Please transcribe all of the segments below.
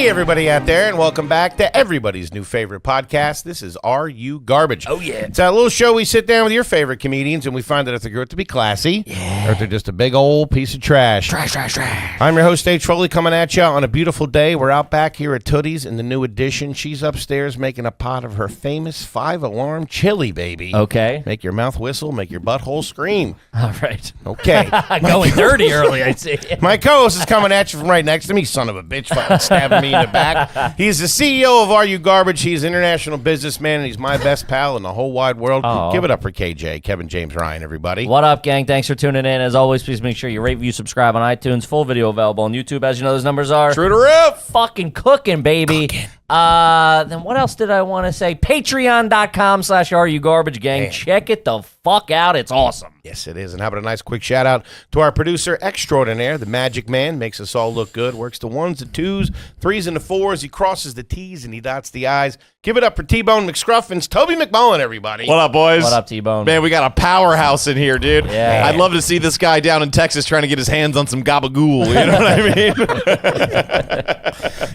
Hey, everybody out there, and welcome back to everybody's new favorite podcast. This is Are You Garbage? Oh, yeah. It's a little show we sit down with your favorite comedians, and we find out if they're good to be classy, or if they're just a big old piece of trash. Trash. I'm your host, H.Foley, coming at you on a beautiful day. We're out back here at Tootie's in the new edition. She's upstairs making a pot of her famous 5-alarm chili, baby. Okay. Make your mouth whistle, make your butthole scream. All right. Okay. Going dirty early, I see. My co-host is coming at you from right next to me, son of a bitch, fucking stabbing me in the back. He's the CEO of Are You Garbage. He's an international businessman, and he's my best pal in the whole wide world. Oh. Give it up for KJ, Kevin James Ryan, everybody. What up, gang? Thanks for tuning in. As always, please make sure you rate, review, subscribe on iTunes. Full video available on YouTube. As you know, those numbers are... True to rip. Fucking cooking, baby. Then what else did I want to say? Patreon.com/RUGarbage, gang. Man. Check it the fuck out. It's awesome. Yes, it is. And how about a nice quick shout out to our producer extraordinaire, the Magic Man, makes us all look good, works the 1s, the 2s, 3s, and the 4s. He crosses the T's and he dots the I's. Give it up for T-Bone McScruffins, Toby McMullen, everybody. What up, boys? What up, T-Bone? Man, we got a powerhouse in here, dude. Yeah. I'd love to see this guy down in Texas trying to get his hands on some gabagool. You know what I mean?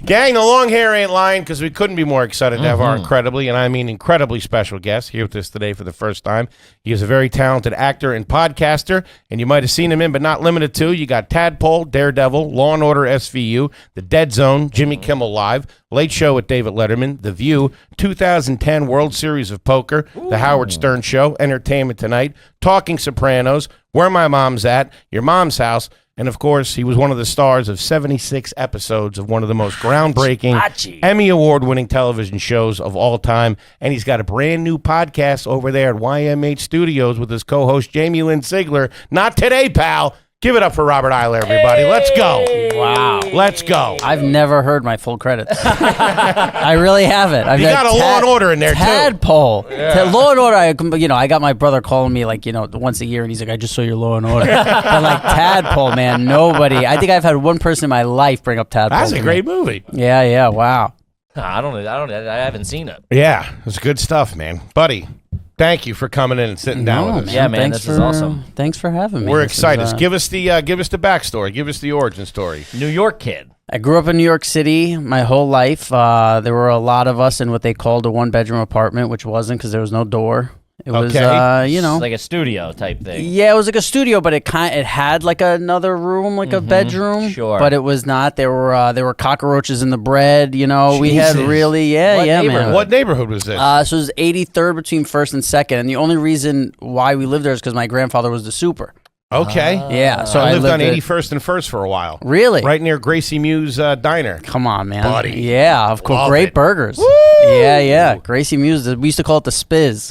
Gang, the long hair ain't lying because we couldn't be more excited to have our incredibly, and I mean incredibly special guest here with us today for the first time. He is a very talented actor and podcaster, and you might have seen him in, but not limited to. You got Tadpole, Daredevil, Law & Order SVU, The Dead Zone, Jimmy Kimmel Live, Late Show with David Letterman, The View, 2010 World Series of Poker, The Howard Stern Show, Entertainment Tonight, Talking Sopranos, Where My Mom's At, Your Mom's House, and, of course, he was one of the stars of 76 episodes of one of the most groundbreaking, Emmy Award-winning television shows of all time. And he's got a brand new podcast over there at YMH Studios with his co-host Jamie Lynn Sigler. Not today, pal. Give it up for Robert Iler, everybody. Let's go. Wow. Let's go. I've never heard my full credits. I really haven't. You got a Law & Order in there, too. Tadpole. Law & Order, I got my brother calling me, once a year, and he's like, I just saw your Law & Order. But, Tadpole, man, nobody. I think I've had one person in my life bring up Tadpole. That's a great movie. Yeah, wow. I haven't seen it. Yeah, it's good stuff, man. Buddy, thank you for coming in and sitting down with us. Yeah, man, this is awesome. Thanks for having me. We're excited. Give us the backstory. Give us the origin story. New York kid. I grew up in New York City my whole life. There were a lot of us in what they called a one-bedroom apartment, which wasn't because there was no door. It was, It's like a studio type thing. Yeah, it was like a studio, but it had like another room, like a bedroom. Sure. But it was not. There were cockroaches in the bread. We had really, man. What neighborhood was this? So it was 83rd between 1st and 2nd, and the only reason why we lived there is because my grandfather was the super. Okay. Yeah. So I lived on 81st and 1st for a while. Really? Right near Gracie Muse Diner. Come on, man. Buddy. Yeah, of course. Love Great it. burgers. Woo! Yeah. Gracie Muse. We used to call it the Spiz.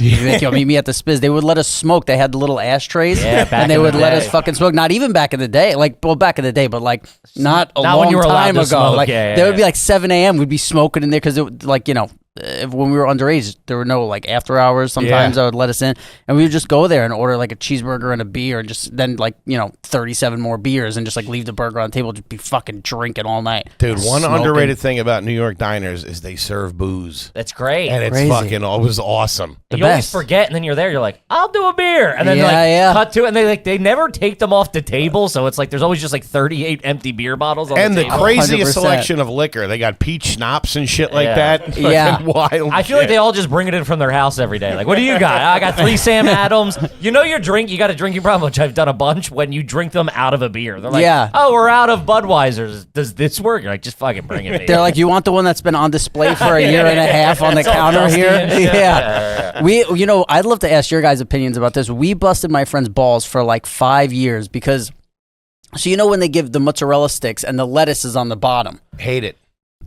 Meet me at the Spiz. They would let us smoke. They had the little ashtrays. Yeah, back and they in would the let day. us fucking smoke. Not even back in the day. Back in the day, but not a Not when long you were allowed time to ago. smoke. Yeah, there would be 7 a.m. We'd be smoking in there because when we were underage, there were no after hours. Sometimes I would let us in, and we would just go there and order a cheeseburger and a beer, and just then 37 more beers, and just leave the burger on the table, just be fucking drinking all night. Dude, one Smoking. underrated thing about New York diners is they serve booze. That's great. And it's Crazy. it was awesome. The you always best. forget, and then you're there. You're like, I'll do a beer, and then cut to it, and they never take them off the table, so it's there's always just 38 empty beer bottles on And the the table. craziest 100%. selection of liquor. They got peach schnapps and shit like Yeah. that. Yeah. Fucking wild I feel like they all just bring it in from their house every day. What do you got? I got 3 Sam Adams. You know your drink. You got a drinking problem, which I've done a bunch. When you drink them out of a beer, they're like, Yeah. "Oh, we're out of Budweisers. Does this work?" You're like, "Just fucking bring it." They're like, you want the one that's been on display for a year and a half on the It's all counter dusty here? and shit. Yeah. I'd love to ask your guys' opinions about this. We busted my friend's balls for 5 years because, so when they give the mozzarella sticks and the lettuce is on the bottom, hate it.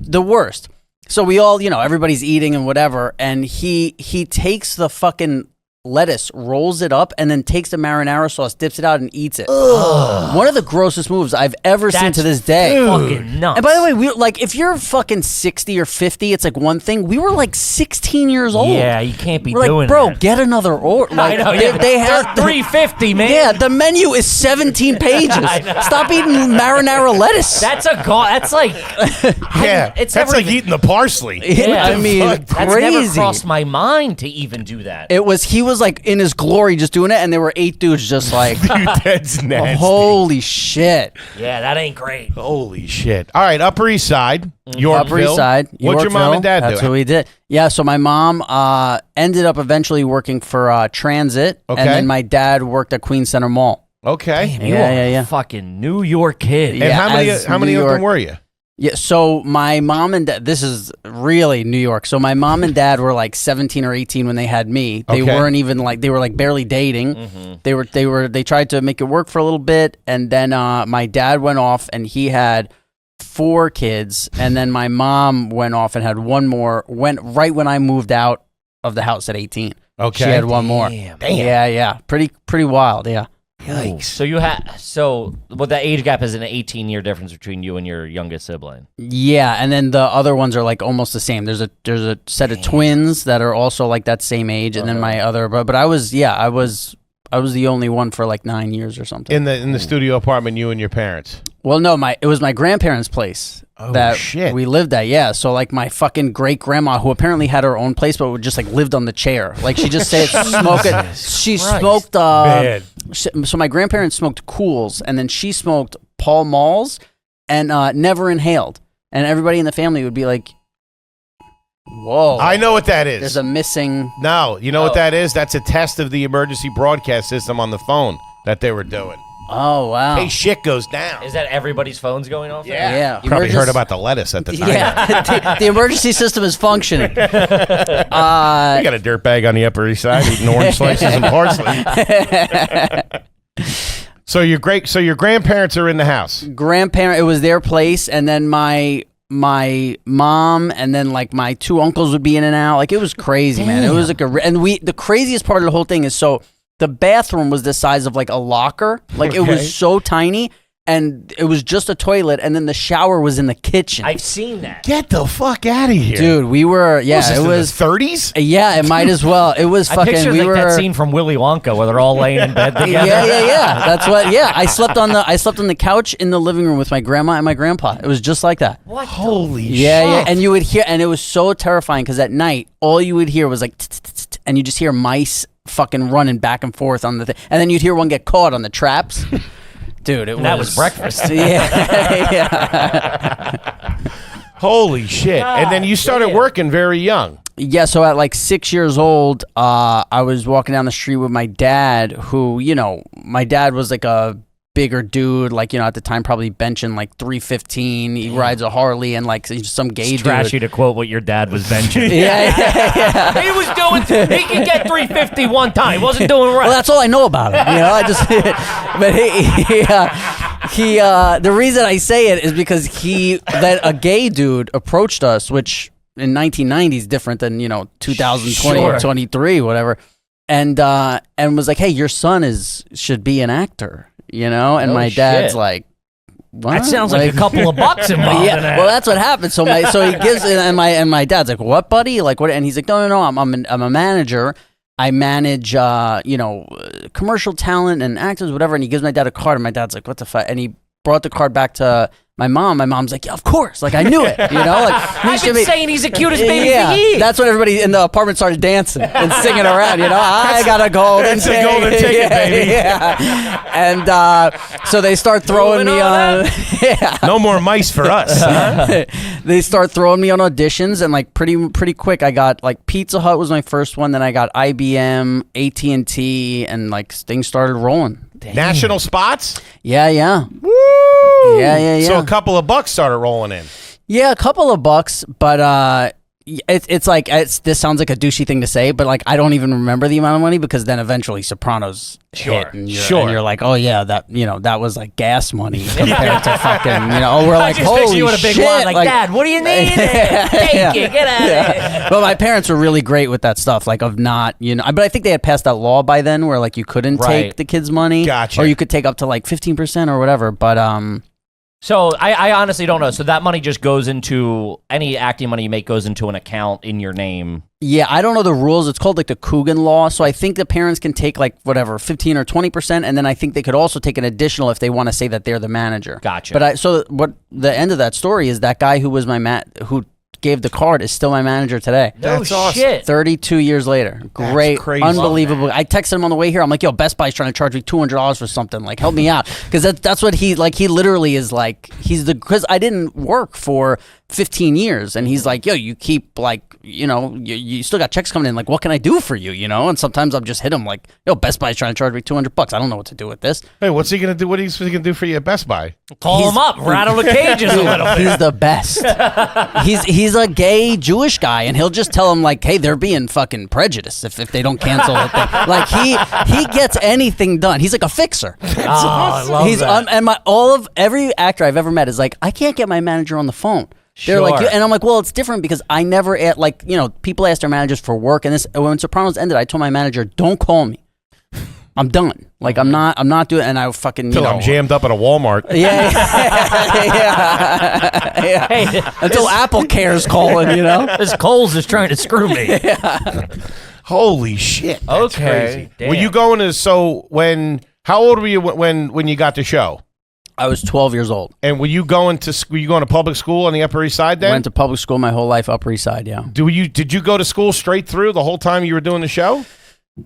the worst. So we all, everybody's eating and whatever, and he takes the fucking lettuce, rolls it up, and then takes the marinara sauce, dips it out, and eats it. Ugh. One of the grossest moves I've ever seen to this day. Fucking nuts. And by the way, we if you're fucking 60 or 50, it's one thing. We were 16 years old. Yeah, you can't be We're doing bro, that. get another order. I know. They have They're $3.50, man. Yeah, the menu is 17 pages. Stop eating marinara lettuce. That's it's Yeah, it's that's never like eating the parsley. I mean, that's never crazy. crossed my mind to even do that. He was like in his glory just doing it, and there were 8 dudes just like, Dude, that's nasty. holy shit. Yeah, that ain't great. Holy shit. All right, Upper East Side, Yorkville. Upper East Side. What'd your mom and dad That's do? what we did. Yeah, so my mom ended up eventually working for Transit, Okay. and then my dad worked at Queens Center Mall. Okay. Damn, you are a fucking New York kid. And Yeah, how many New of them York- were you? Yeah, so my mom and dad, this is really New York. So my mom and dad were like 17 or 18 when they had me. They Okay. weren't even like, they were like barely dating. They tried to make it work for a little bit. And then my dad went off and he had 4 kids. And then my mom went off and had one more, went right when I moved out of the house at 18. Okay. She had one more. Damn. Yeah. Pretty wild. Yeah. Yikes. So the age gap is an 18-year difference between you and your youngest sibling. Yeah, and then the other ones are like almost the same. There's a set of twins that are also like that same age, and then my other. But I was the only one for like 9 years or something. In the studio apartment, you and your parents. Well, no, it was my grandparents' place that shit. we lived at. Yeah, so like my fucking great grandma, who apparently had her own place, but would just like lived on the chair. Like she just said, smoke it. She smoked. Bad. So my grandparents smoked Cools, and then she smoked Pall Malls, and never inhaled. And everybody in the family would be like, "Whoa, I know what that is. there's a missing." No, you know what that is? That's a test of the emergency broadcast system on the phone that they were doing. Oh wow. Hey, shit goes down. Is that everybody's phones going off? Yeah. Probably Emergency- heard about the lettuce at the time. Yeah, the emergency system is functioning. You got a dirtbag on the Upper East Side eating orange slices and parsley. So your grandparents are in the house. It was their place, and then my mom and then like my 2 uncles would be in and out. Like it was crazy, man. It was like the craziest part of the whole thing is the bathroom was the size of like a locker. Like it was so tiny, and it was just a toilet, and then the shower was in the kitchen. I've seen that. Get the fuck out of here, Dude, we were it was the 30s. yeah, it might as well. It was I fucking. picture We like were that scene from Willy Wonka where they're all laying in bed together. yeah. That's what. Yeah, I slept on the couch in the living room with my grandma and my grandpa. It was just like that. What? Holy Yeah, and you would hear, and it was so terrifying because at night all you would hear was like, and you just hear mice fucking running back and forth on the thing, and then you'd hear one get caught on the traps. Dude, That was breakfast. Yeah. Holy shit. And then you started working very young. Yeah, so at like 6 years old, I was walking down the street with my dad, who, my dad was like a bigger dude, like, at the time probably benching like 315. He rides a Harley and like some gay It's dude. trashy to quote what your dad was benching. Yeah. He was doing. He could get 350 one time. He wasn't doing right. Well, that's all I know about him. I just, but he the reason I say it is because that a gay dude approached us, which in 1990 is different than 2020 or 23, whatever, and was like, hey, your son should be an actor, and Oh, my dad's shit. like, what? That sounds like a couple of bucks involved. Yeah, in that. well, that's what happened. So he gives, and my dad's like, "What, buddy? Like what?" And he's like, "No, I'm a manager. I manage, commercial talent and actors, whatever." And he gives my dad a card, and my dad's like, "What the fuck?" And he brought the card back to my mom. My mom's like, "Yeah, of course. Like I knew it. Like I've been saying he's the cutest baby for years. That's when everybody in the apartment started dancing and singing around. I got a golden That's a golden ticket, baby. Yeah. And so they start throwing me on. Yeah. No more mice for us. Huh? They start throwing me on auditions, and like pretty quick, I got like Pizza Hut was my first one. Then I got IBM, AT&T, and like things started rolling. National spots? Yeah. Woo! Yeah. So a couple of bucks started rolling in. Yeah, a couple of bucks, but this sounds like a douchey thing to say, but like I don't even remember the amount of money because then eventually Sopranos hit, and you're like, oh yeah, that was like gas money compared to fucking we're like, I just holy picture you in a big shit, wad, like, Dad, what do you need? Take it, get out of here. But my parents were really great with that stuff, like of not, but I think they had passed that law by then where like you couldn't take the kids' money, Gotcha. or you could take up to like 15% or whatever, but So I honestly don't know. So that money just goes into any acting money you make goes into an account in your name. Yeah, I don't know the rules. It's called like the Coogan law. So I think the parents can take like whatever 15 or 20%, and then I think they could also take an additional if they want to say that they're the manager. Gotcha. But so what the end of that story is that guy who was who gave the card is still my manager today. No That's awesome. shit. 32 years later. Great. crazy. Unbelievable. I texted him on the way here. I'm like, yo, Best Buy's trying to charge me $200 for something. Like, help me out. Because that's what he literally is like, because I didn't work for 15 years. And he's like, yo, you keep like, you still got checks coming in. Like, what can I do for you? And sometimes I'll just hit him like, yo, Best Buy's trying to charge me $200. I don't know what to do with this. Hey, what's he going to do? What is he going to do for you at Best Buy? Call him up, rattle the cages a little bit. He's the best. He's a gay Jewish guy, and he'll just tell him like, "Hey, they're being fucking prejudiced if they don't cancel it." Like he gets anything done. He's like a fixer. I love that. And every actor I've ever met is like, I can't get my manager on the phone. They're like, and I'm like, well, it's different because I never people ask their managers for work, and when Sopranos ended, I told my manager, don't call me. I'm done. Like I'm not doing. And I fucking I'm jammed up at a Walmart. Yeah. Hey, Until Apple Care's calling, This Coles is trying to screw me. Holy shit! That's Okay, crazy. Were you going to? How old were you when you got the show? I was 12 years old. And were you going to public school on the Upper East Side then? Went to public school my whole life, Upper East Side, yeah. Did you go to school straight through the whole time you were doing the show?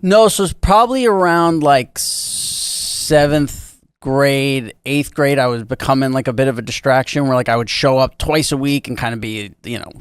No, so it's probably around like 7th grade, 8th grade, I was becoming like a bit of a distraction where like I would show up twice a week and kind of be,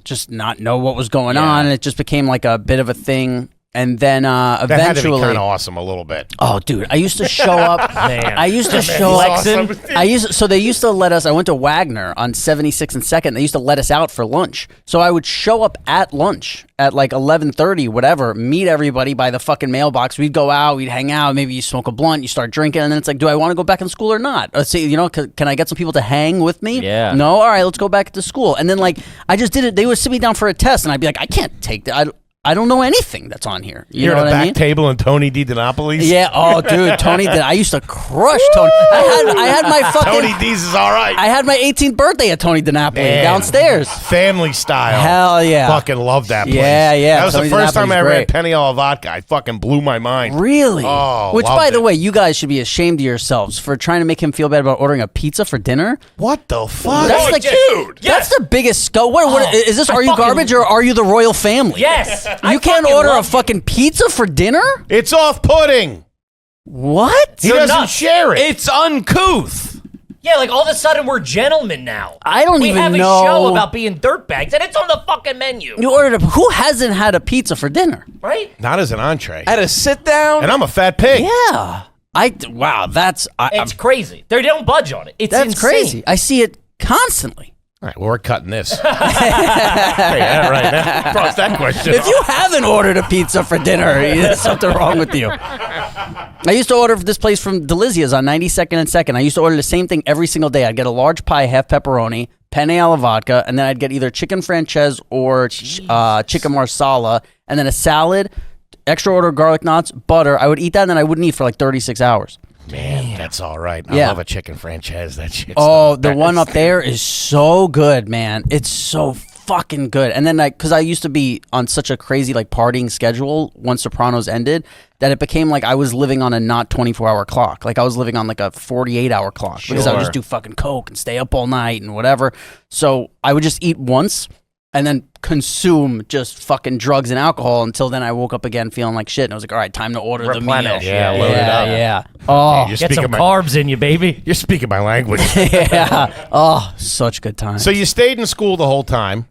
just not know what was going on. And it just became like a bit of a thing. And then eventually, that had to be kind of awesome a little bit. Oh, dude, I used to show up. Man. I used to show up. Flexing. So they used to let us. I went to Wagner on 76 and 2nd. They used to let us out for lunch. So I would show up at lunch at like 11:30, whatever. Meet everybody by the fucking mailbox. We'd go out. We'd hang out. Maybe you smoke a blunt. You start drinking, and then it's like, do I want to go back in school or not? Let's see. Can I get some people to hang with me? Yeah. No. All right. Let's go back to school. And then like I just did it. They would sit me down for a test, and I'd be like, I can't take that. I don't know anything that's on here. You're at a back table in Tony DiDonapolis? Yeah. Oh, dude, Tony. I used to crush Tony. I had my fucking Tony D's is all right. I had my 18th birthday at Tony DiNapoli downstairs. Family style. Hell yeah. Fucking love that place. Yeah. That was Tony the first time I ever great. had penny a la vodka. I fucking blew my mind. Really? Oh, Which, loved by the it. way, you guys should be ashamed of yourselves for trying to make him feel bad about ordering a pizza for dinner. What the fuck? That's like, dude. That's the biggest skull. What is this? Are you garbage or are you the royal family? Yes. You can't order a fucking pizza for dinner? It's off-putting. What? He You're doesn't nuts. share it. It's uncouth. Yeah, like all of a sudden we're gentlemen now. I don't even We have know. a show about being dirtbags, and it's on the fucking menu. You ordered who hasn't had a pizza for dinner? Right? Not as an entree. At a sit down. And I'm a fat pig. Yeah. Wow, that's It's crazy. They don't budge on it. It's that's insane. crazy. I see it constantly. All right, well, we're cutting this. Hey, yeah, right now. Cross that question. If you haven't ordered a pizza for dinner, there's something wrong with you. I used to order this place from Delicia's on 92nd and 2nd. I used to order the same thing every single day. I'd get a large pie, half pepperoni, penne alla vodka, and then I'd get either chicken franchise or chicken marsala, and then a salad, extra order garlic knots, butter. I would eat that, and then I wouldn't eat for like 36 hours. Man, that's all right. I Yeah. love a chicken franchise. That shit's Oh, the one up there is so good, man. It's so fucking good. And then because I used to be on such a crazy like partying schedule once Sopranos ended that it became like I was living on a not 24-hour clock. Like I was living on like a 48-hour clock because I would just do fucking coke and stay up all night and whatever. So I would just eat once and then consume just fucking drugs and alcohol until then I woke up again feeling like shit and I was like, all right, time to order the meal. Replenish. Yeah, load it up. Yeah. Oh, You're Get some speaking my, carbs in you, baby. you're speaking my language. yeah. Oh, such good times. So you stayed in school the whole time.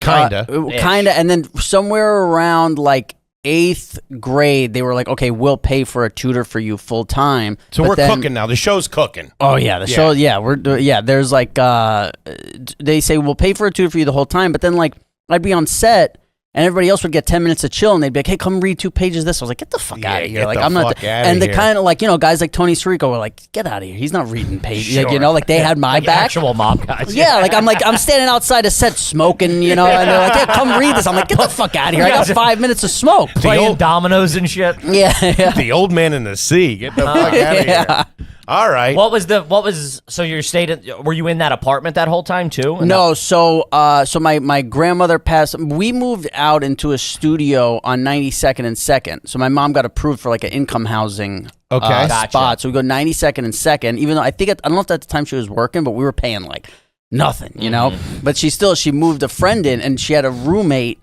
Kinda. Kinda. And then somewhere around like 8th grade, they were like, okay, we'll pay for a tutor for you full time. So But we're then- cooking now. The show's cooking. Oh yeah, the show. Yeah, there's like, they say we'll pay for a tutor for you the whole time, but then like I'd be on set and everybody else would get 10 minutes of chill and they'd be like, hey, come read 2 pages of this. I was like, get the fuck out of here. get Like the I'm not. fuck outta And the here. kind of like, guys like Tony Sirico were like, get out of here. He's not reading pages. Like, like they had my Like back. actual mob guys. Yeah, I'm standing outside a set smoking, and they're like, yeah, come read this. I'm like, get the fuck out of here. I got 5 minutes of smoke. Playing dominoes and shit. Yeah. The old man in the sea. Get the fuck out of here. All right. So you were you in that apartment that whole time too? No, so my grandmother passed. We moved out into a studio on 92nd and 2nd. So my mom got approved for like an income housing Okay. Gotcha. spot. So we go 92nd and 2nd, even though I don't know if at the time she was working, but we were paying like nothing, you know. But she moved a friend in, and she had a roommate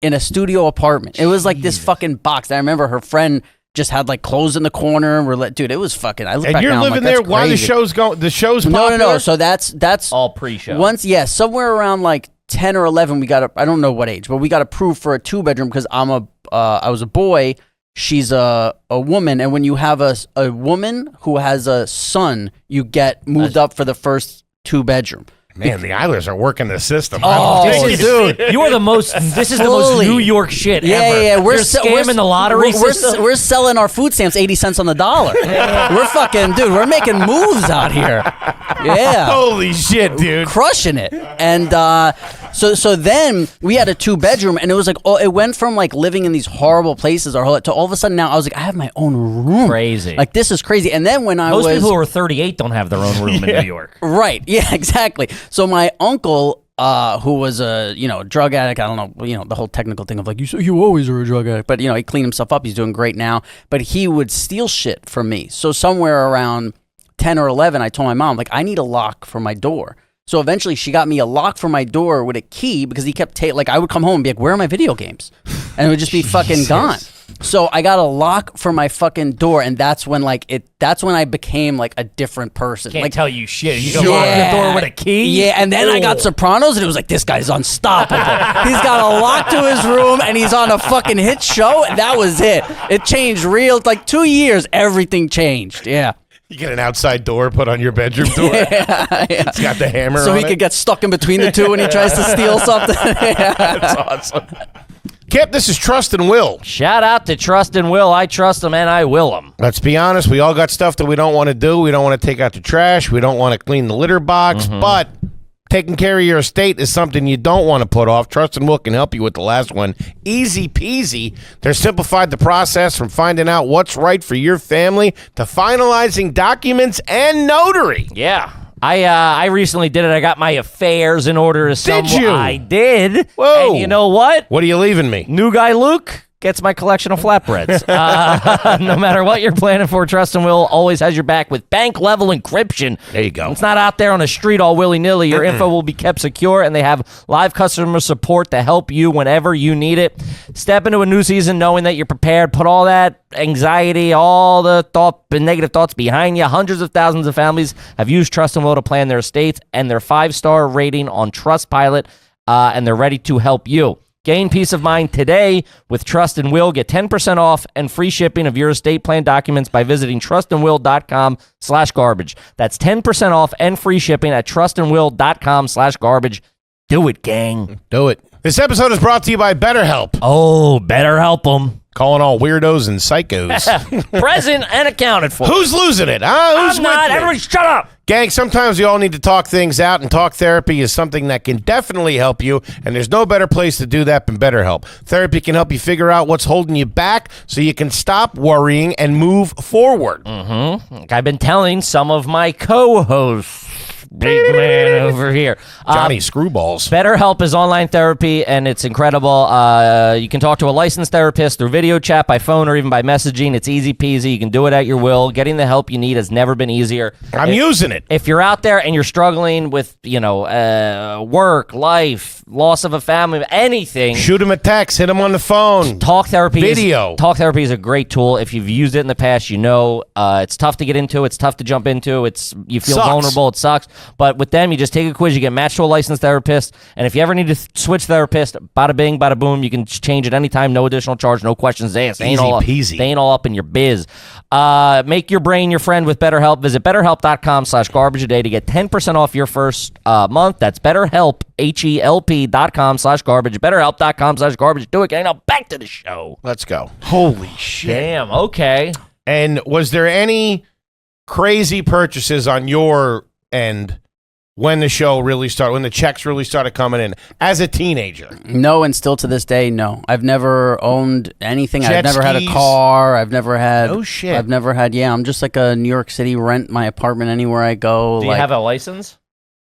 in a studio apartment. It was like this fucking box. I remember her friend just had like clothes in the corner, and dude, it was fucking. I look and back you're now, living I'm like, there that's while the crazy. show's going. The show's popular? No. So that's all pre-show. Once, somewhere around like 10 or 11, we got I don't know what age, but we got approved for a 2-bedroom because I was a boy. She's a woman, and when you have a woman who has a son, you get moved up for the first 2-bedroom. Man, the Ilers are working the system. Oh, dude, you are the most. This is the most Fully. New York shit ever. Yeah. You're scamming the lottery system. We're selling our food stamps 80 cents on the dollar. We're fucking, dude. We're making moves out here. Yeah. Holy shit, dude. Crushing it. And so then we had a 2-bedroom, and it was like, it went from like living in these horrible places to all of a sudden now I was like, I have my own room. Crazy. Like, this is crazy. And then when Most people who are 38 don't have their own room in New York. Right. Yeah, exactly. So my uncle, who was a drug addict, I don't know, the whole technical thing of like, you always were a drug addict, but he cleaned himself up. He's doing great now. But he would steal shit from me. So somewhere around 10 or 11, I told my mom, like, I need a lock for my door. So eventually she got me a lock for my door with a key because he kept I would come home and be like, where are my video games? And it would just be fucking gone. So I got a lock for my fucking door, and that's when I became like a different person. Can't like, tell you shit. You can lock the door with a key. Yeah, and then I got Sopranos, and it was like, this guy's unstoppable. He's got a lock to his room, and he's on a fucking hit show, and that was it. It changed like 2 years, everything changed. Yeah. You get an outside door put on your bedroom door. Yeah. It's got the hammer so on he it. could get stuck in between the two when he tries to steal something. That's awesome. Kip, this is Trust and Will. Shout out to Trust and Will. I trust them and I will them. Let's be honest. We all got stuff that we don't want to do. We don't want to take out the trash. We don't want to clean the litter box. But taking care of your estate is something you don't want to put off. Trust and Will can help you with the last one. Easy peasy. They're simplified the process from finding out what's right for your family to finalizing documents and notary. Yeah. I recently did it. I got my affairs in order. Did you? I did. Whoa. And you know what? What are you leaving me? New guy Luke gets my collection of flatbreads. No matter what you're planning for, Trust and Will always has your back with bank-level encryption. There you go. It's not out there on the street all willy-nilly. Your info will be kept secure, and they have live customer support to help you whenever you need it. Step into a new season knowing that you're prepared. Put all that anxiety, all the thought and negative thoughts behind you. Hundreds of thousands of families have used Trust and Will to plan their estates and their 5-star rating on Trustpilot, and they're ready to help you. Gain peace of mind today with Trust and Will. Get 10% off and free shipping of your estate plan documents by visiting trustandwill.com/garbage. That's 10% off and free shipping at trustandwill.com/garbage. Do it, gang. Do it. This episode is brought to you by BetterHelp. Oh, better help them. Calling all weirdos and psychos. Present and accounted for. Who's losing it? Huh? Who's I'm not. with me? Everybody shut up. Gang, sometimes we all need to talk things out, and talk therapy is something that can definitely help you, and there's no better place to do that than BetterHelp. Therapy can help you figure out what's holding you back so you can stop worrying and move forward. Like I've been telling some of my co-hosts, big man over here. Johnny Screwballs. BetterHelp is online therapy, and it's incredible. You can talk to a licensed therapist through video chat, by phone, or even by messaging. It's easy peasy. You can do it at your will. Getting the help you need has never been easier. I'm using it. If you're out there and you're struggling with, work, life, loss of a family, anything, Shoot him a text. Hit him on the phone. Talk therapy Video. Therapy is a great tool. If you've used it in the past, you know it's tough to get into. It's tough to jump into. You feel Sucks. vulnerable. It sucks. But with them, you just take a quiz. You get matched to a licensed therapist. And if you ever need to switch therapist, bada bing, bada boom, you can change at any time. No additional charge. No questions asked. They ain't all up in your biz. Make your brain your friend with BetterHelp. Visit BetterHelp.com/garbage a day to get 10% off your first month. That's BetterHelp, HELP.com/garbage. BetterHelp.com/garbage. Do it, gang. Now back to the show. Let's go. Holy shit. Damn. Okay. And was there any crazy purchases on your end when the show really started, when the checks really started coming in as a teenager? No, and still to this day, no. I've never owned anything. Jet I've never had a skis? car. I've never had. Oh, shit. I've never had. Yeah, I'm just like a New York City, rent my apartment anywhere I go. Do you have a license?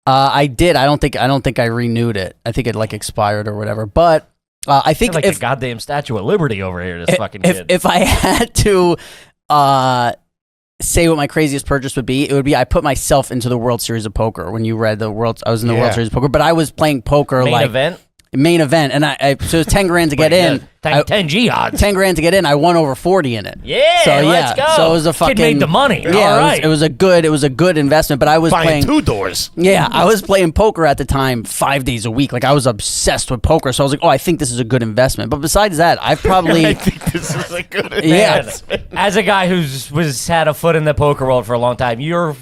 I did. I don't think I renewed it. I think it like expired or whatever. But I think like if a goddamn Statue of Liberty over here, this fucking kid. if I had to say what my craziest purchase would be, it would be I put myself into the World Series of Poker. When you read the World, I was in the World Series of Poker, but I was playing poker Main event? Main event, and I so it was 10 grand to get in. 10 G odds. 10 grand to get in. I won over 40 in it. Yeah, so, let's go. So it was a fucking kid made the money. Yeah, all right. it was a good investment. But I was Buying playing 2 doors. Yeah, I was playing poker at the time 5 days a week. Like I was obsessed with poker. So I was like, oh, I think this is a good investment. But besides that, I've probably I think this is a good Man, as a guy who's had a foot in the poker world for a long time, your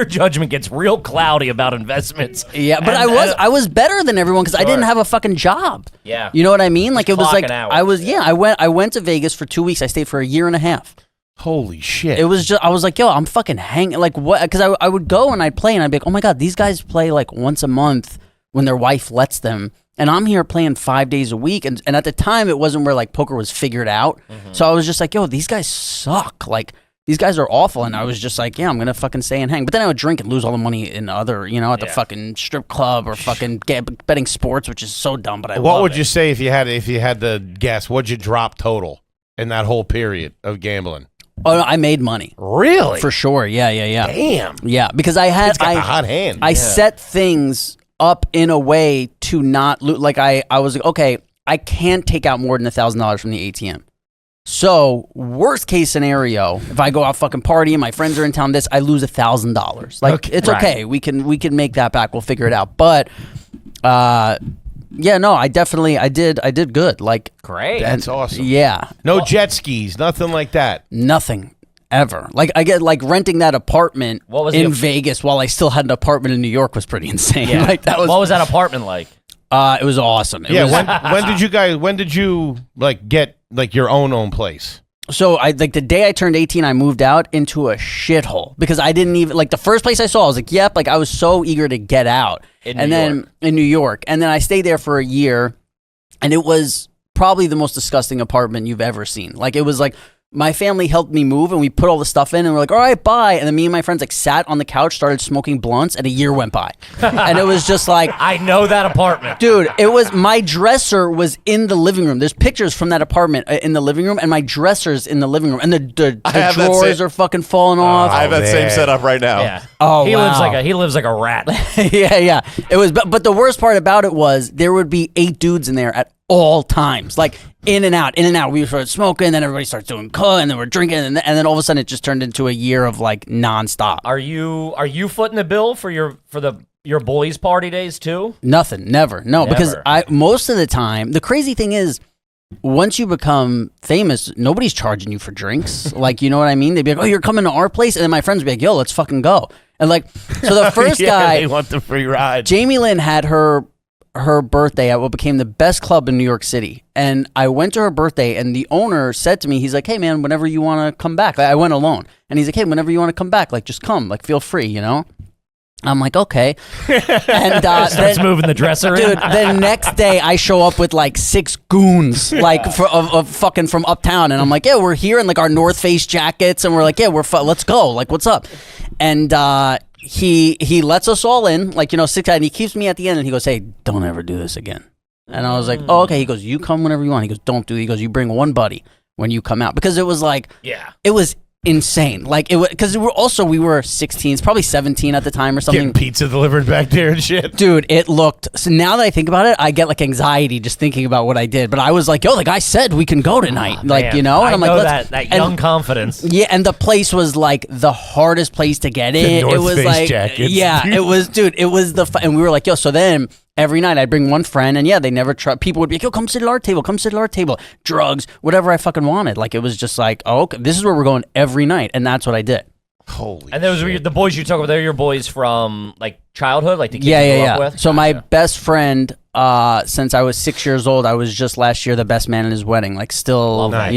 judgment gets real cloudy about investments. Yeah, but I was better than everyone because I didn't have a fucking job. Yeah. You know what I mean? Like it was like hours. I went to Vegas for 2 weeks. I stayed for a year and a half. Holy shit. It was just I was like, yo, I'm fucking hanging like what because I would go and I'd play and I'd be like, oh my God, these guys play like once a month when their wife lets them. And I'm here playing 5 days a week. And at the time it wasn't where like poker was figured out. Mm-hmm. So I was just like, yo, these guys suck. Like these guys are awful. And I was just like, yeah, I'm going to fucking stay and hang. But then I would drink and lose all the money in other, at the fucking strip club or fucking betting sports, which is so dumb. But what would you say if you had to guess? What'd you drop total in that whole period of gambling? Oh, no, I made money. Really? For sure. Yeah. Damn. Yeah, because I had It's got a hot hand. I set things up in a way to not lose. Like I was like, okay, I can't take out more than $1,000 from the ATM. So worst case scenario, if I go out fucking partying, my friends are in town, I lose $1,000. Like it's okay. We can make that back. We'll figure it out. But yeah, no, I did good. Like great. That's awesome. Yeah. No jet skis, nothing like that. Nothing. Ever. Like I get like renting that apartment in Vegas while I still had an apartment in New York was pretty insane. Yeah. Like that was. What was that apartment like? It was awesome. When did you like get like your own place? So I like the day I turned 18, I moved out into a shithole because I didn't even like the first place I saw. I was like, yep, like I was so eager to get out. In New York, and then I stayed there for a year, and it was probably the most disgusting apartment you've ever seen. Like it was like. My family helped me move, and we put all the stuff in, and we're like, all right, bye. And then me and my friends like sat on the couch, started smoking blunts, and a year went by. And it was just like... I know that apartment. Dude, it was... My dresser was in the living room. There's pictures from that apartment in the living room, and my dresser's in the living room. And the drawers are fucking falling off. I have that same setup right now. Yeah. Oh, he lives like a rat. Yeah. It was... But the worst part about it was there would be 8 dudes in there at all times, like in and out. We started smoking, then everybody starts doing coke, and then we're drinking, and then all of a sudden it just turned into a year of like nonstop. Are you footing the bill for your boys' party days too? Nothing, never, no, because most of the time the crazy thing is once you become famous, nobody's charging you for drinks. Like you know what I mean? They'd be like, "Oh, you're coming to our place," and then my friends would be like, "Yo, let's fucking go." And like, so the first guy, they want the free ride. Jamie Lynn had her birthday at what became the best club in New York City. And I went to her birthday, and the owner said to me, he's like, hey man, whenever you want to come back. I went alone. And he's like, hey, whenever you want to come back, like just come, like feel free, I'm like, okay. And starts moving the dresser in. Dude, the next day I show up with like 6 goons, like of fucking from uptown. And I'm like, yeah, we're here in like our North Face jackets. And we're like, yeah, let's go. Like, what's up? And he lets us all in, like, 6 guys, and he keeps me at the end, and he goes, hey, don't ever do this again. And I was like, oh, okay. He goes, you come whenever you want. He goes, don't do it. He goes, you bring one buddy when you come out. Because it was like, it was insane. Like, because we were 16, probably 17 at the time or something. Getting pizza delivered back there and shit. Dude, it looked, so now that I think about it, I get like anxiety just thinking about what I did. But I was like, yo, the guy said we can go tonight. And I'm like, that young confidence. Yeah, and the place was like the hardest place to get in. North it was Face like, jackets. Yeah, it was, dude, it was and we were like, yo, so then every night I'd bring one friend, and they never people would be like, yo, come sit at our table, drugs, whatever I fucking wanted. Like, it was just like, oh, okay, this is where we're going every night, and that's what I did. Holy And those were the boys you talk about, they're your boys from, like, childhood? Like, the kids you grew up with? So my best friend, since I was 6 years old, I was just last year the best man in his wedding. Like, still, that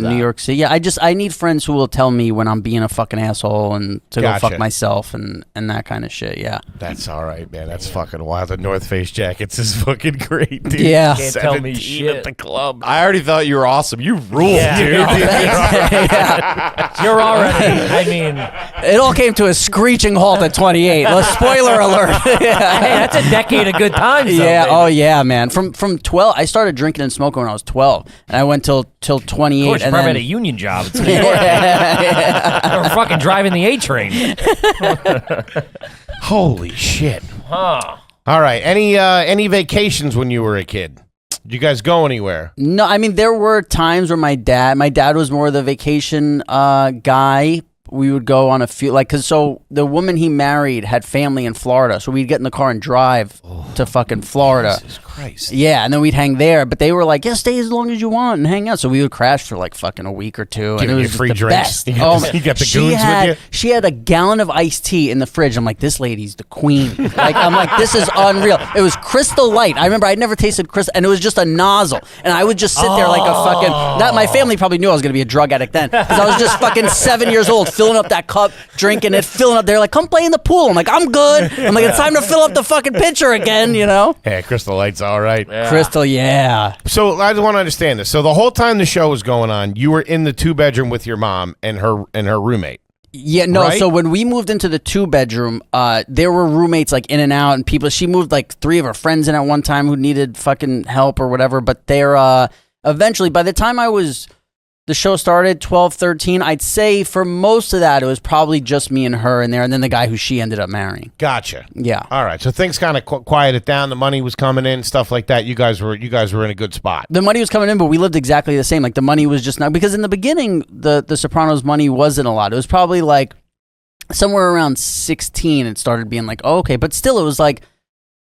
New York City. Yeah, I need friends who will tell me when I'm being a fucking asshole and to go fuck myself and that kind of shit, yeah. That's all right, man. That's fucking wild. The North Face jackets is fucking great, dude. Yeah. Can't tell me shit. At the club. I already thought you were awesome. You rule, dude. You're already, I mean... It all came to a screeching halt at 28. Spoiler alert. Hey, that's a decade of good times, though, yeah, baby. Oh yeah, man. From 12, I started drinking and smoking when I was 12, and I went till 28. Of course, you and probably then, had a union job. It's New York. Or fucking driving the A train. Holy shit. Huh. All right. Any vacations when you were a kid? Did you guys go anywhere? No, I mean there were times where my dad was more the vacation guy. We would go on a few, so the woman he married had family in Florida, so we'd get in the car and drive to fucking Florida. Jesus Christ. Yeah, and then we'd hang there, but they were like, yeah, stay as long as you want and hang out. So we would crash for like fucking a week or two. And it Giving you was free the drinks. best. You got the goons with you? She had a gallon of iced tea in the fridge. I'm like, this lady's the queen. I'm like, this is unreal. It was Crystal Light. I remember I'd never tasted Crystal, and it was just a nozzle. And I would just sit there like a fucking, my family probably knew I was going to be a drug addict then, because I was just fucking 7 years old, filling up that cup, drinking it, filling up. They're like, come play in the pool. I'm like, I'm good. I'm like, it's time to fill up the fucking pitcher again, Yeah, Crystal Light's all right. Yeah. Crystal, yeah. So I just want to understand this. So the whole time the show was going on, you were in the 2-bedroom with your mom and her roommate. Yeah, no. Right? So when we moved into the 2-bedroom, there were roommates like in and out, and people. She moved like 3 of her friends in at one time who needed fucking help or whatever. But they're eventually, by the time the show started 12, 13, I'd say for most of that it was probably just me and her in there, and then the guy who she ended up marrying. Gotcha. Yeah. All right. So things kind of quieted down. The money was coming in, stuff like that. You guys were in a good spot. The money was coming in, but we lived exactly the same. Like the money was just not, because in the beginning the Sopranos money wasn't a lot. It was probably like somewhere around 16 it started being like, oh, okay, but still it was like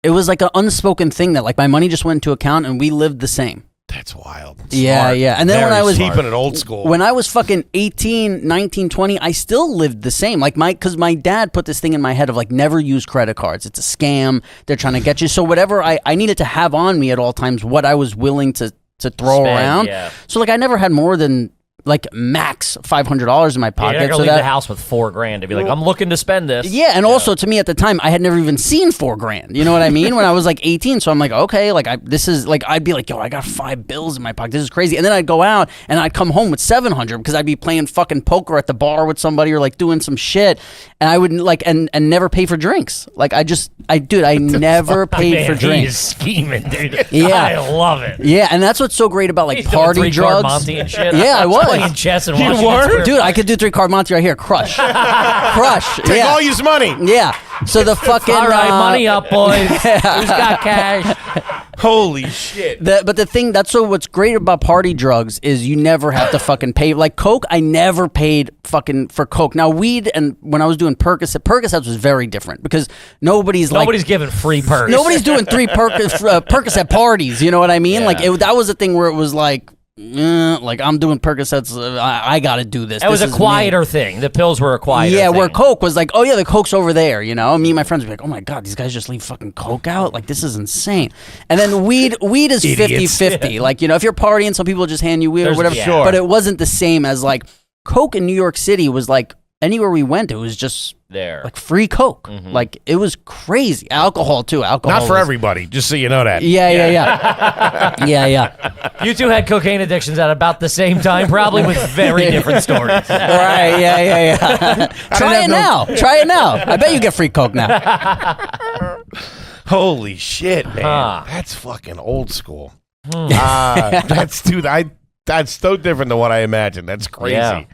an unspoken thing that like my money just went into account and we lived the same. That's wild. Yeah, Smart. yeah. And then when I was keeping it old school. When I was fucking 18, 19, 20, I still lived the same. Like because my dad put this thing in my head of like never use credit cards. It's a scam. They're trying to get you. So whatever I needed to have on me at all times, what I was willing to throw around. Yeah. So like I never had more than like max $500 in my pocket. You're not gonna leave the house with $4,000 to be like, I'm looking to spend this. Yeah, and also to me at the time, I had never even seen $4,000. You know what I mean? When I was like 18, so I'm like, okay, like this is like I'd be like, yo, I got $5 in my pocket. This is crazy. And then I'd go out and I'd come home with $700 because I'd be playing fucking poker at the bar with somebody or like doing some shit, and I wouldn't like and never pay for drinks. Like I never paid for drinks. He's scheming, dude. Yeah. I love it. Yeah, and that's what's so great about like He's doing party 3-card drugs. Monte and shit. Yeah, I was playing chess and watching. Dude, I could do 3-card Monte right here. Crush. Crush. Take all your money. Yeah. So the fucking All right, money up, boys. Who's got cash? Holy shit. But the thing what's great about party drugs is you never have to fucking pay. Like Coke, I never paid fucking for Coke. Now weed, and when I was doing Percocets was very different because nobody's giving free perks. Nobody's doing 3 Percocet parties. You know what I mean? Yeah. Like that was the thing where it was like. Like I'm doing Percocets, I got to do this. It was this a quieter thing. The pills were a quieter Yeah, thing. where Coke was like, oh yeah, the Coke's over there, you know? Me and my friends would be like, oh my God, these guys just leave fucking Coke out? Like, this is insane. And then weed is 50-50. Like, you know, if you're partying, some people just hand you weed or whatever. Sure. But it wasn't the same as like, Coke in New York City was like, anywhere we went, it was just there. like free Coke. Mm-hmm. Like, it was crazy. Alcohol, too. Alcohol Not for was- everybody, just so you know that. Yeah. You two had cocaine addictions at about the same time, probably with very different stories. Right, yeah. Try it now. I bet you get free Coke now. Holy shit, man. Huh. That's fucking old school. That's so different than what I imagined. That's crazy. Yeah.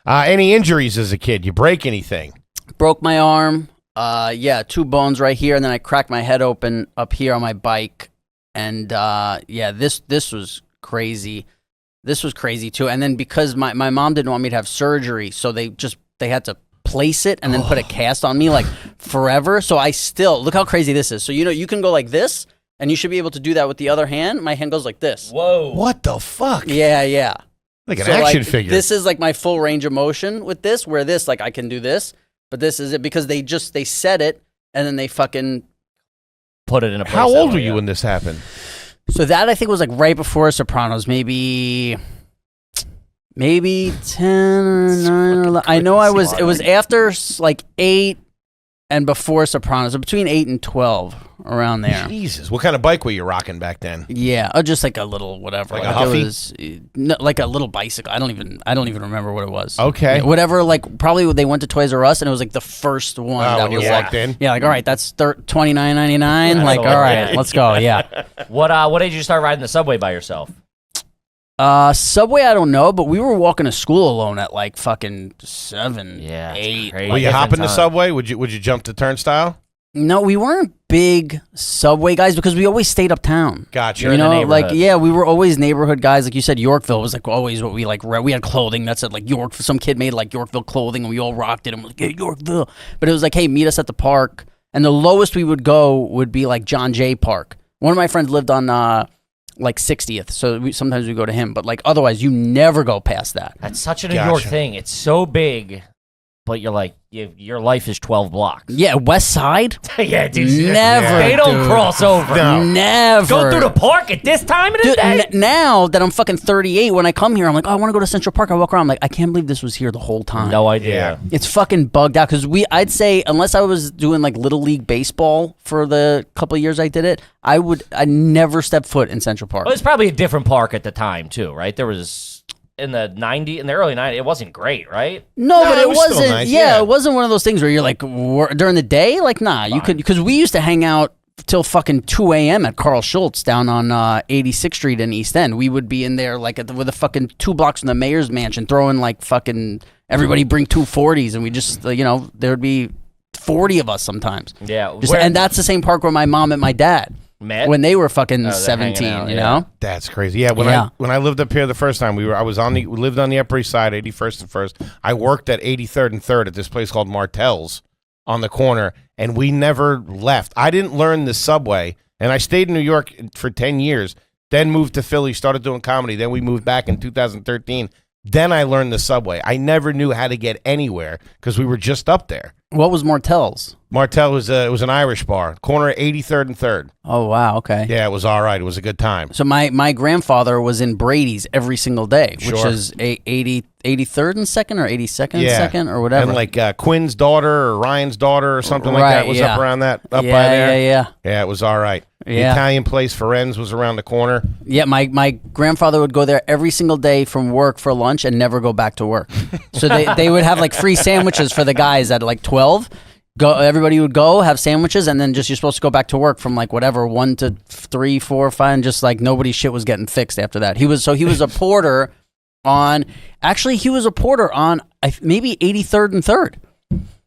Any injuries as a kid? You break anything? Broke my arm. 2 bones right here, and then I cracked my head open up here on my bike. And this was crazy. This was crazy too. And then because my mom didn't want me to have surgery, so they had to place it and then put a cast on me like forever. So I still look how crazy this is. So you can go like this, and you should be able to do that with the other hand. My hand goes like this. Whoa. What the fuck? Yeah. Like an action figure. This is like my full range of motion with this, where this, like I can do this, but this is it because they set it and then they fucking put it in a place. How that old way, were you yeah. when this happened? So that I think was like right before Sopranos, maybe 10 or 9 or 11. I know it was after like 8, and before Sopranos, so between 8 and 12, around there. Jesus, what kind of bike were you rocking back then? Yeah, just like a little whatever. Like a Huffy? It was, no, like a little bicycle. I don't even remember what it was. Okay. Yeah, whatever. Like probably they went to Toys R Us and it was like the first one that when you was walked like, in? yeah, like all right, that's $29.99. Like all right, let's go. Yeah. What age did you start riding the subway by yourself? Subway, I don't know, but we were walking to school alone at like fucking 7, Yeah, 8. crazy. Were you Different hopping the time. subway? Would you jump the turnstile? No, we weren't big subway guys because we always stayed uptown. Gotcha. You're in You the know, like neighborhood. we were always neighborhood guys. Like you said, Yorkville was like always what we like. We had clothing that said like York. Some kid made like Yorkville clothing, and we all rocked it. And we're like, hey, Yorkville. But it was like, hey, meet us at the park. And the lowest we would go would be like John Jay Park. One of my friends lived on like 60th, so sometimes we go to him. But like otherwise, you never go past that. That's such a New York thing. It's so big, but you're like, your life is 12 blocks. Yeah, West Side. Yeah, dude. Never. They don't dude. cross over. No. Never. Go through the park at this time of the Dude, day. now that I'm fucking 38, when I come here, I'm like, oh, I want to go to Central Park. I walk around, I'm like, I can't believe this was here the whole time. No idea. Yeah. It's fucking bugged out because I'd say unless I was doing like Little League Baseball for the couple of years I did it, I never stepped foot in Central Park. Well, it's probably a different park at the time too, right? There was in the early 90s, it wasn't great, right? No, but it it was still wasn't. nice, yeah, yeah. it wasn't one of those things where you're like during the day. Like, nah, you could because we used to hang out till fucking 2 a.m. at Carl Schultz down on 86th Street in East End. We would be in there like with a fucking 2 blocks from the mayor's mansion, throwing like fucking everybody bring 240s, and we just there would be 40 of us sometimes. Yeah. And that's the same park where my mom and my dad met when they were fucking they're 17. hanging out, You yeah. know. That's crazy. Yeah, when I lived up here the first time, we lived on the Upper East Side, 81st and First. I worked at 83rd and 3rd at this place called Martell's on the corner, and we never left. I didn't learn the subway, and I stayed in New York for 10 years. Then moved to Philly, started doing comedy. Then we moved back in 2013. Then I learned the subway. I never knew how to get anywhere because we were just up there. What was Martell's? Martell was an Irish bar, corner of 83rd and 3rd. Oh wow, okay. Yeah, it was all right. It was a good time. So my grandfather was in Brady's every single day, which Sure. is 83rd and 2nd or 82nd and 2nd or whatever. And like Quinn's daughter or Ryan's daughter or something like Right, that was yeah. up around that, up yeah, by there. Yeah. Yeah, it was all right. The Yeah. Italian place, Ferenz, was around the corner. Yeah, my grandfather would go there every single day from work for lunch and never go back to work. So they would have like free sandwiches for the guys at like 12. Everybody would go have sandwiches, and then just you're supposed to go back to work from like whatever 1 to 3, 4, 5, and just like nobody's shit was getting fixed after that. He was a porter on. Actually, he was a porter on maybe 83rd and 3rd.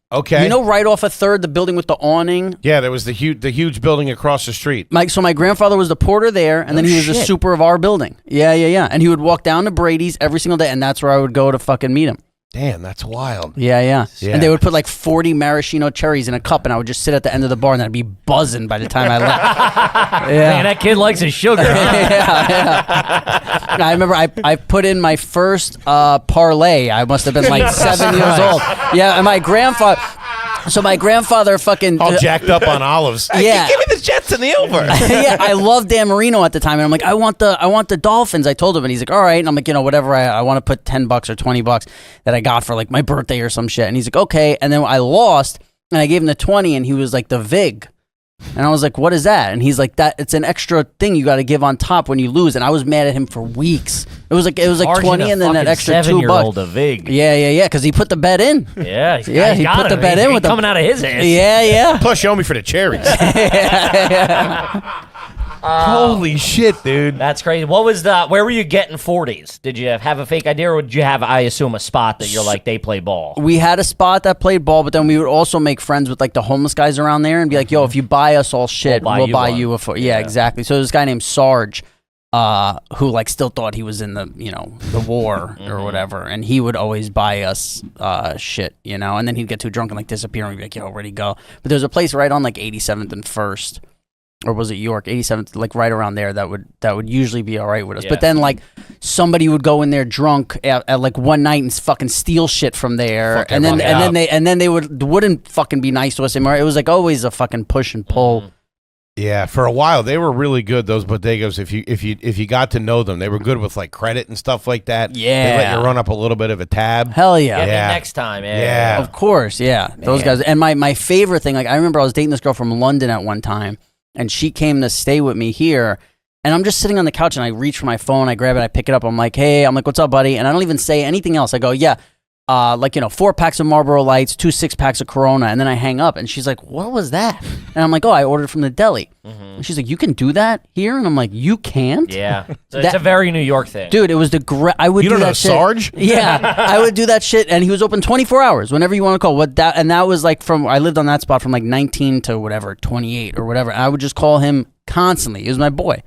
Okay. You know, right off of 3rd, the building with the awning. Yeah, there was the huge building across the street. So my grandfather was the porter there, and then he was the super of our building. Yeah. And he would walk down to Brady's every single day, and that's where I would go to fucking meet him. Damn, that's wild. Yeah. Yeah. And they would put like 40 maraschino cherries in a cup, and I would just sit at the end of the bar, and I'd be buzzing by the time I left. Man, that kid likes his sugar. Yeah. I remember I put in my first parlay. I must have been like 7 years old. Yeah, and my grandfather. So my grandfather fucking All jacked up on olives. Yeah. Give me the Jets and the over. Yeah, I loved Dan Marino at the time, and I'm like, I want the Dolphins. I told him, and he's like, all right. And I'm like, whatever. I want to put $10 or $20 that I got for like my birthday or some shit. And he's like, okay. And then I lost, and I gave him the 20, and he was like, the VIG. And I was like, what is that? And he's like, that it's an extra thing you got to give on top when you lose. And I was mad at him for weeks. It was like 20 and then that extra $2. A VIG. Yeah, because he put the bet in. Yeah, He put the bet in with coming out of his ass. Yeah. Plus, you owe me for the cherries. Holy shit, dude. That's crazy. Where were you getting 40s? Did you have a fake idea, or did you have, I assume, a spot that you're like, they play ball? We had a spot that played ball, but then we would also make friends with like the homeless guys around there and be like, yo, if you buy us all shit, we'll buy you a foot. Yeah, exactly. So this guy named Sarge, who like still thought he was in the, the war or whatever. And he would always buy us shit, and then he'd get too drunk and like disappear and we'd be like, yo, where'd he go? But there's a place right on like 87th and 1st. Or was it York? 87th, like right around there. That would usually be all right with us. Yeah. But then like somebody would go in there drunk at like one night and fucking steal shit from there, and then they wouldn't fucking be nice to us anymore. It was like always a fucking push and pull. Yeah, for a while they were really good. Those bodegas, if you got to know them, they were good with like credit and stuff like that. Yeah, they let you run up a little bit of a tab. Hell yeah. Get me Yeah. next time. Yeah. Of course, yeah. Those guys. And my favorite thing, like I remember I was dating this girl from London at one time, and she came to stay with me here. And I'm just sitting on the couch, and I reach for my phone, I grab it, I pick it up. I'm like, hey, what's up, buddy? And I don't even say anything else. I go, yeah. 4 packs of Marlboro Lights, 2 6-packs of Corona, and then I hang up, and she's like, "What was that?" And I'm like, "Oh, I ordered from the deli." And she's like, "You can do that here?" And I'm like, "You can't?" Yeah. So it's a very New York thing. Dude, it was I would You do don't know that shit. Sarge? Yeah, I would do that shit, and he was open 24 hours whenever you want to call. And that was like I lived on that spot from like 19 to whatever 28 or whatever. And I would just call him constantly. He was my boy.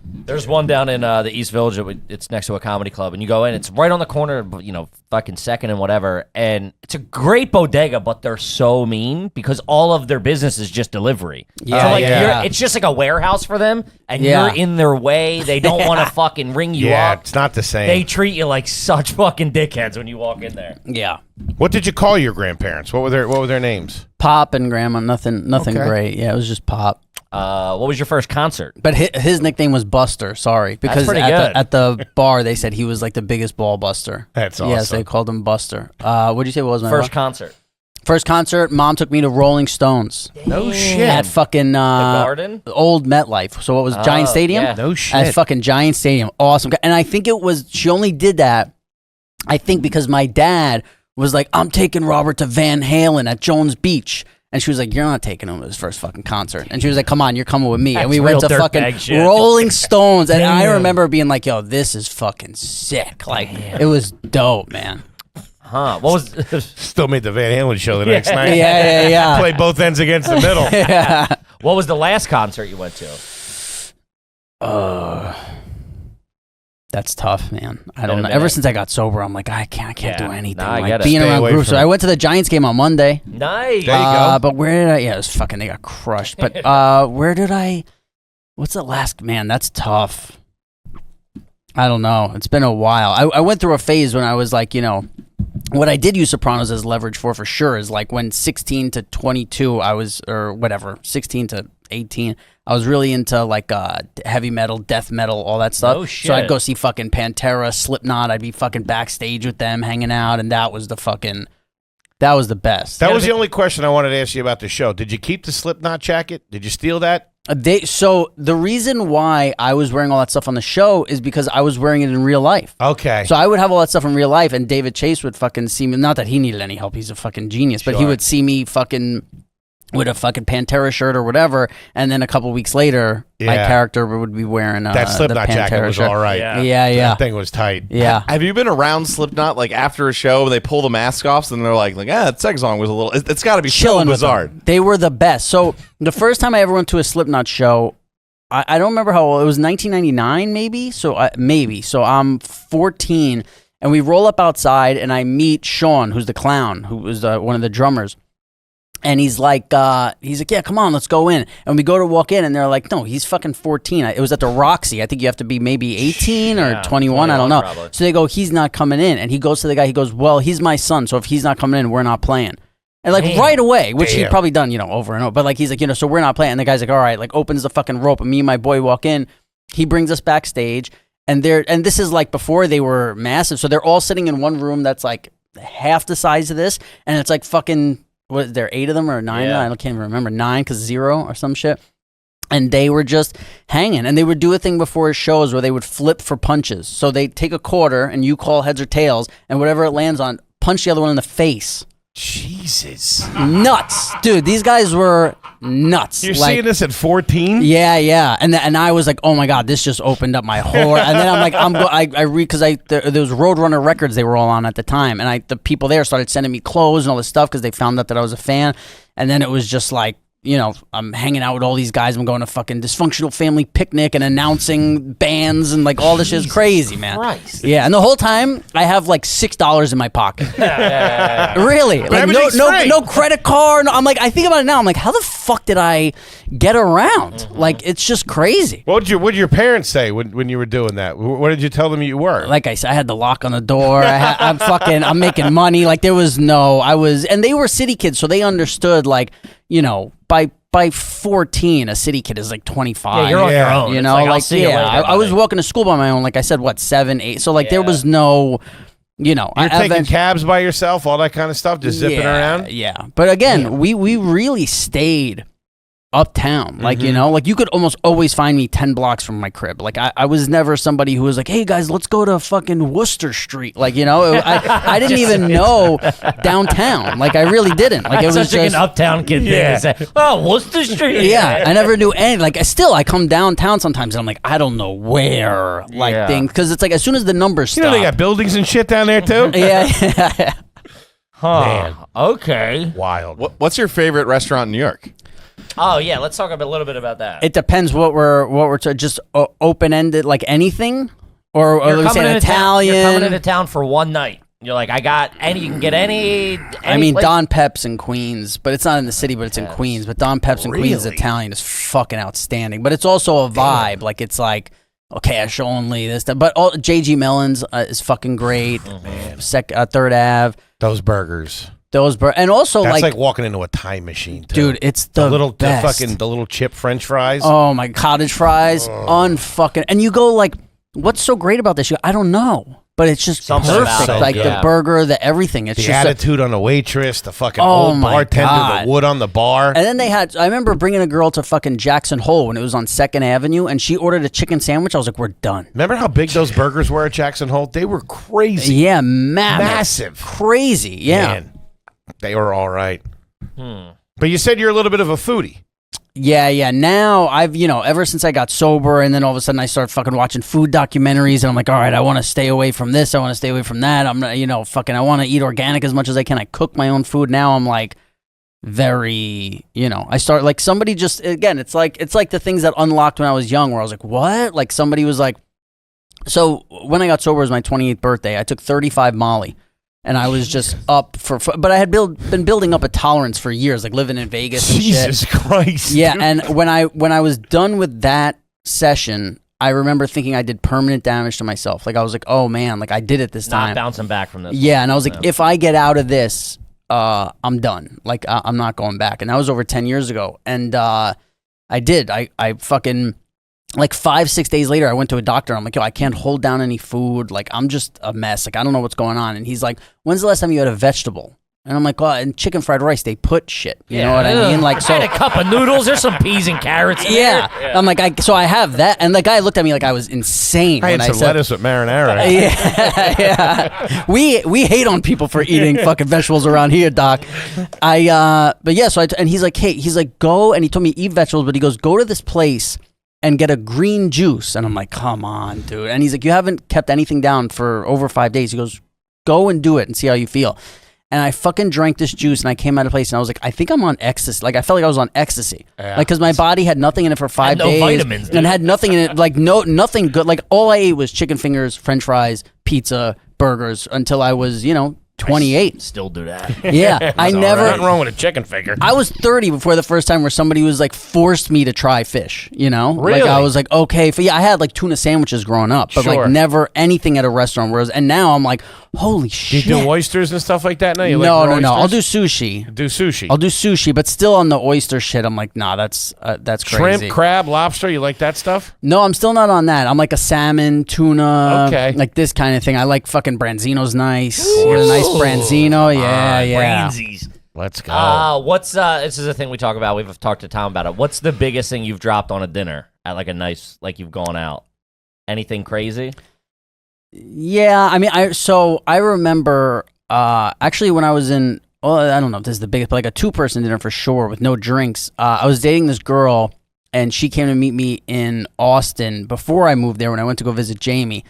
There's one down in the East Village. It's next to a comedy club, and you go in. It's right on the corner, fucking Second and whatever. And it's a great bodega, but they're so mean because all of their business is just delivery. Yeah, so like yeah. it's just like a warehouse for them, and Yeah. you're in their way. They don't want to fucking ring you Yeah, up. it's not the same. They treat you like such fucking dickheads when you walk in there. Yeah, What did you call your grandparents? What were their names? Pop and Grandma. Nothing Okay. great. Yeah, it was just Pop. What was your first concert? But his nickname was Buster. Sorry, because pretty at good. at the bar they said he was like the biggest ball buster. That's Yes, awesome. they called him Buster. What'd you say? What was my First concert. First concert? Mom took me to Rolling Stones No shit. at fucking Garden? old MetLife. So what was it, Giant Stadium? yeah. No shit. At fucking Giant Stadium. Awesome. And I think she only did that, I think because my dad was like, I'm taking Robert to Van Halen at Jones Beach. And she was like, you're not taking him to his first fucking concert. And she was like, come on, you're coming with me. And we went That's to real fucking dirtbag shit. Rolling Stones. And I remember being like, yo, this is fucking sick. Like, it was dope, man. Huh? What was? Still made the Van Halen show the next night. Yeah. Play both ends against the middle. What was the last concert you went to? That's tough, man. I Been don't a know. minute. Ever since I got sober, I'm like, I can't Yeah. do anything. Nah, I like get it. being Stay around away groups. from So it. I went to the Giants game on Monday. Nice. There you go. But where did I? Yeah, it was fucking. They got crushed. But where did I? What's the last? Man, that's tough. I don't know. It's been a while. I went through a phase when I was like, what I did use Sopranos as leverage for sure is like when 16 to 22 I was, or whatever, 16 to 18, I was really into like heavy metal, death metal, all that stuff. Oh, So I'd shit. go see fucking Pantera, Slipknot. I'd be fucking backstage with them, hanging out, and that was the best. That was the only question I wanted to ask you about the show. Did you keep the Slipknot jacket? Did you steal that? So the reason why I was wearing all that stuff on the show is because I was wearing it in real life. Okay. So I would have all that stuff in real life, and David Chase would fucking see me. Not that he needed any help; he's a fucking genius. But he Sure. would see me fucking with a fucking Pantera shirt or whatever, and then a couple weeks later, my Yeah. character would be wearing that the Slipknot jacket Pantera was shirt. all right. Yeah. Yeah. That thing was tight. Yeah. Have you been around Slipknot like after a show and they pull the mask off and they're like that second song was a little. It's got to be so Chilling with bizarre. them. They were the best. So the first time I ever went to a Slipknot show, I don't remember how old it was. 1999 maybe. So I'm 14, and we roll up outside, and I meet Sean, who's the clown, who was one of the drummers. And he's like, yeah, come on, let's go in. And we go to walk in, and they're like, no, he's fucking 14. It was at the Roxy. I think you have to be maybe 18 or Yeah, 21. I don't know. probably. So they go, he's not coming in. And he goes to the guy. He goes, well, he's my son. So if he's not coming in, we're not playing. And like Damn. right away, which he'd Damn. probably done, over and over. But like he's like, so we're not playing. And the guy's like, all right, like opens the fucking rope. And me and my boy walk in. He brings us backstage. And this is like before they were massive. So they're all sitting in one room that's like half the size of this. And it's like fucking, what is there, 8 of them or 9? Yeah. I can't even remember. 9 because 0 or some shit. And they were just hanging. And they would do a thing before shows where they would flip for punches. So they take a quarter and you call heads or tails. And whatever it lands on, punch the other one in the face. Jesus. Nuts. Dude, these guys were nuts. You're Like, seeing this at 14? Yeah. And I was like, oh my God, this just opened up my whole. And then I'm like, I read, because there was Roadrunner Records they were all on at the time. And the people there started sending me clothes and all this stuff because they found out that I was a fan. And then it was just like, I'm hanging out with all these guys. I'm going to fucking Dysfunctional Family Picnic and announcing bands and like all this shit is crazy, man. Christ. Yeah, and the whole time I have like $6 in my pocket. Really? Like everything's free. no credit card. I'm like, I think about it now. I'm like, how the fuck did I get around? Like, it's just crazy. What did your parents say when you were doing that? What did you tell them you were? Like I said, I had the lock on the door. I'm making money. Like there was and they were city kids, so they understood like, by by 14, a city kid is like 25. Yeah, you're on your own. You It's know, like, I'll like, see you later, I was buddy. walking to school by my own, like I said, 7, 8. So like there was no, You're taking cabs by yourself, all that kind of stuff, just zipping around? Yeah. But again, we really stayed uptown. Like, like you could almost always find me 10 blocks from my crib. Like I was never somebody who was like, hey guys, let's go to fucking Worcester Street. Like, I didn't even know downtown. Like I really didn't. Like it was Such just an uptown kid thing to say. Oh, Worcester Street. yeah, I never knew any. Like, I come downtown sometimes, and I'm like, I don't know where, like, things, because it's like as soon as the numbers stop. They got buildings and shit down there too? yeah. Huh. Man. Okay. Wild. What's your favorite restaurant in New York? Oh yeah, let's talk a little bit about that. It depends what we're just open ended, like anything, or let's say an Italian. You're coming into town for one night. You're like, I got any. You can get any. I mean, place. Don Pep's in Queens, but it's not in the city, but it's in Queens. But Don Pep's in Queens Italian is fucking outstanding. But it's also a vibe. Like it's like cash only. This, that. But JG Mellon's is fucking great. Oh, man. Third Ave. Those burgers. And also That's like like walking into a time machine, too. dude, it's the best. The little chip French fries. Oh my, cottage fries, unfucking. And you go like, what's so great about this? You go, I don't know, but it's just Something perfect. about it, Like yeah. the burger, the everything. It's the just attitude on the waitress, the fucking Oh old my bartender, God. the wood on the bar. And then I remember bringing a girl to fucking Jackson Hole when it was on 2nd Avenue, and she ordered a chicken sandwich. I was like, we're done. Remember how big those burgers were at Jackson Hole? They were crazy. Yeah, massive. Crazy, yeah. Man, they were all right. But you said you're a little bit of a foodie. Yeah. Now I've, ever since I got sober, and then all of a sudden I started fucking watching food documentaries, and I'm like, all right, I want to stay away from this. I want to stay away from that. I'm not, I want to eat organic as much as I can. I cook my own food. Now I'm like very, I start like somebody just, again, it's like the things that unlocked when I was young, where I was like, what? Like somebody was like, so when I got sober, it was my 28th birthday. I took 35 Molly. And I was just up but I had been building up a tolerance for years, like living in Vegas and Jesus shit. Christ. Yeah, and when I was done with that session, I remember thinking I did permanent damage to myself. Like I was like, oh man, like I did it this time. Not bouncing back from this. Yeah, and I was like, if I get out of this, I'm done. Like I'm not going back. And that was over 10 years ago. And I did. I fucking. Like 5-6 days later, I went to a doctor. I'm like, yo, I can't hold down any food. Like, I'm just a mess. Like, I don't know what's going on. And he's like, when's the last time you had a vegetable? And I'm like, oh, and chicken fried rice, they put shit. You know what I mean? Like, I had a cup of noodles. There's some peas and carrots in yeah. there. I'm like, so I have that. And the guy looked at me like I was insane. I had when some lettuce with marinara. Yeah. We hate on people for eating fucking vegetables around here, Doc. But yeah, so and he's like, hey, go, and he told me eat vegetables, but he goes, go to this place and get a green juice. And I'm like, come on, dude. And he's like, you haven't kept anything down for over 5 days. He goes, go and do it and see how you feel. And I fucking drank this juice, and I came out of place, and I was like, I think I'm on ecstasy. Like, I felt like I was on ecstasy. Yeah. Like, because my body had nothing in it for 5 days. no vitamins, dude. And had nothing in it, like, nothing good. Like, all I ate was chicken fingers, french fries, pizza, burgers, until I was, 28. Still do that. Yeah, I never. Nothing wrong with a chicken finger. I was 30 before the first time where somebody was like forced me to try fish, Really? Like I was like, okay, I had like tuna sandwiches growing up, but Sure. like never anything at a restaurant. and now I'm like, holy Do shit. you do oysters and stuff like that now? You No. like I'll do oysters? sushi. Do sushi. I'll do sushi, but still on the oyster shit, I'm like, nah, that's crazy. Shrimp, crab, lobster, you like that stuff? No, I'm still not on that. I'm like a salmon, tuna, Okay. like this kind of thing. I like fucking branzino's nice. Get a nice branzino, yeah. Brainsies. Let's go. This is a thing we talk about. We've talked to Tom about it. What's the biggest thing you've dropped on a dinner at like a nice, like you've gone out? Anything crazy? Yeah, I mean, I remember actually when I was in, I don't know if this is the biggest, but like a 2-person dinner for sure with no drinks. I was dating this girl, and she came to meet me in Austin before I moved there when I went to go visit Jamie.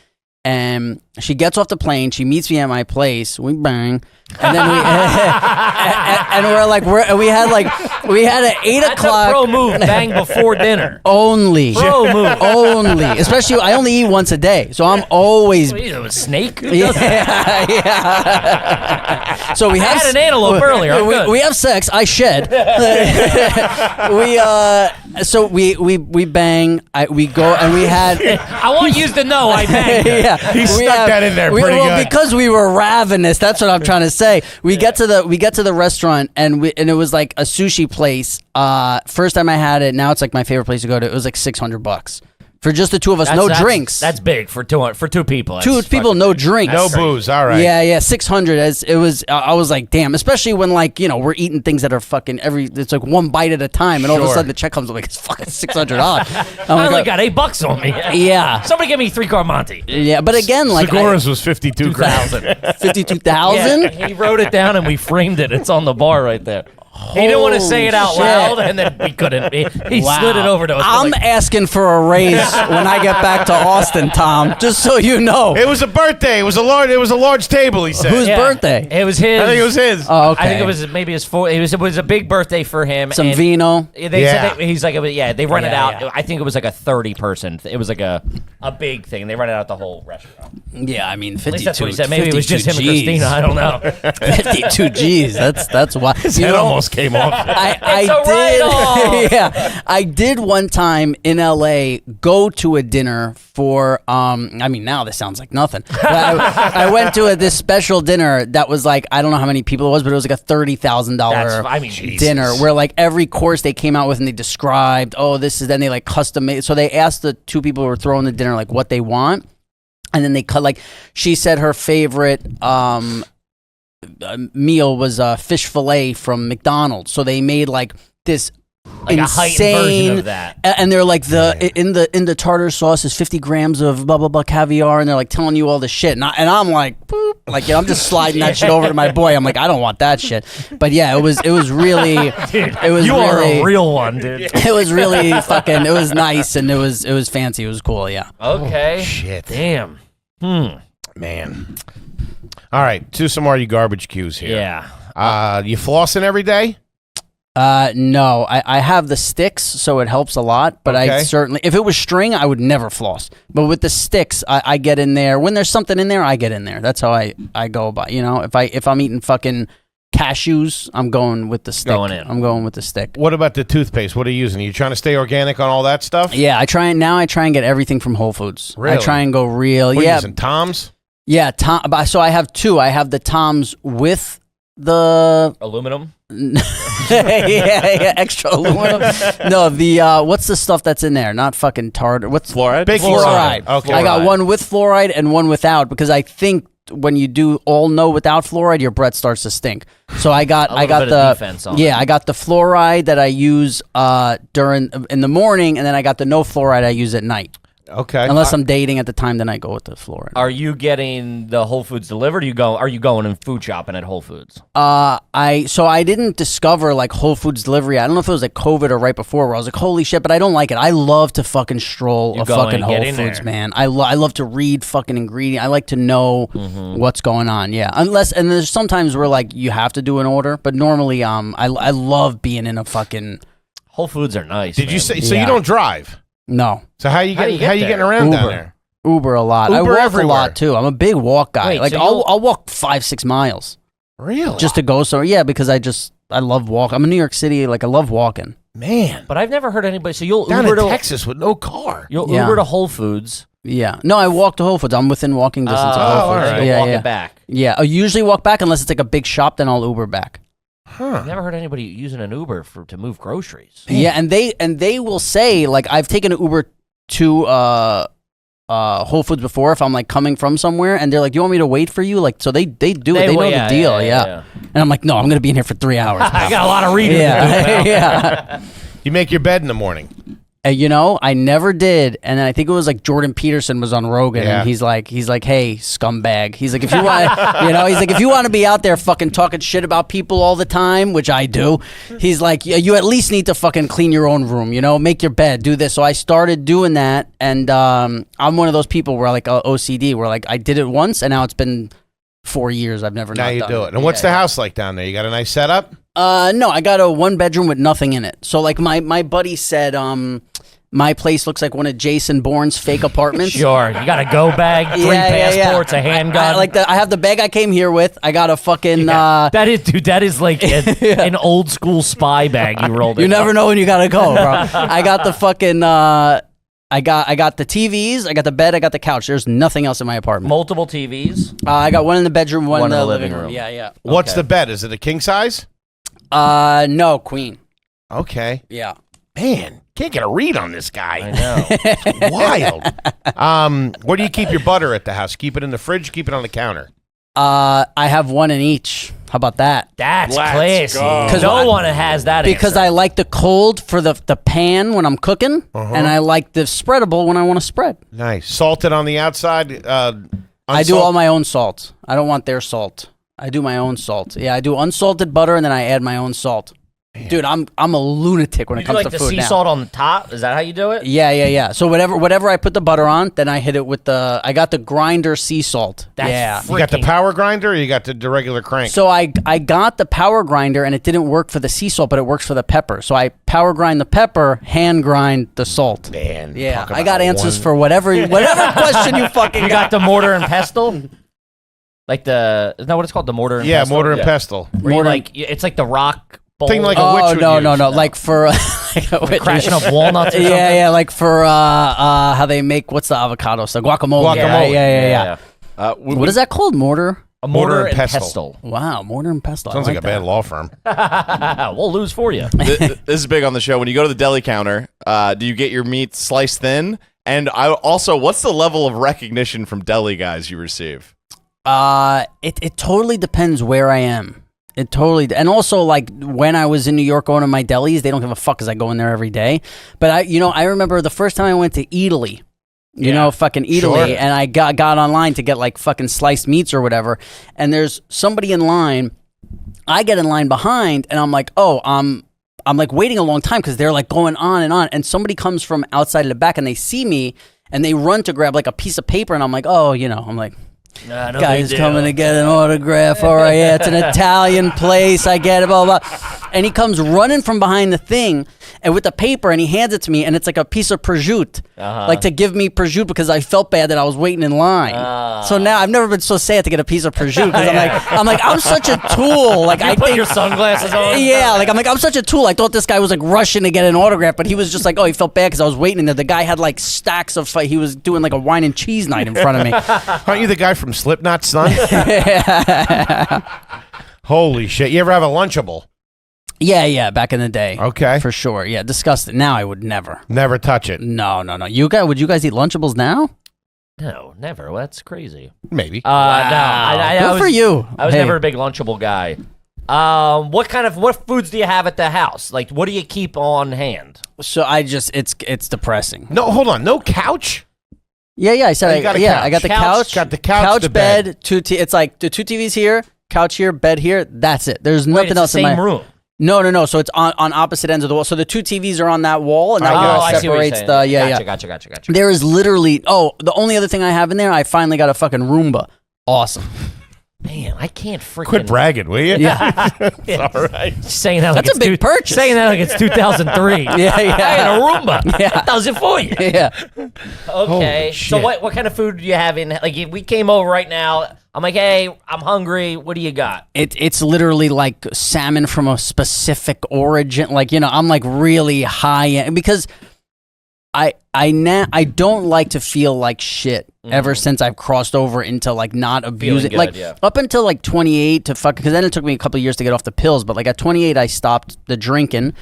And she gets off the plane. She meets me at my place. We bang, and then we and we're like we had an 8 That's o'clock a pro move. Bang before dinner. only. Pro move. Only, especially I only eat once a day, so I'm always What are you, a snake? yeah. So we I have had an antelope earlier. I'm good. we have sex. I shed. So we bang. We go and we had. I want you to know I banged her. Yeah. Yeah, He snuck that in there pretty good. because we were ravenous. That's what I'm trying to say. We get to the restaurant and it was like a sushi place. First time I had it, now it's like my favorite place to go to. It was like $600 for just the two of us, no drinks. That's big for two people. Two people, no drinks, No booze. All right. Yeah, 600. As it was, I was like, damn. Especially when like we're eating things that are fucking it's like one bite at a time, and all of a sudden the check comes like it's fucking $600. I only got $8 on me. Yeah. Somebody give me 3-car Monty. Yeah, but again, like Segura's was 52,000. 52,000. Yeah, he wrote it down and we framed it. It's on the bar right there. He didn't want to say it out Holy loud, shit. and then we couldn't. He Wow. slid it over to us. I'm asking for a raise when I get back to Austin, Tom. Just so you know. It was a birthday. It was a large table. He said. Whose birthday? It was his. I think it was his. Oh, okay. I think it was maybe his four. It was a big birthday for him. Some and vino. They Yeah. said he's like, they rented Yeah, out. yeah. I think it was like a 30-person. It was like a big thing. They rented out the whole restaurant. Yeah, I mean, At 52. least that's what he said. Maybe it was just him and 52 Christina. I don't know. 52 G's. That's why. His head almost came off. I It's a did. write-off. Yeah, I did one time in LA go to a dinner for. I mean, now this sounds like nothing. But I went to this special dinner that was like I don't know how many people it was, but it was like a $30,000 dinner where like every course they came out with and they described. Oh, this is then they like custom made. So they asked the two people who were throwing the dinner like what they want, and then they cut like she said her favorite. Meal was fish fillet from McDonald's, so they made like this Like a heightened version insane of that. and they're like in the tartar sauce is 50 grams of blah blah blah caviar, and they're like telling you all this shit, and I'm like boop, like I'm just sliding that shit over to my boy. I'm like, I don't want that shit. But yeah, it was really Dude, it was you really are a real one, dude. it was really fucking it was nice, and it was fancy, it was cool. Yeah. Okay. Shit. Damn. Man. All right, to some more you garbage cues here. Yeah. You flossing every day? No, I have the sticks, so it helps a lot. But I Okay. certainly, if it was string, I would never floss. But with the sticks, I get in there. When there's something in there, I get in there. That's how I go about. If I'm eating fucking cashews, I'm going with the stick. I'm going with the stick. What about the toothpaste? What are you using? Are you trying to stay organic on all that stuff? Yeah, I try and get everything from Whole Foods. Really? I try and go real. What are you Yeah, using, Tom's? yeah. So I have two. I have the Toms with the Aluminum. yeah, extra aluminum. No, the what's the stuff that's in there? Not fucking tartar. What's Fluoride? Baking fluoride? soda. Okay. I got Fluoride. one with fluoride and one without, because I think when you do all no without fluoride, your breath starts to stink. So I got little bit the of defense on yeah, it. I got the fluoride that I use in the morning, and then I got the no fluoride I use at night. Okay. Unless I'm dating at the time, then I go with the fluoride. Are you getting the Whole Foods delivered? Are you going and food shopping at Whole Foods? I didn't discover like Whole Foods delivery. I don't know if it was like COVID or right before, where I was like, holy shit, but I don't like it. I love to fucking stroll a go fucking and get Whole in Foods, there. man. I love to read fucking ingredient. I like to know what's going on. Yeah, and there's sometimes where like you have to do an order, but normally I love being in a fucking Whole Foods are nice. Did you man. say so? Yeah. You don't drive? no. So how you How do you getting get getting there? around down Uber. there? Uber a lot. I Uber walk everywhere. a lot too. I'm a big walk guy. Wait, like so I'll walk 5-6 miles Really? just to go somewhere. Yeah, because I love walk. I'm in New York City. Like I love walking. Man. But I've never heard anybody. So you'll Down Uber in to Texas with no car. you'll Yeah. Uber to Whole Foods. Yeah. No, I walk to Whole Foods. I'm within walking distance of Whole all Foods. right. You'll Yeah, walk yeah. it back. Yeah, I usually walk back unless it's like a big shop. Then I'll Uber back. I've never heard anybody using an Uber to move groceries. Yeah, and they will say like I've taken an Uber to Whole Foods before if I'm like coming from somewhere, and they're like, "You want me to wait for you?" Like, so they do it. They know the deal. Yeah. And I'm like, "No, I'm gonna be in here for 3 hours." I got a lot of reading to do. yeah, pal. yeah. You make your bed in the morning. I never did, and then I think it was like Jordan Peterson was on Rogan, Yeah. and he's like, "Hey, scumbag." He's like, "If you want, he's like, if you want to be out there fucking talking shit about people all the time, which I do, he's like, you at least need to fucking clean your own room, make your bed, do this." So I started doing that, and I'm one of those people where like OCD, where like I did it once, and now it's been 4 years I've never Now not you done do it. And what's the house like down there? You got a nice setup? No, I got a 1-bedroom with nothing in it. So like my buddy said, my place looks like one of Jason Bourne's fake apartments. Sure, you got a go bag, 3 passports, a handgun. I have the bag I came here with. I got a fucking. that is like an old school spy bag you rolled in. You never know when you gotta go, bro. I got the fucking I got the TVs, I got the bed, I got the couch. There's nothing else in my apartment. Multiple TVs. I got one in the bedroom, one in the living room. room. Yeah. What's Okay. the bed? Is it a king size? No, queen. Okay. Yeah. Man, can't get a read on this guy. I know. It's wild. Where do you keep your butter at the house? Keep it in the fridge, keep it on the counter. I have one in each. How about that? That's Let's classy. go. Because no one has that Because answer. I like the cold for the pan when I'm cooking, and I like the spreadable when I want to spread. Nice. Salted on the outside. I do all my own salt. I don't want their salt. I do my own salt. Yeah, I do unsalted butter, and then I add my own salt. Dude, I'm a lunatic when You it do comes like to the food sea now. salt on the top? Is that how you do it? Yeah. So whatever I put the butter on, then I hit it with I got the grinder sea salt. That's yeah. You got the power grinder or you got the regular crank? So I got the power grinder, and it didn't work for the sea salt, but it works for the pepper. So I power grind the pepper, hand grind the salt. Man. Yeah, talk I got about answers one- for whatever question you fucking You got the mortar and pestle? Like isn't that what it's called? The mortar and Yeah, pestle? mortar and pestle. Where you it's like the rock bowl. Thing like a witch would no, use. like for like a witch. crashing up walnuts or something? Yeah, like for how they make what's the avocado stuff? Guacamole. Guacamole. Yeah. What What is that called? Mortar? A mortar, Mortar and and pestle. pestle. Wow, mortar and pestle. Sounds I like a bad law firm. We'll lose for you. This is big on the show. When you go to the deli counter, do you get your meat sliced thin? And also, what's the level of recognition from deli guys you receive? It totally depends where I am. It totally, and also like when I was in New York going to my delis, they don't give a fuck because I go in there every day. But I remember the first time I went to Italy. You know, fucking Italy, Sure. and I got online to get like fucking sliced meats or whatever, and there's somebody in line. I get in line behind, and I'm like, oh, I'm like waiting a long time because they're like going on, and somebody comes from outside of the back, and they see me, and they run to grab like a piece of paper, and I'm like, oh, I'm like, No guy's big deal. coming to get an autograph. All right, yeah, it's an Italian place. I get it, blah, blah, blah. And he comes running from behind the thing and with the paper, and he hands it to me, and it's like a piece of prosciutto, like to give me prosciutto because I felt bad that I was waiting in line. So now I've never been so sad to get a piece of prosciutto because I'm such a tool. Like I Put think your sunglasses on. yeah, like I'm such a tool. I thought this guy was like rushing to get an autograph, but he was just like, oh, he felt bad because I was waiting in there. The guy had like stacks of he was doing like a wine and cheese night in front of me. Aren't you the guy from Slipknot's son? Holy shit. You ever have a Lunchable? Yeah, back in the day. Okay. For sure. Yeah, disgusting. Now I would never. Never touch it. No. Would you guys eat Lunchables now? No, never. Well, that's crazy. Maybe. No, I Good for you. I was Hey. never a big Lunchable guy. What foods do you have at the house? Like, what do you keep on hand? So it's depressing. No, hold on. No couch? Yeah. I said you got a I got the couch. couch. Got the couch, the bed. It's like the 2 TVs here, couch here, bed here. That's it. There's Wait, nothing it's else the in same my room. No. So it's on opposite ends of the wall. So the 2 TVs are on that wall, and that Oh, I see what you're separates saying. the yeah. Gotcha. There is literally the only other thing I have in there. I finally got a fucking Roomba. Awesome. Man, I can't freaking Quit bragging, will you? Yeah. All right. Saying that like That's a it's big purchase. Saying that like it's 2003. Yeah. I had a Roomba. Yeah. That does it for you. Yeah. Okay. Holy So shit. what kind of food do you have in? Like, if we came over right now, I'm like, hey, I'm hungry. What do you got? It's literally like salmon from a specific origin. Like, I'm like really high end because I don't like to feel like shit ever since I've crossed over into like not abusing. good, like yeah. up until like 28 to fuck, because then it took me a couple of years to get off the pills. But like at 28, I stopped the drinking,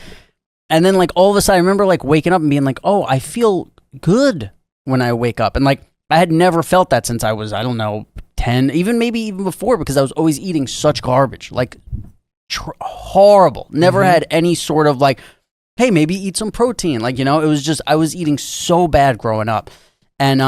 and then like all of a sudden, I remember like waking up and being like, oh, I feel good when I wake up, and like I had never felt that since I was 10, maybe even before, because I was always eating such garbage, like horrible. Never had any sort of like, hey, maybe eat some protein. Like, it was just, I was eating so bad growing up. And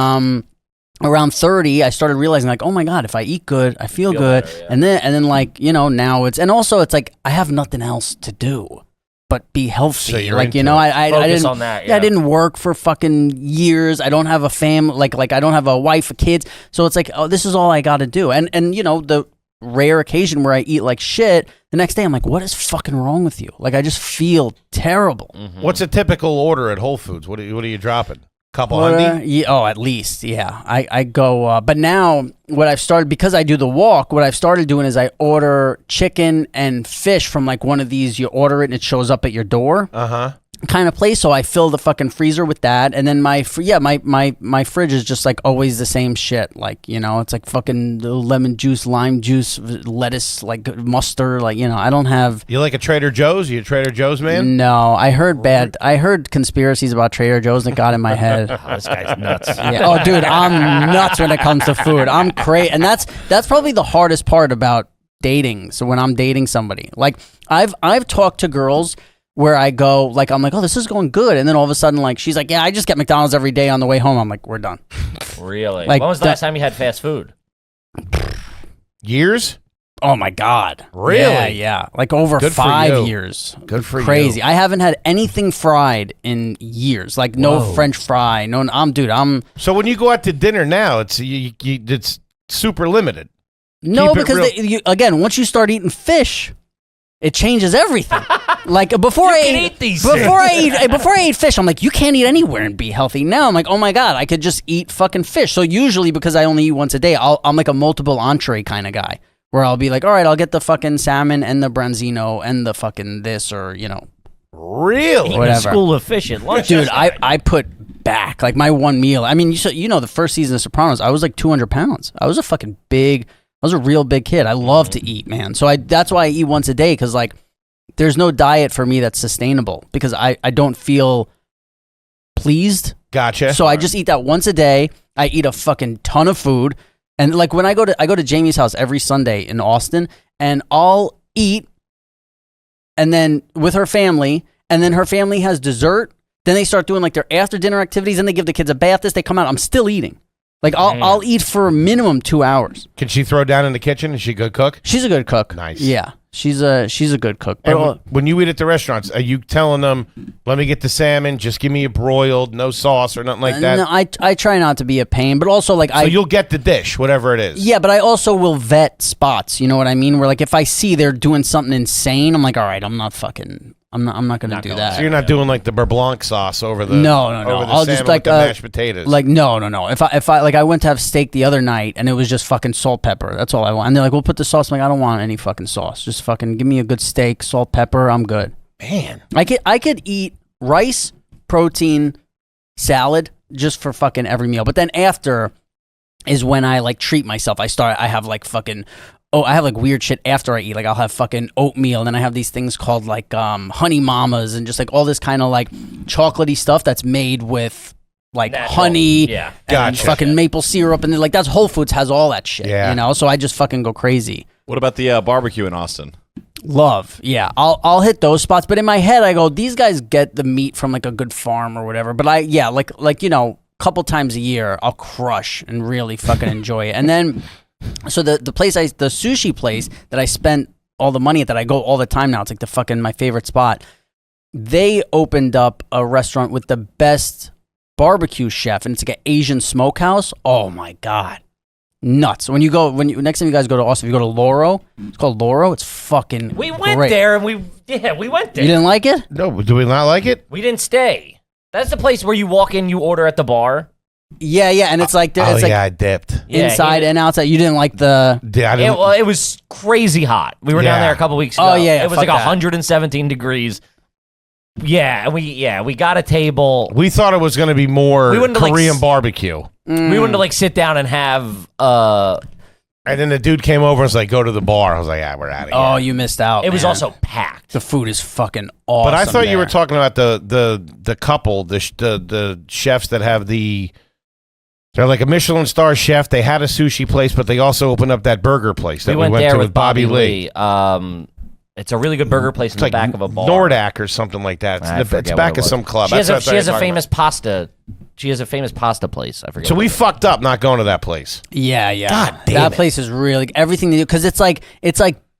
around 30, I started realizing like, oh my God, if I eat good, I feel good. better, yeah. And then like, now it's, and also it's like, I have nothing else to do but be healthy. So you're like, into it. I Focus didn't, on that, I didn't work for fucking years. I don't have a family, like I don't have a wife or kids. So it's like, oh, this is all I got to do. And the rare occasion where I eat like shit, the next day I'm like, what is fucking wrong with you? Like, I just feel terrible. What's a typical order at Whole Foods? What are you dropping? Couple Or, hundy? yeah, at least, yeah. I go, but now what I've started, because I do the walk, what I've started doing is I order chicken and fish from like one of these. You order it and it shows up at your door. Uh-huh. kind of place, so I fill the fucking freezer with that, and then my fridge is just like always the same shit, like, you know, it's like fucking lemon juice, lime juice, lettuce, like mustard, like, you know, I don't have. You like a Trader Joe's? You a Trader Joe's man? No, I heard conspiracies about Trader Joe's that got in my head. Oh, this guy's nuts. Yeah. Oh, dude, I'm nuts when it comes to food. I'm crazy, and that's probably the hardest part about dating. So when I'm dating somebody, like I've talked to girls where I go, like, I'm like, oh, this is going good. And then all of a sudden, like, she's like, yeah, I just get McDonald's every day on the way home. I'm like, we're done. Really? Like, when was the last time you had fast food? Years? Oh, my God. Really? Yeah. Like over Good for 5 you. years. Good for you. Crazy. I haven't had anything fried in years. Like, no French fry. No, I'm. So when you go out to dinner now, it's super limited. No, Keep it because again, once you start eating fish, it changes everything. Like before I eat fish, I'm like, you can't eat anywhere and be healthy. Now I'm like, oh my God, I could just eat fucking fish. So usually, because I only eat once a day, I'm like a multiple entree kind of guy, where I'll be like, all right, I'll get the fucking salmon and the branzino and the fucking this, or, you know. Really? Eating Whatever. a school of fish at lunch. Dude, I put back like my one meal. I mean, you know, the first season of Sopranos, I was like 200 pounds. I was a real big kid. I love to eat, man. So that's why I eat once a day, because like there's no diet for me that's sustainable, because I don't feel pleased. Gotcha. So I just eat that once a day. I eat a fucking ton of food. And like when I go to Jamie's house every Sunday in Austin, and I'll eat, and then with her family, and then her family has dessert. Then they start doing like their after dinner activities, and they give the kids a bath. They come out. I'm still eating. Like I'll eat for a minimum 2 hours. Can she throw down in the kitchen? Is she a good cook? She's a good cook. Nice. Yeah, she's a good cook. And when you eat at the restaurants, are you telling them, let me get the salmon, just give me a broiled, no sauce or nothing like that? No, I try not to be a pain, but also like so you'll get the dish, whatever it is. Yeah, but I also will vet spots. You know what I mean? Where like if I see they're doing something insane, I'm like, all right, I'm not gonna do that. So you're not doing like the beurre blanc sauce over the No. over the I'll salmon just with like the mashed potatoes. Like no. If I like I went to have steak the other night and it was just fucking salt pepper. That's all I want. And they're like, we'll put the sauce. I'm like, I don't want any fucking sauce. Just fucking give me a good steak, salt, pepper. I'm good. Man, I could eat rice, protein, salad just for fucking every meal. But then after is when I like treat myself. I have like fucking. Oh, I have like weird shit after I eat. Like I'll have fucking oatmeal, and then I have these things called like honey mamas, and just like all this kind of like chocolatey stuff that's made with like honey and Gotcha. fucking maple syrup, and then like that's Whole Foods has all that shit. Yeah. You know, so I just fucking go crazy. What about the barbecue in Austin? Love, yeah. I'll hit those spots, but in my head I go, these guys get the meat from like a good farm or whatever. But like you know, a couple times a year I'll crush and really fucking enjoy it, and then. So the sushi place that I spent all the money at, that I go all the time now, it's like the fucking my favorite spot. They opened up a restaurant with the best barbecue chef, and it's like an Asian smokehouse. Oh my God. Nuts. Next time you guys go to Austin, if you go to Loro, it's called Loro. It's fucking We went great. there, and we went there. You didn't like it? no, do we not like it? We didn't stay. That's the place where you walk in, you order at the bar. Yeah, and it's like Oh it's like yeah, I dipped. inside and outside. You didn't like the Yeah, I didn't, It was crazy hot. We were down Yeah. there a couple weeks ago. Oh, yeah, it was fuck like that. 117 degrees. Yeah, and we got a table. we thought it was going to be more We wouldn't have, like, Korean barbecue. We wanted to like sit down and have. And then the dude came over and was like, go to the bar. I was like, yeah, we're out of here. Oh, you missed out. It was man. also packed. The food is fucking awesome. But I thought you were there. talking about the couple, the chefs that have they're like a Michelin star chef. They had a sushi place, but they also opened up that burger place that We went there to with Bobby Lee. It's a really good burger place in It's the like back of a bar. Nordak or something like that. I It's forget back what it of was. some club. She has That's what a I famous thought pasta. She has a famous pasta place. I forget. about. So what we it is. fucked up not going to that place. Yeah. God damn that it. place is really everything they do, because it's like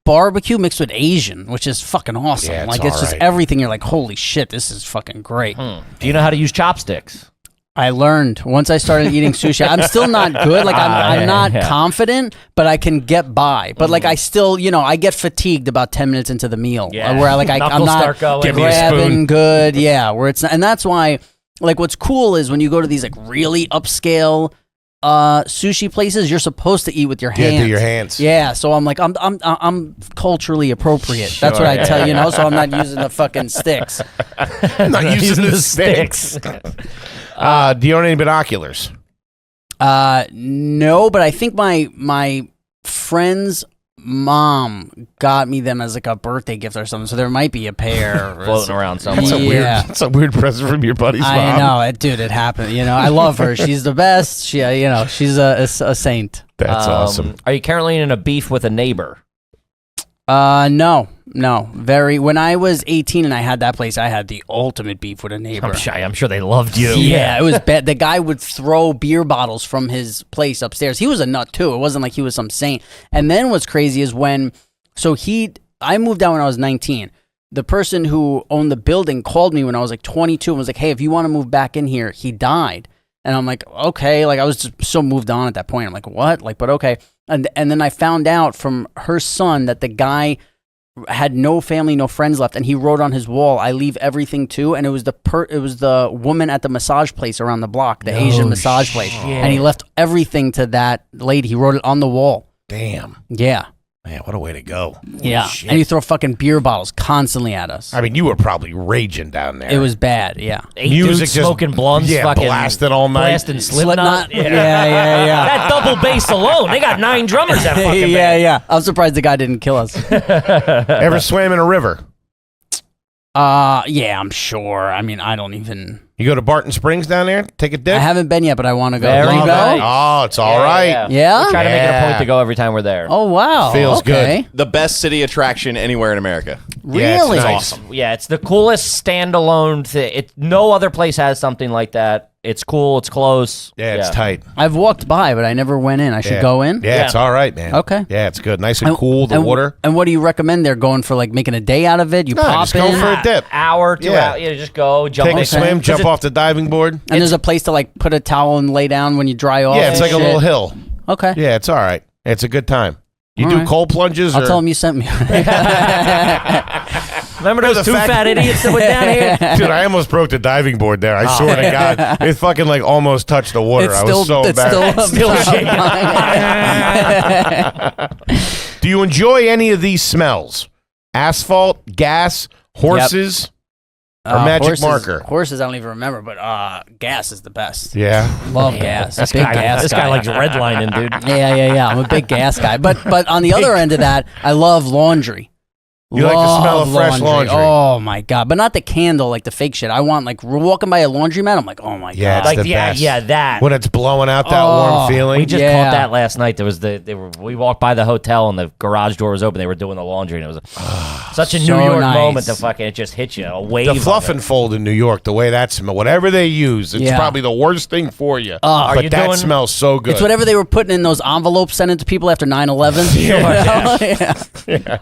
barbecue mixed with Asian, which is fucking awesome. Yeah, it's like it's just alright. everything. You're like, holy shit, this is fucking great. Do you know how to use chopsticks? I learned once I started eating sushi. I'm still not good. Like I'm not confident, but I can get by. But like I still, you know, I get fatigued about 10 minutes into the meal. Yeah. Where like I'm Knuckles not start going. Give me a spoon. grabbing good. Yeah, where it's not, and that's why like what's cool is when you go to these like really upscale sushi places, you're supposed to eat with your hands. Yeah, do your hands. Yeah, so I'm like, I'm culturally appropriate. That's what I tell you, so I'm not using the fucking sticks. I'm not using the sticks. Do you own any binoculars? No, but I think my friend's mom got me them as like a birthday gift or something, so there might be a pair floating around somewhere. That's a weird present from your buddy's mom. I know, dude, it happened. I love her. She's the best. She's a saint. That's awesome. Are you currently in a beef with a neighbor? No. When I was 18 and I had that place, I had the ultimate beef with a neighbor. I'm sure they loved you. Yeah, it was bad. The guy would throw beer bottles from his place upstairs. He was a nut too. It wasn't like he was some saint. And then what's crazy is I moved out when I was 19. The person who owned the building called me when I was like 22 and was like, hey, if you want to move back in here, he died. And I'm like, okay. Like I was just so moved on at that point. I'm like, what? Like, but okay. And then I found out from her son that the guy had no family, no friends left, and he wrote on his wall, "I leave everything too." And it was the woman at the massage place around the block, the Asian massage place, and he left everything to that lady. He wrote it on the wall. Damn. Yeah. Man, what a way to go. Yeah. And you throw fucking beer bottles constantly at us. I mean, you were probably raging down there. It was bad, yeah. Music, dudes smoking blunts, fucking blasting all night. Blasting Slipknot. Yeah. That double bass alone, they got 9 drummers that fucking band. Yeah. I'm surprised the guy didn't kill us. Ever swam in a river? Yeah, I'm sure. I mean, I don't even... You go to Barton Springs down there? Take a dip? I haven't been yet, but I want to go. Very Will you go? nice. Oh, it's all right. Yeah? We try to make it a point to go every time we're there. Oh, wow. Feels good. The best city attraction anywhere in America. Yeah, Really? it's nice. Awesome. Yeah, it's the coolest standalone thing. No other place has something like that. It's cool. It's close. Yeah, it's tight. I've walked by, but I never went in. I should go in? Yeah, it's all right, man. Okay. Yeah, it's good. Nice and cool, the water. And what do you recommend there? Going for like making a day out of it? You pop just in? go for a dip. Hour, 2 Yeah. hours. Yeah, just go, jump Take in. a swim, jump off the diving board. And there's a place to like put a towel and lay down when you dry off? Yeah, it's like and a little shit? hill. Okay. Yeah, it's all right. It's a good time. You All do right. cold plunges? I'll or? tell him you sent me. Remember The those 2 fact- fat idiots that went down here? Dude, I almost broke the diving board there. I swear to God. It fucking like almost touched the water. It's I was so embarrassed. Still shaking. Do you enjoy any of these smells? Asphalt, gas, horses, or magic marker? Horses, I don't even remember, but gas is the best. Yeah. Love gas. Big gas This guy likes redlining, dude. Yeah. I'm a big gas guy. But on the other end of that, I love laundry. You like the smell of fresh laundry. Oh my God. But not the candle, like the fake shit. I want like we're walking by a laundromat, I'm like, oh my Yeah, God. it's the best. that. When it's blowing out that Oh, warm feeling. We just Yeah. caught that last night. There was we walked by the hotel and the garage door was open. They were doing the laundry and it was such a So New York nice. moment. To fucking it just hit you a wave. The fluff and fold in New York, the way that smells, whatever they use, it's Yeah. probably the worst thing for you. Are but you that doing- smells so good. It's whatever they were putting in those envelopes sending to people after 9/11.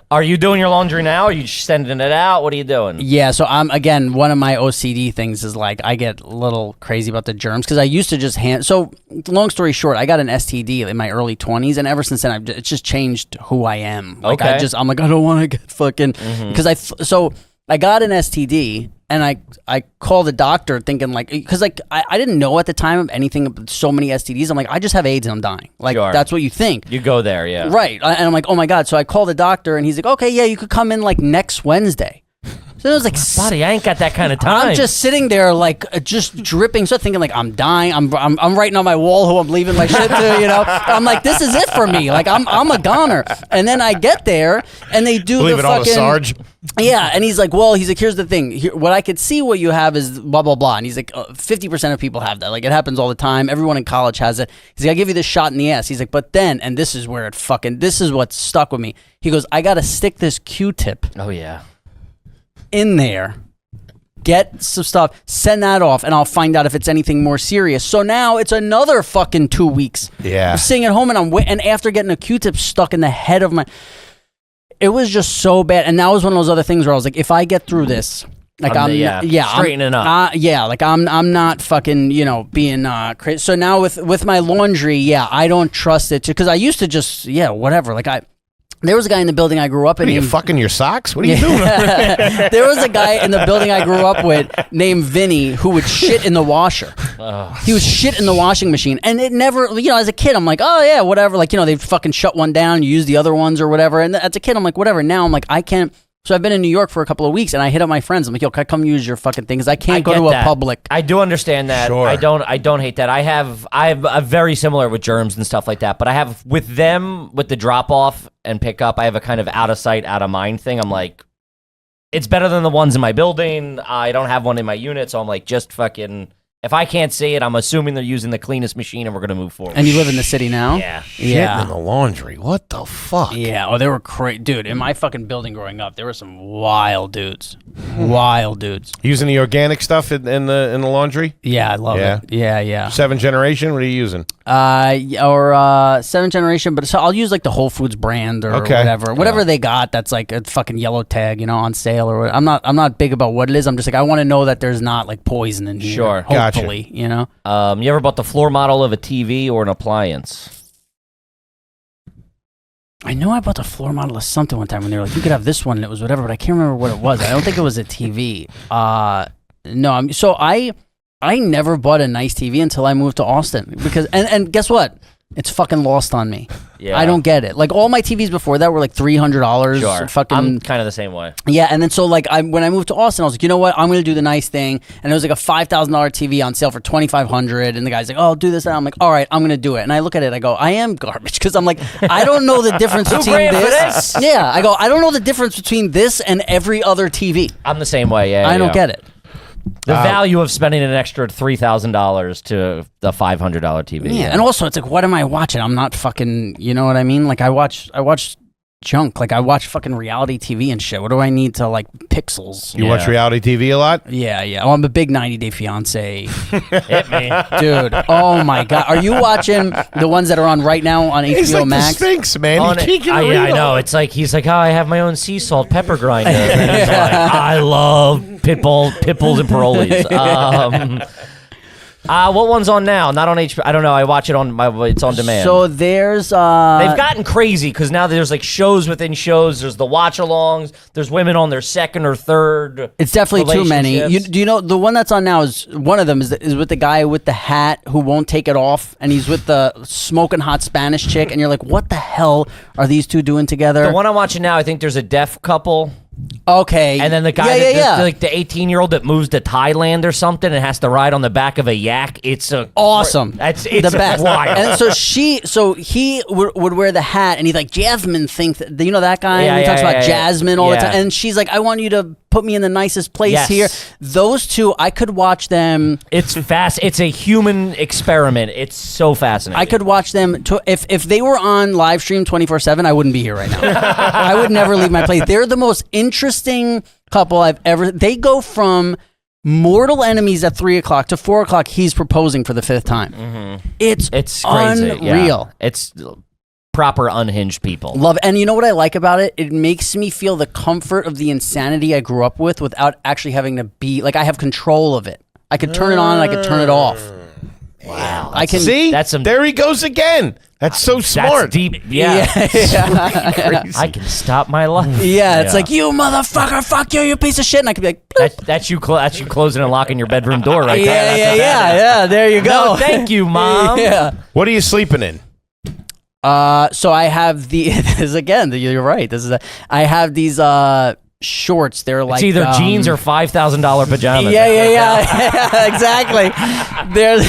Are you doing your laundry now? Or are you sending it out? What are you doing? Yeah, so I'm again, one of my OCD things is like I get a little crazy about the germs because I used to just so long story short, I got an STD in my early 20s, and ever since then it's just changed who I am. Like Okay. I'm like I don't want to get fucking because I got an STD and I called the doctor thinking like because like I didn't know at the time of anything about so many STDs. I'm like I just have AIDS and I'm dying. Like Sure. that's what you think. You go there, yeah. Right. And I'm like, oh my God. So I called the doctor and he's like, okay, yeah, you could come in like next Wednesday. So it was like, Buddy, I ain't got that kind of time. I'm just sitting there like just dripping, so thinking like I'm dying. I'm writing on my wall who I'm leaving my shit to, I'm like, this is it for me. Like I'm a goner. And then I get there and they do Leave the it all to fucking Sarge. yeah, and he's like, here's the thing. What I could see what you have is blah, blah, blah. And he's like, 50% of people have that. Like, it happens all the time. Everyone in college has it. He's like, I give you this shot in the ass. He's like, but then, and this is where this is what stuck with me. He goes, I got to stick this Q-tip Oh, yeah. in there, get some stuff, send that off, and I'll find out if it's anything more serious. So now it's another fucking 2 weeks. Yeah. I'm sitting at home and after getting a Q-tip stuck in the head of my... It was just so bad, and that was one of those other things where I was like, if I get through this, like straightening up. like I'm not fucking being crazy. So now with my laundry, I don't trust it because I used to just whatever. Like There was a guy in the building I grew up in. What are you fucking your socks? What are you doing? There was a guy in the building I grew up with named Vinny who would shit in the washer. He would shit in the washing machine. And it never, as a kid, I'm like, oh yeah, whatever. Like, they fucking shut one down, you use the other ones or whatever. And as a kid, I'm like, whatever. Now I'm like, I can't. So I've been in New York for a couple of weeks, and I hit up my friends. I'm like, yo, can I come use your fucking thing? Because I can't go to a public. I do understand that. Sure. I don't hate that. I have a very similar with germs and stuff like that. But I have with them, with the drop off and pickup, I have a kind of out of sight, out of mind thing. I'm like, it's better than the ones in my building. I don't have one in my unit, so I'm like, just fucking. If I can't see it, I'm assuming they're using the cleanest machine, and we're gonna move forward. And you live in the city now? Yeah. Shitting in the laundry. What the fuck? Yeah. Oh, they were crazy. Dude, in my fucking building growing up, there were some wild dudes. Wild dudes. Using the organic stuff in the laundry? Yeah, I love it. Yeah. 7th generation? What are you using? Or 7th generation, but so I'll use like the Whole Foods brand or whatever they got that's like a fucking yellow tag, on sale or what. I'm not big about what it is. I'm just like, I want to know that there's not like poison in here. Sure. Hopefully, You ever bought the floor model of a TV or an appliance? I know I bought the floor model of something one time when they were like, you could have this one and it was whatever, but I can't remember what it was. I don't think it was a TV. So I never bought a nice TV until I moved to Austin because and guess what? It's fucking lost on me. Yeah. I don't get it. Like all my TVs before that were like $300. Sure. Fucking. I'm kind of the same way. Yeah, and then so like when I moved to Austin, I was like, you know what? I'm gonna do the nice thing, and it was like a $5,000 TV on sale for $2,500, and the guy's like, oh, I'll do this, and I'm like, all right, I'm gonna do it, and I look at it, I go, I am garbage because I'm like, I don't know the difference between this. Yeah, I go, I don't know the difference between this and every other TV. I'm the same way. Yeah, I don't get it. The value of spending an extra $3,000 to the $500 TV. Yeah, and also it's like, what am I watching? I'm not fucking, you know what I mean? Like I watch junk. Like I watch fucking reality TV and shit. What do I need to like pixels? You watch reality TV a lot? Yeah. Oh, I'm a big 90 Day Fiance. Hit me. Dude, oh my God. Are you watching the ones that are on right now on HBO He's like Max? the Sphinx, man. I know. It's like, he's like, oh, I have my own sea salt pepper grinder. And he's like, I love pitbulls and parolees. What one's on now? Not on HBO. I don't know. I watch it it's on demand. So there's they've gotten crazy because now there's like shows within shows. There's the watch-alongs. There's women on their second or third. It's definitely too many. relationships. Do you know the one that's on now is one of them is with the guy with the hat who won't take it off, and he's with the smoking hot Spanish chick, and you're like, what the hell are these two doing together? The one I'm watching now, I think there's a deaf couple. Okay. And then the guy, like the 18-year-old that moves to Thailand or something and has to ride on the back of a yak. It's awesome. It's the best. Wild. And so he would wear the hat, and he's like, Jasmine thinks, you know that guy? Yeah, he talks about yeah. Jasmine all the time. And she's like, I want you to put me in the nicest place here. Those two, I could watch them. It's fast. It's a human experiment. It's so fascinating. I could watch them. If they were on live stream 24/7, I wouldn't be here right now. I would never leave my place. They're the most interesting couple I've ever. They go from mortal enemies at 3 o'clock to 4 o'clock. He's proposing for the 5th time. Mm-hmm. It's crazy. Unreal. Yeah. It's proper unhinged people. Love, and you know what I like about it? It makes me feel the comfort of the insanity I grew up with without actually having to be like I have control of it. I could turn it on and I could turn it off. Wow. I can see. There he goes again. That's so smart. That's deep. Yeah. I can stop my life. Yeah, it's like, you motherfucker, fuck you, you piece of shit. And I could be like, that's you closing and locking your bedroom door right there. Yeah, there you go. No, thank you, Mom. Yeah. What are you sleeping in? So I have you're right. I have these shorts. They're like it's either jeans or $5,000 pajamas. Yeah. Exactly. They're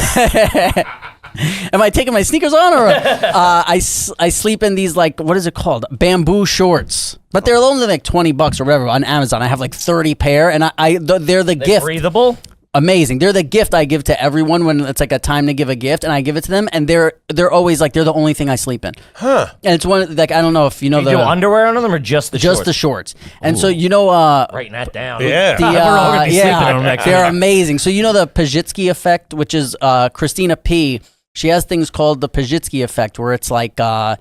am I taking my sneakers on or I sleep in these like, what is it called? Bamboo shorts. But they're only like $20 or whatever on Amazon. I have like 30 pair and they're the gift. Breathable? Amazing. They're the gift I give to everyone when it's like a time to give a gift, and I give it to them, and they're always like they're the only thing I sleep in. Huh. And it's one like I don't know if you know you do underwear on them or just the shorts? Just the shorts. And so you know writing that down. Yeah. We're all gonna be sleeping on them next they're week. amazing. So you know the Pajitsky effect, which is Christina P. She has things called the Pajitsky effect, where it's like her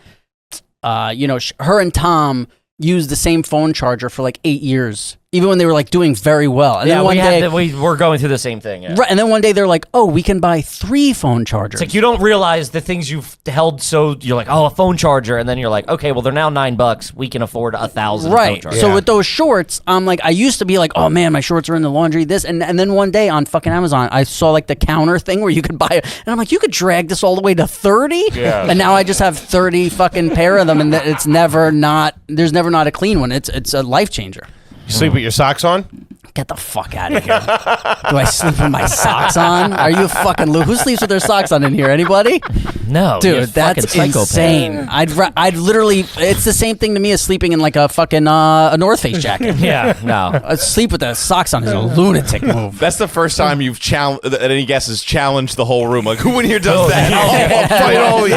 and Tom used the same phone charger for like 8 years. even when they were like doing very well. And Yeah, then one day, we're going through the same thing. Yeah. right, and then one day they're like, oh, we can buy 3 phone chargers. It's like you don't realize the things you've held, so you're like, oh, a phone charger, and then you're like, okay, well, they're now $9. We can afford 1,000 phone Right. chargers. So with those shorts, I'm like, I used to be like, oh man, my shorts are in the laundry. This and then one day on fucking Amazon, I saw like the counter thing where you could buy it, and I'm like, you could drag this all the way to 30. Yeah. And now I just have 30 fucking pair of them, and there's never not a clean one. It's a life changer. You sleep with your socks on? Get the fuck out of here. Do I sleep with my socks on? Are you fucking who sleeps with their socks on in here? Anybody? No, Dude, you're a fucking that's psychopath. insane. I'd literally. It's the same thing to me as sleeping in like a fucking a North Face jacket. Yeah, no. Sleep with the socks on is a lunatic move. That's the first time you've challenged, that any guesses challenged the whole room. Like, who in here does that? I'll fight all of you.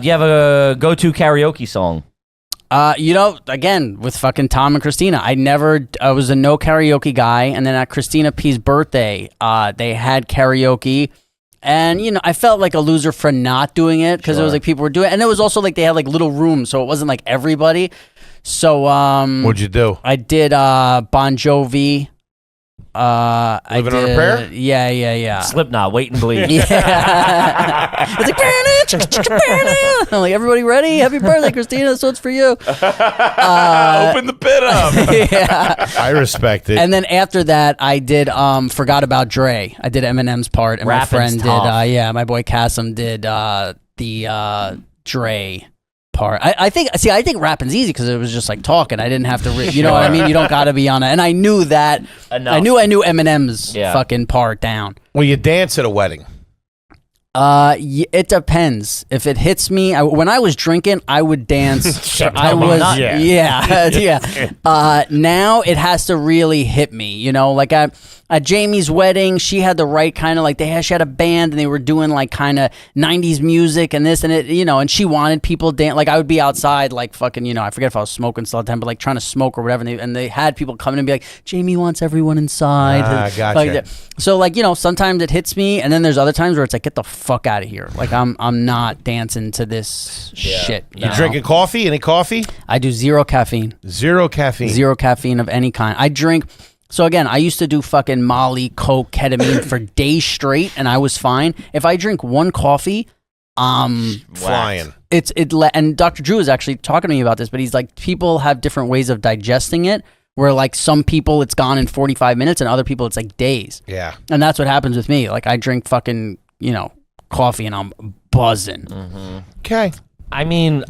Do you have a go-to karaoke song? Again, with fucking Tom and Christina, I was a no karaoke guy, and then at Christina P's birthday, they had karaoke, and I felt like a loser for not doing it because it was like people were doing it, and it was also like they had like little rooms, so it wasn't like everybody. So What'd you do? I did Bon Jovi. Living on a Prayer? Yeah. Slipknot, Wait and Bleed. Yeah. It's like, I'm like, everybody ready? Happy birthday, Christina. This one's for you. Open the pit up. Yeah. I respect it. And then after that, I did Forgot About Dre. I did Eminem's part, and my Rapping's friend tough. did. My boy Kasim did the Dre part. I think rapping's easy because it was just like talking. I didn't have to, you know what I mean? You don't got to be on it. And I knew that. Enough. I knew Eminem's fucking part down. Well, you dance at a wedding. It depends. If it hits me, when I was drinking, I would dance. I was, not. yeah. Now it has to really hit me. Like at Jamie's wedding, she had the right kind of like she had a band and they were doing like kind of 90s music and this and it, and she wanted people dance. Like I would be outside, like fucking, I forget if I was smoking still at the time, but like trying to smoke or whatever. And they had people come in and be like, Jamie wants everyone inside. Gotcha. Like that. So like, sometimes it hits me, and then there's other times where it's like, get the fuck out of here. Like I'm not dancing to this shit. You drinking coffee? Any coffee? I do zero caffeine. Zero caffeine. Zero caffeine of any kind. I drink. So again, I used to do fucking Molly, Coke, ketamine for days straight, and I was fine. If I drink one coffee, Flying. And Dr. Drew is actually talking to me about this, but he's like, people have different ways of digesting it. Where like some people it's gone in 45 minutes, and other people it's like days. Yeah. And that's what happens with me. Like I drink fucking coffee and I'm buzzing. Okay. I mean,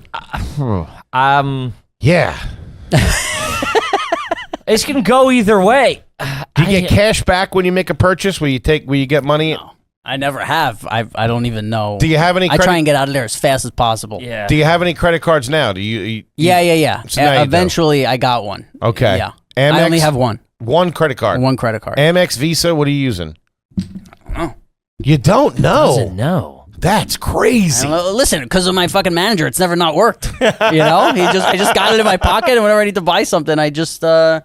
Yeah. it's gonna go either way. Do you get cash back when you make a purchase? Will you get money? No, I never have. I don't even know. Do you have any I try and get out of there as fast as possible. Yeah. Do you have any credit cards now? Do you Yeah. So now you do. Eventually, I got one. Okay. Yeah. Amex? I only have one. One credit card. One credit card. Amex, Visa, what are you using? Oh. You don't know. Doesn't know. That's crazy. Listen, because of my fucking manager, it's never not worked. I just got it in my pocket, and whenever I need to buy something, I just let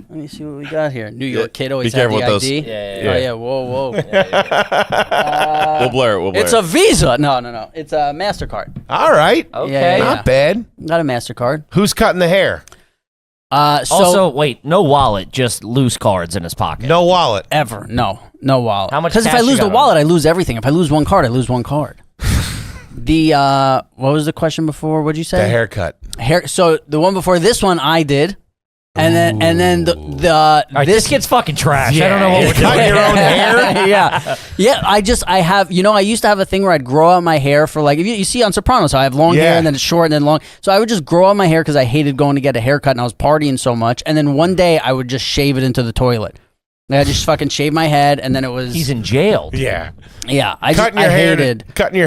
me see what we got here. New York kid always Be had careful the with those. ID. Yeah. Oh yeah, whoa. We'll blur it. It's a Visa. No. It's a MasterCard. All right. Okay. Yeah. Not bad. Not a MasterCard. Who's cutting the hair? Also, wait, no wallet, just loose cards in his pocket. No wallet. Ever. No wallet. How much Because if cash I you lose got the on wallet, I lose everything. If I lose one card, I lose one card. What was the question before? What'd you say? The haircut. So the one before this one, I did. And then the All right, this kid's fucking trash. I don't know what we're Cut doing. your own hair? yeah. I have, I used to have a thing where I'd grow out my hair for like, if you see on Sopranos, I have long hair and then it's short and then long. So I would just grow out my hair because I hated going to get a haircut and I was partying so much. And then one day I would just shave it into the toilet. I just fucking shaved my head, and then it was. He's in jail. Yeah. Yeah, I Cutting your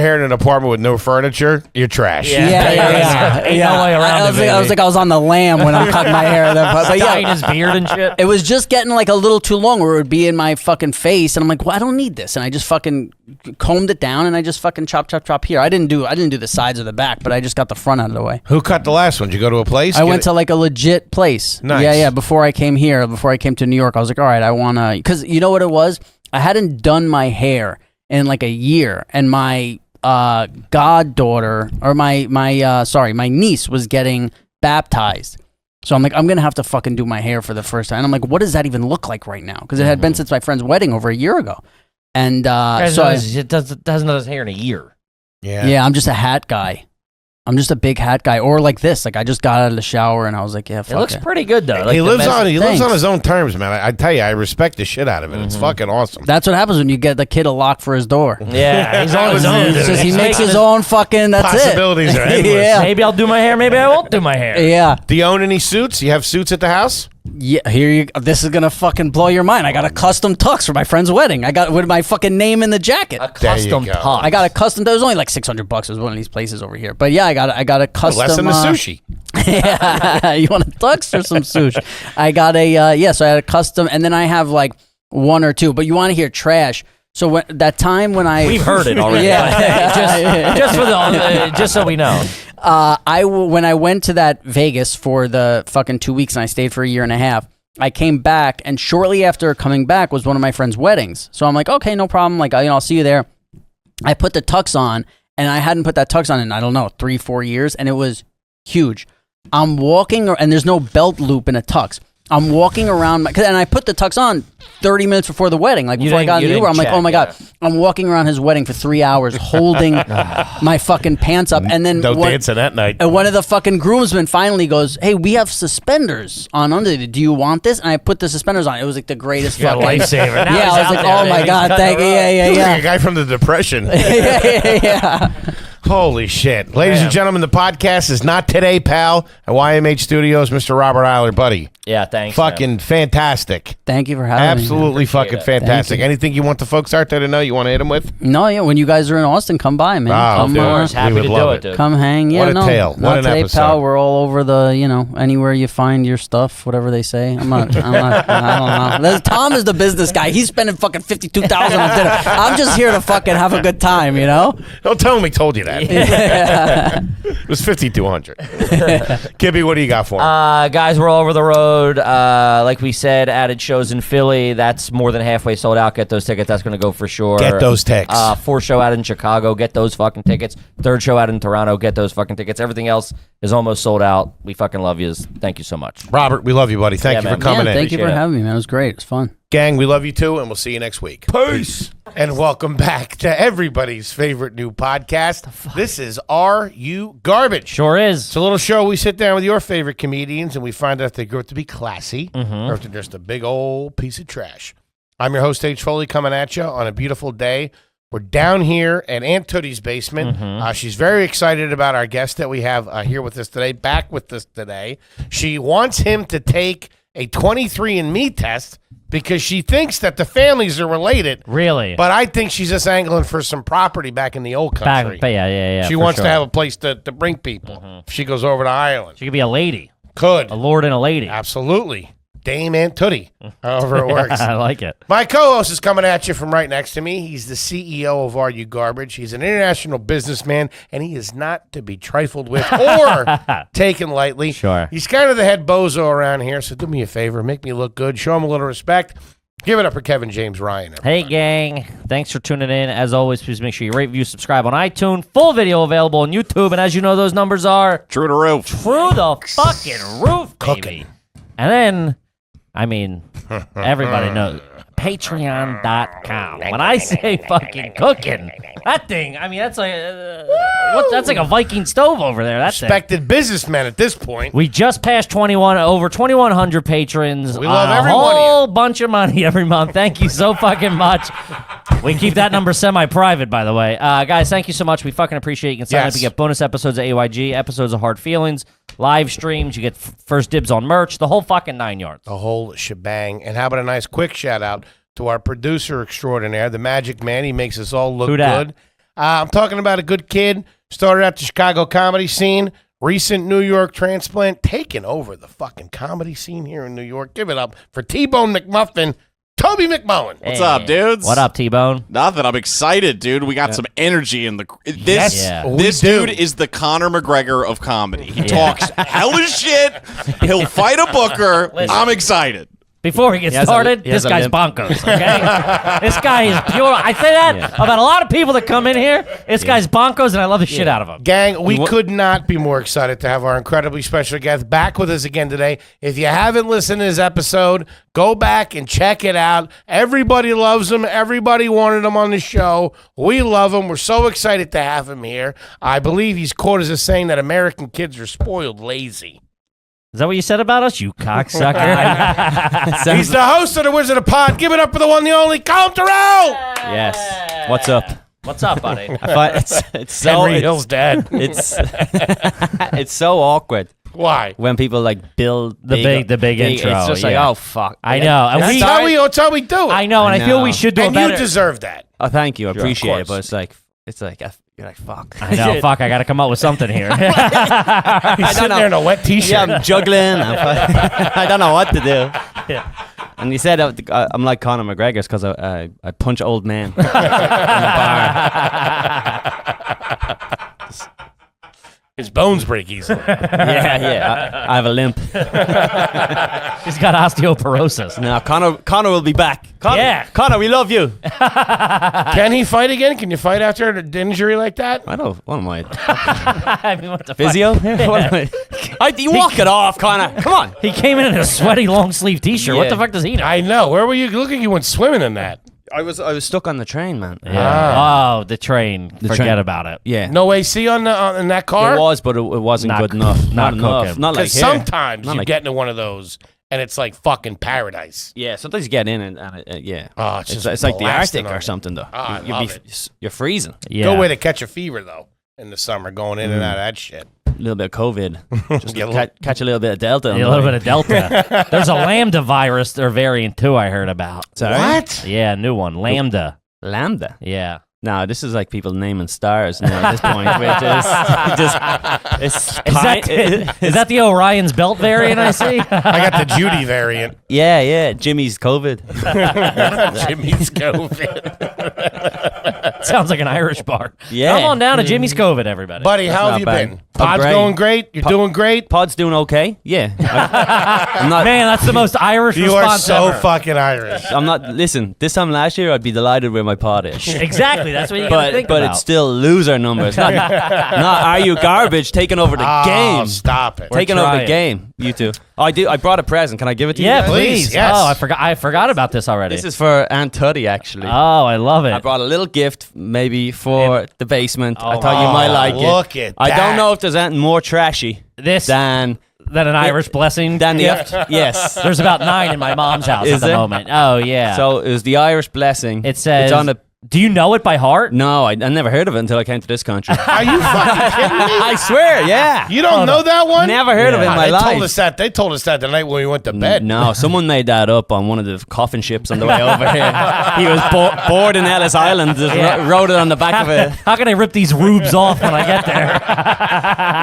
hair in an apartment with no furniture, you're trash. Yeah. Ain't no way around it. I was like I was on the lamb when I'm cutting my hair. But Dyeing his beard and shit. it was just getting like a little too long, where it would be in my fucking face, and I'm like, well, I don't need this, and I just fucking combed it down, and I just fucking chop here. I didn't do the sides or the back, but I just got the front out of the way. Who cut the last one? Did you go to a place? I went to like a legit place. Nice. Yeah. Before I came to New York, I was like, all right, I want to, because you know what it was? I hadn't done my hair in like a year, and my goddaughter, or my niece was getting baptized. So I'm like, I'm going to have to fucking do my hair for the first time. And I'm like, what does that even look like right now? Because it had been since my friend's wedding over a year ago. And it hasn't done his hair in a year. Yeah, I'm just a hat guy. I'm just a big hat guy. Or like this. Like I just got out of the shower and I was like, yeah, fuck it. Looks pretty good though. Like he lives on his own terms, man. I tell you, I respect the shit out of it. It's fucking awesome. That's what happens when you get the kid a lock for his door. Yeah, he's on his own. He makes his own fucking, that's Possibilities are endless. Yeah. Maybe I'll do my hair, maybe I won't do my hair. Yeah. Do you own any suits? You have suits at the house? Yeah, this is gonna fucking blow your mind. I got a custom tux for my friend's wedding. I got with my fucking name in the jacket. A custom tux. I got a custom. That was only like $600. It was one of these places over here. But yeah, I got a custom. Less than the sushi. Yeah, you want a tux or some sushi? I got a so I had a custom, and then I have like one or two. But you want to hear trash? So we've heard it already. Yeah, just so we know. When I went to that Vegas for the fucking 2 weeks and I stayed for a year and a half, I came back, and shortly after coming back was one of my friend's weddings. So I'm like, okay, no problem. Like, I'll see you there. I put the tux on, and I hadn't put that tux on in, I don't know, 3-4 years, and it was huge. I'm walking, and there's no belt loop in a tux. I'm walking around, and I put the tux on 30 minutes before the wedding. Like, before I got in the Uber, I'm like, oh my God. I'm walking around his wedding for 3 hours holding my fucking pants up. And then dancing that night. And one of the fucking groomsmen finally goes, hey, we have suspenders on under it. Do you want this? And I put the suspenders on. It was like the greatest fucking lifesaver. Yeah, I was like, oh my God, thank you. Yeah. Like a guy from the Depression. Yeah. Holy shit. Ladies and gentlemen, the podcast is not today, pal. At YMH Studios, Mr. Robert Iler, buddy. Yeah, thanks. Fucking fantastic. Thank you for having me. Absolutely fucking fantastic. Anything you want the folks out there to know you want to hit them with? No, yeah. When you guys are in Austin, come by, man. Of course. Happy to do it, dude. Come hang. Yeah, what a tale. Not what an today, episode. pal. We're all over the, anywhere you find your stuff, whatever they say. I don't know. Tom is the business guy. He's spending fucking $52,000 on dinner. I'm just here to fucking have a good time, Don't tell him he told you that. It was $5,200. Kibby, what do you got for him? Guys, we're all over the road. Like we said, added shows in Philly. That's more than halfway sold out. Get those tickets. That's going to go for sure. Get those tickets. 4th show out in Chicago. Get those fucking tickets. 3rd show out in Toronto. Get those fucking tickets. Everything else is almost sold out. We fucking love you. Thank you so much. Robert, we love you, buddy. Thank you for coming in. Thank you for having me, man. It was great. It was fun. Gang, we love you too, and we'll see you next week. Peace. And welcome back to everybody's favorite new podcast. This is Are You Garbage? Sure is. It's a little show we sit down with your favorite comedians, and we find out if they grow up to be classy or if they're just a big old piece of trash. I'm your host, H.Foley, coming at you on a beautiful day. We're down here at Aunt Tootie's basement. She's very excited about our guest that we have here with us today, back with us today. She wants him to take a 23andMe test because she thinks that the families are related. Really? But I think she's just angling for some property back in the old country. Yeah. She wants to have a place to bring people. She goes over to Ireland. She could be a lady. Could. A lord and a lady. Absolutely. Dame Aunt Tootie, however it works. I like it. My co-host is coming at you from right next to me. He's the CEO of Are You Garbage. He's an international businessman, and he is not to be trifled with or taken lightly. Sure. He's kind of the head bozo around here, so do me a favor. Make me look good. Show him a little respect. Give it up for Kevin James Ryan. Everybody. Hey, gang. Thanks for tuning in. As always, please make sure you rate, review, subscribe on iTunes. Full video available on YouTube. And as you know, those numbers are... True to roof. Through the fucking roof, baby. Cooking. And then... everybody knows. Patreon.com. When I say fucking cooking, that thing, that's like that's like a Viking stove over there. That's Respected businessman at this point. We just passed over 2,100 patrons. We love every a one of you. whole bunch of money every month. Thank you so fucking much. We keep that number semi-private, by the way. Guys, thank you so much. We fucking appreciate it. You can sign up. You get bonus episodes of AYG, episodes of Hard Feelings, live streams. You get first dibs on merch, the whole fucking 9 yards. The whole shebang. And how about a nice quick shout out to our producer extraordinaire, the Magic Man. He makes us all look good. I'm talking about a good kid. Started out the Chicago comedy scene. Recent New York transplant. Taking over the fucking comedy scene here in New York. Give it up for T-Bone McMuffin, Toby McMullen. What's up, dudes? What up, T-Bone? Nothing. I'm excited, dude. We got some energy in the... This dude is the Conor McGregor of comedy. He talks hella shit. He'll fight a booker. Listen. I'm excited. Before we get started, this guy's bonkers, okay? This guy is pure. I say that about a lot of people that come in here. This guy's bonkers, and I love the shit out of him. Gang, we could not be more excited to have our incredibly special guest back with us again today. If you haven't listened to his episode, go back and check it out. Everybody loves him. Everybody wanted him on the show. We love him. We're so excited to have him here. I believe he's quoted as saying that American kids are spoiled lazy. Is that what you said about us, you cocksucker? He's the host of the Wizard of Pod. Give it up for the one, the only, Colin Terrell! Yes. What's up? What's up, buddy? I find it's so Henry Hill's dad. It's so awkward Why? when people like build The big intro, It's just like, yeah. oh fuck. I know. And That's how we do it. I know, and I feel we should do and a better. you deserve that. Oh, thank you. I Sure, appreciate of it, but course. it's like you're like fuck. I know. Fuck, I got to come up with something here. He's sitting there in a wet t-shirt. Yeah, I'm juggling. I don't know what to do. And he said I'm like Conor McGregor because I punch old men in the bar. His bones break easily. Yeah. I have a limp. He's got osteoporosis. No, Conor will be back. Conor, we love you. Can he fight again? Can you fight after an injury like that? I don't. What am I? I mean, what the fuck? Physio? What am I? You walk it off, Conor. Come on. He came in a sweaty long sleeve T-shirt. What Yeah. the fuck does he know? I know. Where were you? Look like you went swimming in that. I was stuck on the train, man. Yeah. Oh, the train. Forget train. about it. Yeah. No AC in that car? It was, but it wasn't Not- good enough. not enough. cooking. Not like Because here. sometimes Not you like- get into one of those and it's like fucking paradise. Yeah, sometimes you get in and yeah. Oh, it's it's, just it's like the blasting Arctic on or you. something, though. Oh, I You'd love be, it. You're freezing. Yeah. Go way to catch a fever, though, in the summer, going in and out of that shit. A little bit of COVID. Just Yeah, catch a little bit of Delta. Yeah, a little bit of Delta. There's a Lambda virus or variant too. I heard about. What? Yeah, new one. Lambda. Lambda. Yeah. No, this is like people naming stars now at this point. Is that the Orion's belt variant I see? I got the Judy variant. Yeah. Jimmy's COVID. Jimmy's COVID. Sounds like an Irish bar. Yeah. Come on down to Jimmy's COVID, everybody. Buddy, how have not you bad. been? I'm Pod's great. going great? You're doing great? Pod's doing okay. Yeah. I'm not. Man, that's the most Irish You are response so ever. fucking Irish. I'm not. Listen, this time last year, I'd be delighted where my pod is. Exactly. That's what you gotta think But about. it's still loser numbers. Not are you garbage taking over the Oh, game. stop it. Taking over trying. the game. You two. Oh, I do. I brought a present. Can I give it to you? Yeah, guys? please. Yes. Oh, I forgot about this already. This is for Aunt Tutty, actually. Oh, I love it. I brought a little gift, maybe for the basement. I Oh, thought you might like it. Look at I that. don't know if there's anything more trashy This than an Irish blessing the gift. yes. There's about 9 in my mom's house Is at the there? moment. Oh yeah. So it was the Irish blessing. it says. it's on the. Do you know it by heart? No, I never heard of it until I came to this country. Are you fucking kidding me? I swear, yeah. You don't know that one? Never heard of it in my they life. They told us that the night when we went to bed. No, someone made that up on one of the coffin ships on the way over here. He was bored in Ellis Island, just wrote it on the back of it. How can I rip these rubes off when I get there?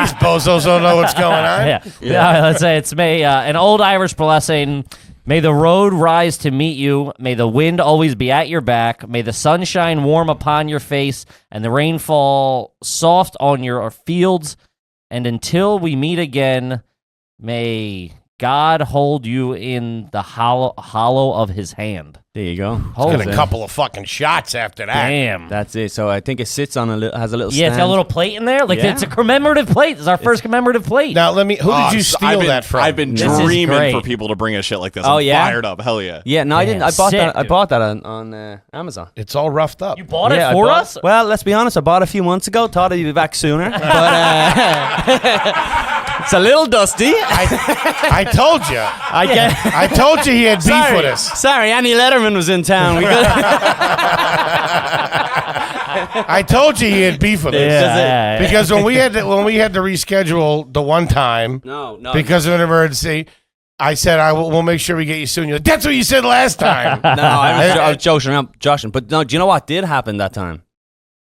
These bozos don't know what's going on. Yeah. Let's say it's an old Irish blessing. May the road rise to meet you. May the wind always be at your back. May the sun shine warm upon your face and the rain fall soft on your fields. And until we meet again, may God hold you in the hollow of his hand. There you go. Got a couple of fucking shots after that. Damn. That's it. So I think it sits on has a little Yeah, it's got a stand. little plate in there. Like Yeah. it's a commemorative plate. It's our first commemorative plate. Now, who did you steal that from? I've been This is dreaming great. for people to bring a shit like this. Oh, I'm yeah? fired up. Hell yeah. Yeah, no, I didn't. I bought sick, that. I dude. bought that on Amazon. It's all roughed up. You bought Yeah, it I for bought- us? Well, let's be honest. I bought it a few months ago. Thought I'd be back sooner, but it's a little dusty. I told you. I told you he had beef with us. Sorry, Annie Letterman was in town. We could- I told you he had beef with us. Yeah. Because when we had to reschedule the one time no. because of an emergency, I said we'll make sure we get you soon. You're like, that's what you said last time. No, I was joking around, joshing. But no, do you know what did happen that time?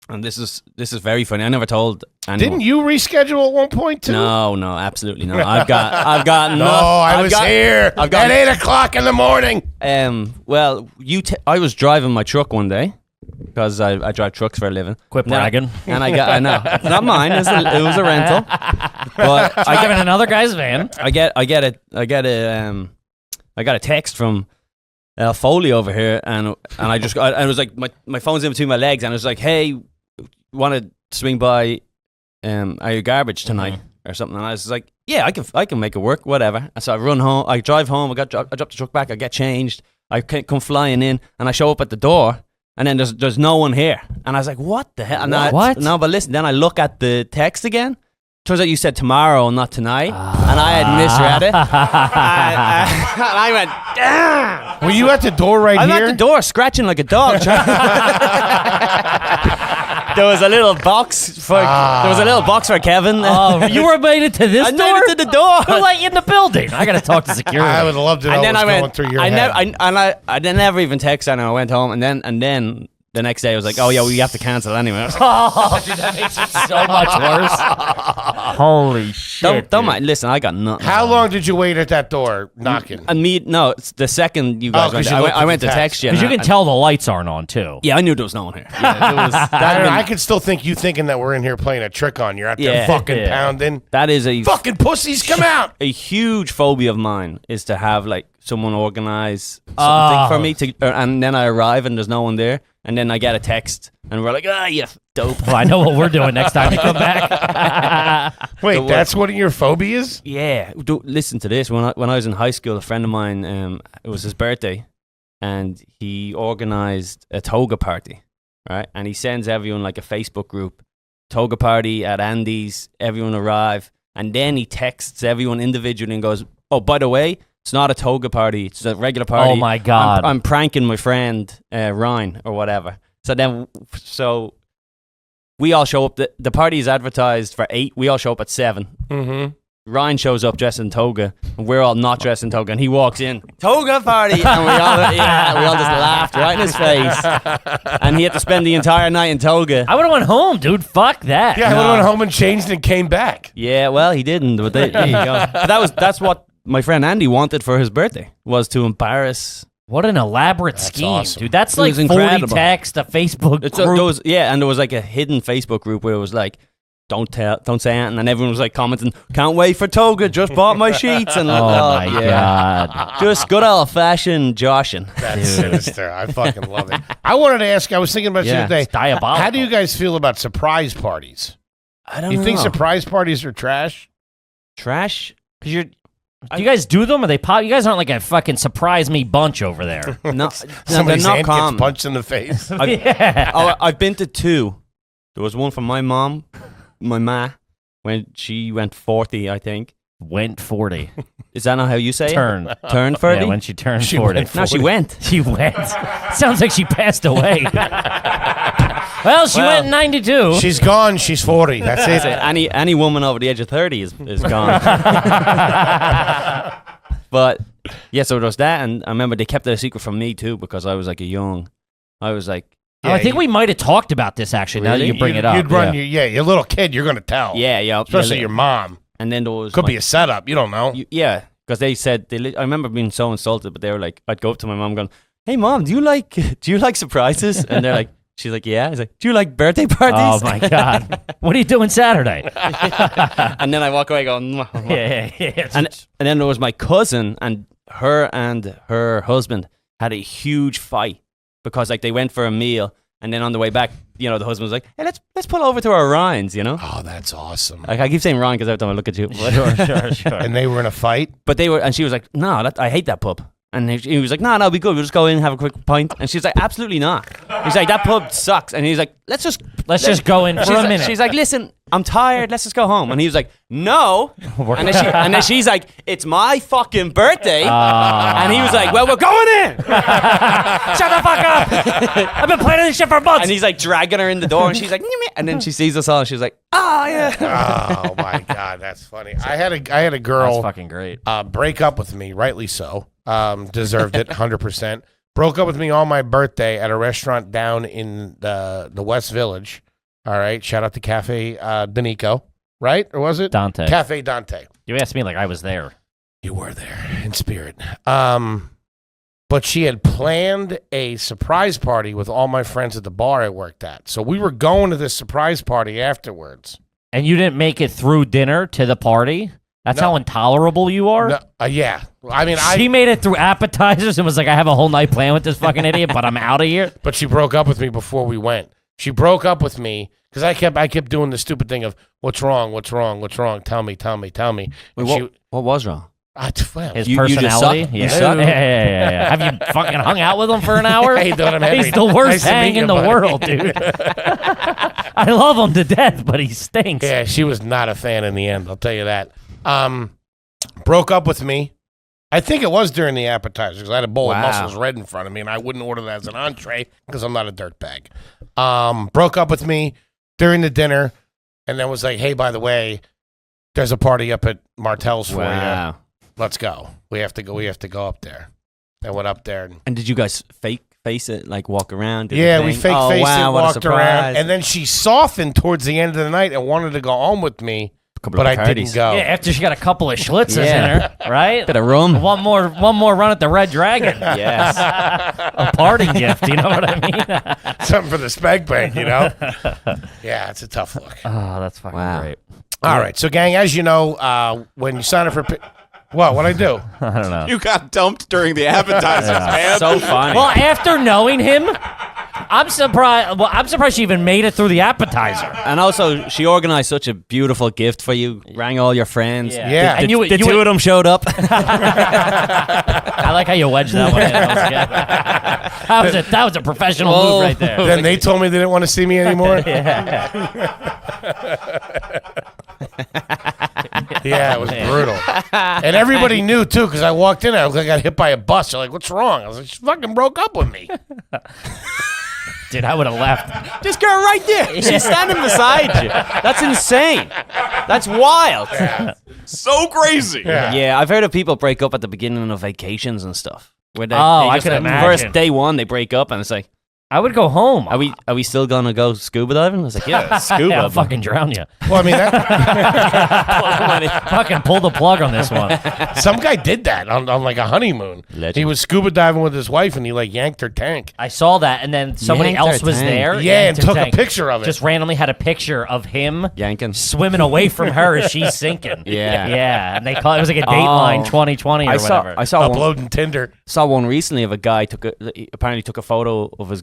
And this is very funny. I never told anyone. Didn't you reschedule at one point too? No, absolutely not. I've got No, I was here I've got- at 8:00 in the morning. Well, I was driving my truck one day because I drive trucks for a living. Quit Now- bragging. And I know it's not mine. It was a rental. But I give it another guy's van. I get a I got a text from Foley over here, and I was like, my phone's in between my legs, and I was like, hey, want to swing by your garbage tonight or something? And I was like, yeah, I can make it work, whatever. And so I run home, I drive home, I drop the truck back, I get changed, I come flying in, and I show up at the door, and then there's no one here, and I was like, what the hell? And What? No, but listen, then I look at the text again. Turns out you said tomorrow, not tonight, and I had misread it. And I went, damn. Were you at the door right I'm here? at the door scratching like a dog. There was a little box for Kevin. Oh, you were made it to this I door? made it to the door. Who let you in the building? I got to talk to security. I would love to know And then what's I going went. through your head. I never even texted, and I went home, and then the next day I was like, oh yeah, we have to cancel anyway. Oh, dude, that makes it so much worse. Holy shit. Don't mind. Listen, I got nothing. How long did you wait at that door knocking? No, it's the second you guys 'cause went. you looked I at went the to text. text you. Because you and can tell the lights aren't on, too. Yeah, I knew there was no one here. Yeah, it was, I could still think you thinking that we're in here playing a trick on you. You're out there Yeah. fucking Yeah. pounding. that is a Fucking pussies, come out! a huge phobia of mine is to have like someone organize something for me and then I arrive and there's no one there, and then I get a text and we're like, yeah, dope. Well, I know what we're doing next time you come back. Wait, that's one of your phobias? Yeah, listen to this. When I was in high school, a friend of mine, it was his birthday, and he organized a toga party, right? And he sends everyone like a Facebook group, toga party at Andy's, everyone arrive, and then he texts everyone individually and goes, oh, by the way, it's not a toga party, it's a regular party. Oh, my God. I'm pranking my friend, Ryan, or whatever. So we all show up. The party is advertised for 8. We all show up at 7. Mm-hmm. Ryan shows up dressed in toga, and we're all not dressed in toga, and he walks in, toga party, and we all just laughed right in his face, and he had to spend the entire night in toga. I would have went home, dude. Fuck that. Yeah, I went home and changed and came back. Yeah, well, he didn't, but there you go. But that's what my friend Andy wanted for his birthday, was to embarrass. What an elaborate scheme, awesome. dude. That's It like was 40 incredible. text, a Facebook It's group. and there was like a hidden Facebook group where it was like, don't say anything, and everyone was like commenting, can't wait for toga, just bought my sheets, and Oh, my yeah. God. Just good old fashioned joshing. That's sinister. I fucking love it. I wanted to ask, I was thinking about you Yeah, today. It's diabolical. How do you guys feel about surprise parties? I don't You know. think surprise parties are trash? Trash? Because you're Do you guys do them? Or they pop? You guys aren't like a fucking surprise me bunch over there. no, Somebody's they're not hand common. gets punched in the face. Yeah. I've been to 2. There was one from my mom, my ma, when she went 40, I think. Went 40. Is that not how you say Turn. it? Turn 40? Yeah, when she turned She 40. went No, she went. She went. Sounds like she passed away. Well, she went in 92. She's gone. She's 40. That's it. Any woman over the age of 30 is gone. But yeah, so there was that, and I remember they kept it a secret from me too, because I was like I was like, Oh, I think we might have talked about this actually. Now that Really? you bring it up, You'd run yeah. your little kid. You're gonna tell. yeah, Especially your mom. And then there was Could be a setup. You don't know. yeah, because they said I remember being so insulted, but they were like, I'd go up to my mom going, "Hey mom, do you like surprises?" And they're like, she's like, "Yeah." I was like, "Do you like birthday parties?" Oh my God, what are you doing Saturday? And then I walk away going, "Mwah." yeah. and then there was my cousin, and her husband had a huge fight because like they went for a meal, and then on the way back, the husband was like, "Hey, let's pull over to our Ryan's," Oh, that's awesome. Like I keep saying Ryan because every time I look at you. Sure. And they were in a fight. But and she was like, "No, I hate that pub." And he was like, "No, it'll be good. We'll just go in and have a quick pint." And she's like, "Absolutely not." He's like, "That pub sucks." And he's like, Let's just go in for a minute. She's like, "Listen, I'm tired. Let's just go home." And he was like, "No." And then she's like, "It's my fucking birthday." And he was like, "Well, we're going in." Shut the fuck up! I've been planning this shit for months. And he's like dragging her in the door, and she's like, "Nyeh." And then she sees us all, and she's like, "Oh yeah." Oh my God, that's funny. I had a girl That's fucking great. break up with me, rightly so. Deserved it, 100%. Broke up with me on my birthday at a restaurant down in the West Village. All right, shout out to Cafe Danico, right? Or was it Dante. Cafe Dante? You asked me like I was there. You were there in spirit. But she had planned a surprise party with all my friends at the bar I worked at. So we were going to this surprise party afterwards. And you didn't make it through dinner to the party? That's how intolerable you are? No, yeah. I mean, She made it through appetizers and was like, I have a whole night planned with this fucking idiot, but I'm out of here. But she broke up with me before we went. She broke up with me because I kept doing the stupid thing of, what's wrong? What's wrong? What's wrong? Tell me. Wait, what was wrong? His You just personality? suck? You Yeah. suck? Yeah. Have you fucking hung out with him for an hour? Hey, doing, Henry. He's the worst Nice to hang meet in you, the buddy. world, dude. I love him to death, but he stinks. Yeah, she was not a fan in the end. I'll tell you that. Broke up with me. I think it was during the appetizers because I had a bowl of Muscles Red in front of me, and I wouldn't order that as an entree because I'm not a dirtbag. Broke up with me during the dinner, and then was like, "Hey, by the way, there's a party up at Martell's for you. Let's go. We have to go. We have to go up there." I went up there, And did you guys fake face it, like walk around? we fake faced it, walked around, and then she softened towards the end of the night and wanted to go home with me, but I didn't go. Yeah, after she got a couple of schlitzes in her, right? Bit of rum. One more run at the Red Dragon. Yes. A parting gift, you know what I mean? Something for the spag bank, you know? Yeah, it's a tough look. Oh, that's fucking great. All right, so gang, as you know, when you sign up for... What'd I do? I don't know. You got dumped during the appetizers, man. So funny. Well, after knowing him, I'm surprised. Well, I'm surprised she even made it through the appetizer. And also, she organized such a beautiful gift for you. Rang all your friends. Yeah. And The two of them showed up. I like how you wedged that one in. That was a professional move right there. Then they told me they didn't want to see me anymore? Yeah, it was brutal. And everybody knew, too, because I walked in, I looked like I got hit by a bus. They're like, what's wrong? I was like, she fucking broke up with me. Dude, I would have left. This girl right there. She's standing beside you. That's insane. That's wild. So crazy. Yeah, I've heard of people break up at the beginning of vacations and stuff. Where they I just, can imagine. First day one, they break up, and it's like, I would go home. are we still gonna go scuba diving? I was like, yeah, scuba. I'll fucking drown you. Well, I mean, that, Fucking pull the plug on this one. some guy did that on like a honeymoon. Legend. He was scuba diving with his wife, and he like yanked her tank. I saw that, and then somebody Yanked else her was tank. there. Yeah, and yanked her took a tank. picture of it. Just randomly had a picture of him Yanking. swimming away from her as she's sinking. Yeah. Yeah, and they call it was like a Dateline 2020 or whatever. I saw one, Uploading Tinder. saw one recently of a guy apparently took a photo of his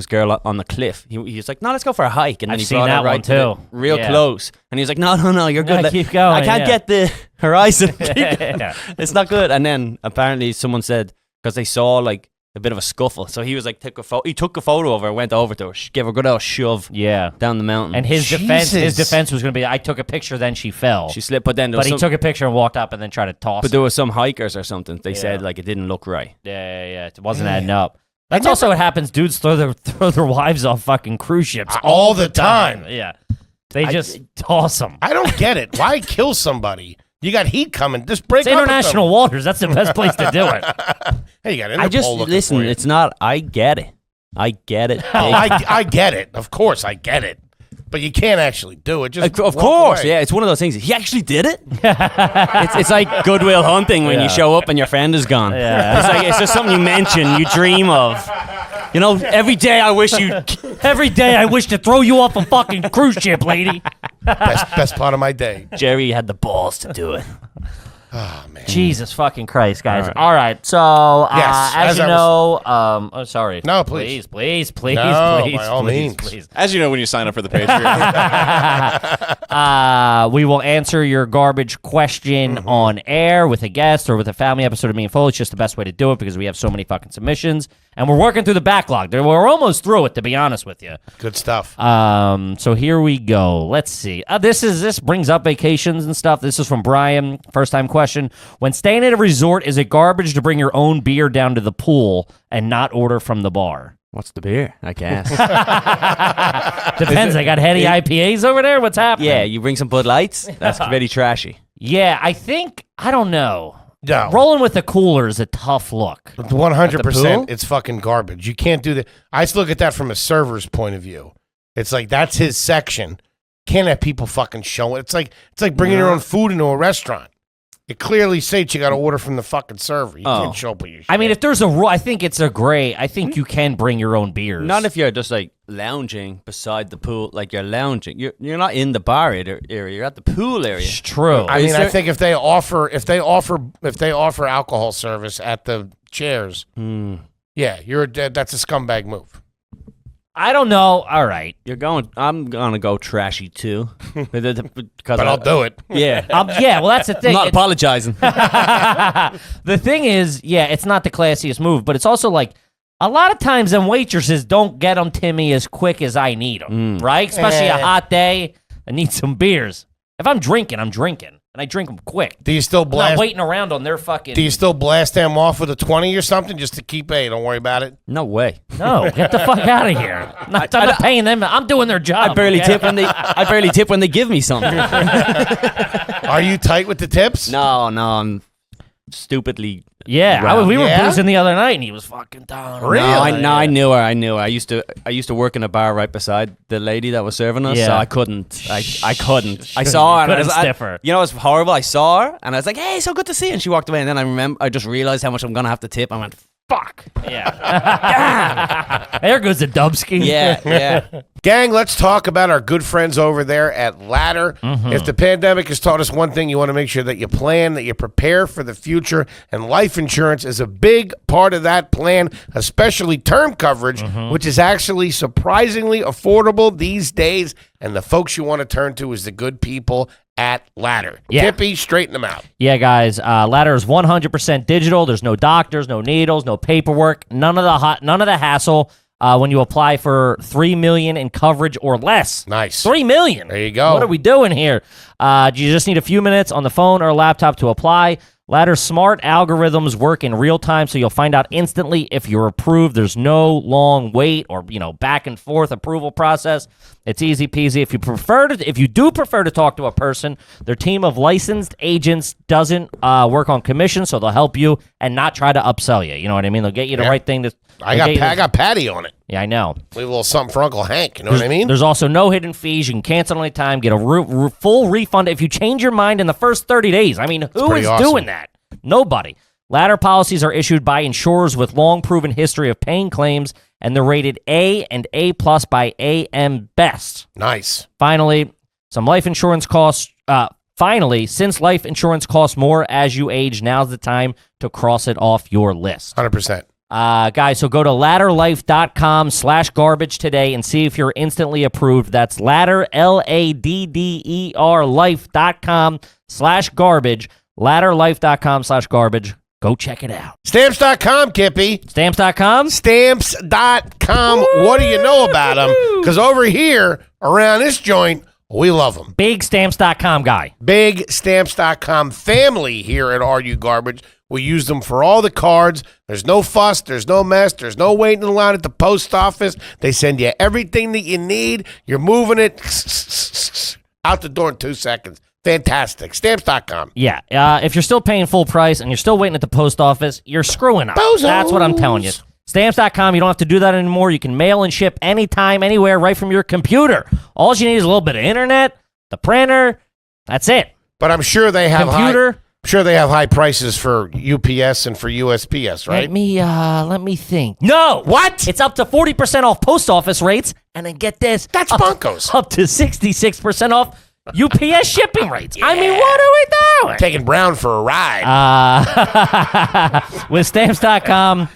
girl on the cliff. He was like, "No, let's go for a hike." And then I've he seen brought that her right one, to the- too. real Yeah. close. And he was like, "No, you're No, good. keep going, I can't yeah. get the horizon. Yeah. It's not good." And then apparently someone said because they saw like a bit of a scuffle, so he was like, He took a photo of her, went over to her, gave her a good old shove Yeah. down the mountain. And his Jesus. defense was going to be, I took a picture, then she fell. she slipped, but then there But was he some, took a picture and walked up and then tried to toss but it. there was some hikers or something. They said Yeah. like it didn't look right. Yeah. It wasn't adding up. That's also what happens. Dudes throw their wives off fucking cruise ships All the time. Yeah. They just toss them. I don't get it. Why kill somebody? You got heat coming. Just break It's up with international waters. That's the best place to do it. them. Hey, you got Interpol I just looking listen. for you. It's not. I get it. I get it. Oh, I get it. Of course, I get it. But you can't actually do it. Just Of walk course, away. yeah. It's one of those things. He actually did it. It's like Goodwill Hunting when you show up and your friend is gone. Yeah. It's like it's just something you mention, you dream of. You know, every day I wish you. Every day I wish to throw you off a fucking cruise ship, lady. Best part of my day. Jerry had the balls to do it. Oh man. Jesus fucking Christ, guys. All right. So, Yes, as as you I know, oh, sorry. No, please. Please, No, by all means. please. As you know when you sign up for the Patreon. We will answer your garbage question on air with a guest or with a family episode of Me and Foley. It's just the best way to do it because we have so many fucking submissions. And we're working through the backlog. We're almost through it, to be honest with you. Good stuff. So here we go. Let's see. This brings up vacations and stuff. This is from Brian. First time question. When staying at a resort, is it garbage to bring your own beer down to the pool and not order from the bar? What's the beer? I guess. Depends. I got heady IPAs over there. What's happening? Yeah, you bring some Bud Lights. That's very trashy. Yeah, I don't know. No. Rolling with the cooler is a tough look. 100%. It's fucking garbage. You can't do that. I just look at that from a server's point of view. It's like that's his section. Can't have people fucking show it. It's like bringing your own food into a restaurant. It clearly states you got to order from the fucking server. You can't show up with your shit. I mean, if there's a rule, I think it's a gray. I think you can bring your own beers. Not if you're just like lounging beside the pool, like you're lounging. You're not in the bar area. You're at the pool area. It's true. I mean, I think if they offer alcohol service at the chairs, yeah, that's a scumbag move. I don't know. All right. I'm gonna go trashy too, but I'll do it. Yeah. Yeah, well, that's the thing. I'm not apologizing. The thing is, yeah, it's not the classiest move, but it's also like a lot of times them waitresses don't get them to me as quick as I need them, right? Especially a hot day. I need some beers. If I'm drinking, I'm drinking. And I drink them quick. Do you still I'm blast? not waiting around on their fucking... Do you still blast them off with a 20 or something just to keep, hey, don't worry about it? No way. No, get the fuck out of here. I'm not paying them. I'm doing their job. I barely tip when they give me something. Are you tight with the tips? No, I'm stupidly. Yeah, we were Yeah? boozing the other night, and he was fucking down. Really? I knew her. I used to work in a bar right beside the lady that was serving us, so Yeah. I couldn't. I couldn't. I saw her, and Couldn't stiff her. you know, it was horrible. I saw her, and I was like, "Hey, so good to see you." And she walked away, and then I just realized how much I'm gonna have to tip. I went, "Fuck." Yeah. There goes the Dubsky. Yeah. Gang, let's talk about our good friends over there at Ladder. If the pandemic has taught us one thing, you want to make sure that you plan, that you prepare for the future, and life insurance is a big part of that plan, especially term coverage, which is actually surprisingly affordable these days. And the folks you want to turn to is the good people at Ladder. Yeah. Tippy, straighten them out. Yeah, guys. Ladder is 100% digital. There's no doctors, no needles, no paperwork, none of the hassle. When you apply for $3 million in coverage or less. Nice. $3 million. There you go. What are we doing here? You just need a few minutes on the phone or a laptop to apply. Ladder's smart algorithms work in real time, so you'll find out instantly if you're approved. There's no long wait or back and forth approval process. It's easy peasy. If you do prefer to talk to a person, their team of licensed agents doesn't work on commission, so they'll help you and not try to upsell you. You know what I mean? They'll get you the right thing. I got Patty on it. Yeah, I know. Leave a little something for Uncle Hank. You know what I mean? There's also no hidden fees. You can cancel any time, get a full refund if you change your mind in the first 30 days. I mean, who is doing that? Nobody. Ladder policies are issued by insurers with long proven history of paying claims, and they're rated A and A+ by AM Best. Nice. Finally, since life insurance costs more as you age, now's the time to cross it off your list. 100%. Guys, so go to ladderlife.com/garbage today and see if you're instantly approved. That's ladder, LADDER life.com/garbage. Ladderlife.com/garbage. Go check it out. Stamps.com, Kippy. Stamps.com? Stamps.com. What do you know about them? Because over here, around this joint, we love them. Big Stamps.com guy. Big Stamps.com family here at RU Garbage. We use them for all the cards. There's no fuss. There's no mess. There's no waiting in line at the post office. They send you everything that you need. You're moving it out the door in 2 seconds. Fantastic. Stamps.com. Yeah. If you're still paying full price and you're still waiting at the post office, you're screwing up. Bozos. That's what I'm telling you. Stamps.com, you don't have to do that anymore. You can mail and ship anytime, anywhere, right from your computer. All you need is a little bit of internet, the printer. That's it. But I'm sure they have Computer. I'm sure they have high prices for UPS and for USPS, right? Let me think. No. What? It's up to 40% off post office rates, and then get this. That's bonkers. Up to 66% off UPS shipping rates. I mean, what are we doing? Taking Brown for a ride. With Stamps.com,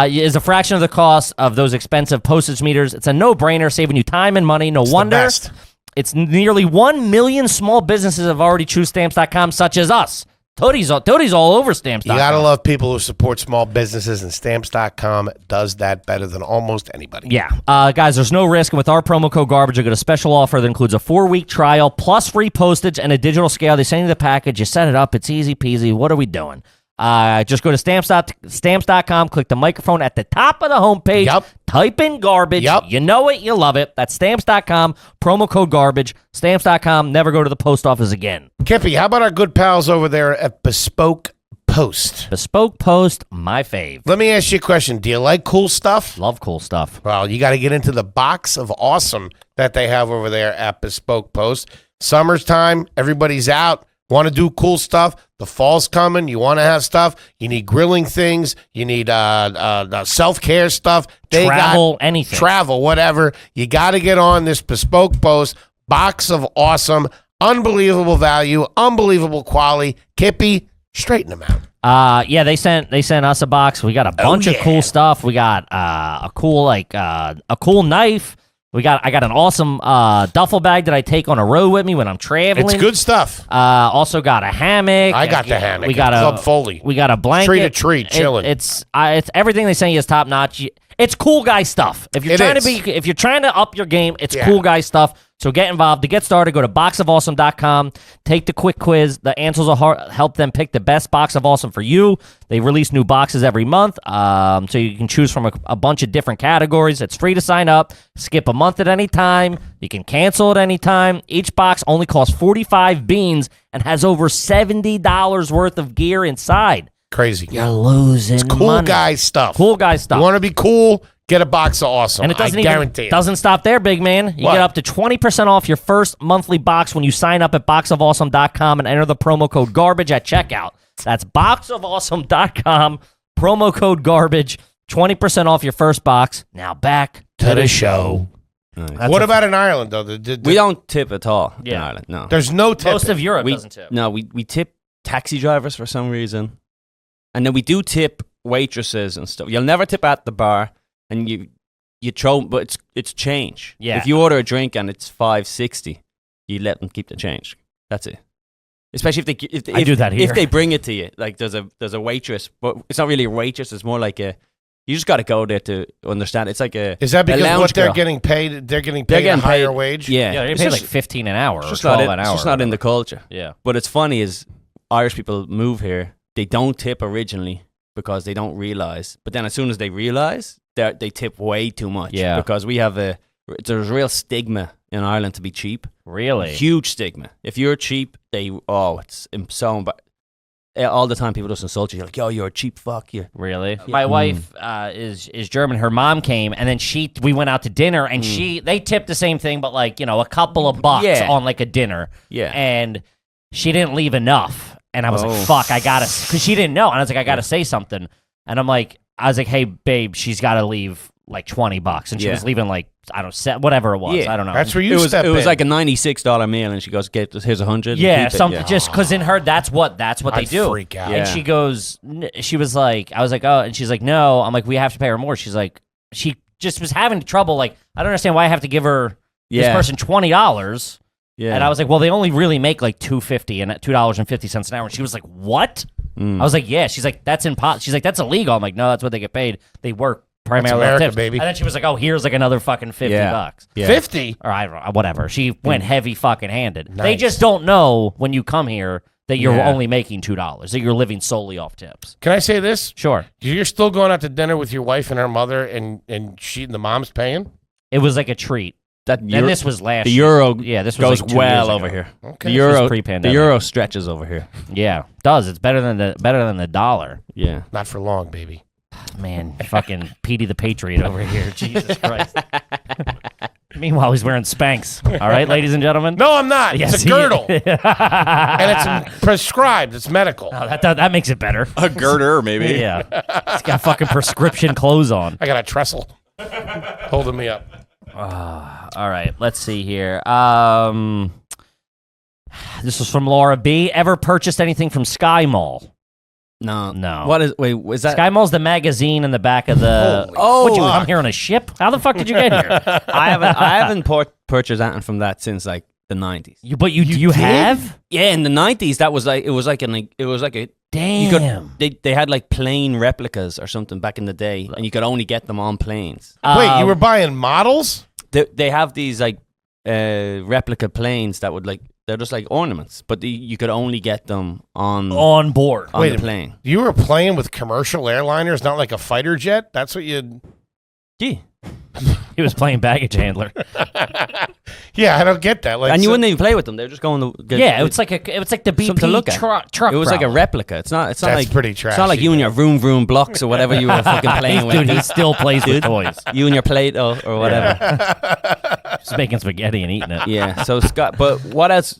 is a fraction of the cost of those expensive postage meters. It's a no-brainer, saving you time and money. No wonder. The best. It's nearly 1 million small businesses have already choose Stamps.com, such as us. Toadie's all over Stamps.com. You gotta love people who support small businesses, and Stamps.com does that better than almost anybody. Yeah. Guys, there's no risk. And with our promo code GARBAGE, you get a special offer that includes a 4-week trial plus free postage and a digital scale. They send you the package. You set it up. It's easy peasy. What are we doing? Just go to Stamps.com, click the microphone at the top of the homepage, Yep. type in garbage. Yep. You know it, you love it. That's Stamps.com, promo code garbage. Stamps.com, never go to the post office again. Kippy, how about our good pals over there at Bespoke Post? Bespoke Post, my fave. Let me ask you a question. Do you like cool stuff? Love cool stuff. Well, you got to get into the box of awesome that they have over there at Bespoke Post. Summer's time, everybody's out. Want to do cool stuff? The fall's coming. You want to have stuff? You need grilling things. You need self-care stuff. Travel, anything. Travel, whatever. You got to get on this bespoke post. Box of awesome, unbelievable value, unbelievable quality. Kippy, straighten them out. Yeah, they sent us a box. We got a bunch of cool stuff. We got a cool knife. I got an awesome duffel bag that I take on a road with me when I'm traveling. It's good stuff. Also got a hammock. I got the hammock. We got Club Foley. We got a blanket. Tree to tree, chilling. It's everything they say is top notch. It's cool guy stuff. If you're trying to up your game, it's cool guy stuff. So get involved. To get started, go to boxofawesome.com. Take the quick quiz. The answers will help them pick the best box of awesome for you. They release new boxes every month, so you can choose from a bunch of different categories. It's free to sign up. Skip a month at any time. You can cancel at any time. Each box only costs 45 beans and has over $70 worth of gear inside. Crazy. You're losing It's cool money. guy stuff. Cool guy stuff. You want to be cool? Get a box of awesome. And it doesn't guarantee it. Doesn't stop there, big man. You What? get up to 20% off your first monthly box when you sign up at boxofawesome.com and enter the promo code GARBAGE at checkout. That's boxofawesome.com, promo code GARBAGE, 20% off your first box. Now back to the show. What about in Ireland, though? We don't tip at all in Yeah. Ireland. No. There's no tip. Most of Europe We- doesn't tip. No, we tip taxi drivers for some reason, and then we do tip waitresses and stuff. You'll never tip at the bar, and you throw, but it's change. Yeah. If you order a drink and it's $5.60, you let them keep the change. That's it. Especially if they I do that here. If they bring it to you, like there's a waitress, but it's not really a waitress. It's more like you just got to go there to understand. It's like a Is that because lounge what they're girl. getting paid? They're getting They're paid getting a higher paid- wage. Yeah, Yeah, they It's pay just- like 15 an hour or it's just 12 not an hour. It's just not in the culture. Yeah. But it's funny is Irish people move here. They don't tip originally because they don't realize. But then as soon as they realize, they tip way too much. Yeah. Because there's a real stigma in Ireland to be cheap. Really? Huge stigma. If you're cheap, it's so bad. All the time people just insult you. You're like, yo, you're a cheap fuck. You. Really? My wife is German. Her mom came, and then we went out to dinner, and they tipped the same thing, but like, a couple of bucks Yeah. on like a dinner. Yeah. And she didn't leave enough. And I was like, fuck, I gotta, because she didn't know. And I was like, I gotta say something. And I was like, hey, babe, she's gotta leave like $20. And she was leaving like, I don't know, whatever it was. Yeah. I don't know. That's where you It was step in. like a $96 meal, and she goes, here's 100. Yeah, keep it." something just because in her that's what they I'd do. freak out. And Yeah. she was like, I was like, oh, and she's like, no. I'm like, we have to pay her more. She's like, she just was having trouble. Like, I don't understand why I have to give her this Yeah. person $20. Yeah. And I was like, well, they only really make like $2.50 and $2.50 an hour. And she was like, what? I was like, yeah. She's like, that's She's like, that's illegal. I'm like, no, that's what they get paid. They work primarily America, off tips. baby. And then she was like, oh, here's like another fucking $50. Yeah. 50. Or I don't know, whatever. She went heavy fucking handed. They Nice. just don't know when you come here that you're Yeah. only making $2, that you're living solely off tips. Can I say this? Sure. You're still going out to dinner with your wife and her mother, and the mom's paying? It was like a treat. That And this was last the year. Euro Yeah, this was goes like 2 years well ago. over here. Okay. The This was Euro pre-pandemic. the Euro stretches over here. Yeah, does. It's better than the dollar. Yeah. Not for long, baby. Man, fucking Petey the Patriot over here. Jesus Christ. Meanwhile, he's wearing Spanx. All right, ladies and gentlemen? No, I'm not. Yes, it's a he- girdle. And it's prescribed. It's medical. Oh, that makes it better. A girder, maybe. Yeah. He's got fucking prescription clothes on. I got a trestle holding me up. All right, let's see here. This was from Laura B. Ever purchased anything from Sky Mall? No. No. What is was that Sky Mall's the magazine in the back of the. What, you come here on a ship? How the fuck did you get here? I haven't purchased anything from that since like the 90s. You have? Yeah, in the 90s that was like it was like a Damn. they had like plane replicas or something back in the day, and you could only get them on planes. Wait, you were buying models? They have these like replica planes that would like they're just like ornaments, but you could only get them on board. on Wait the a plane. You were playing with commercial airliners, not like a fighter jet? That's what you... Yeah. He was playing baggage handler. Yeah, I don't get that. Like, And you so- wouldn't even play with them. They're just going to get, Yeah, it's like the something to look BP at. truck. It was like a probably. replica. It's not That's like pretty It's not like trashy, you and your vroom vroom blocks or whatever you were fucking playing with. Dude, he still plays with toys. You and your Play-Doh or whatever. Just making spaghetti and eating it. Yeah. So Scott, but what else?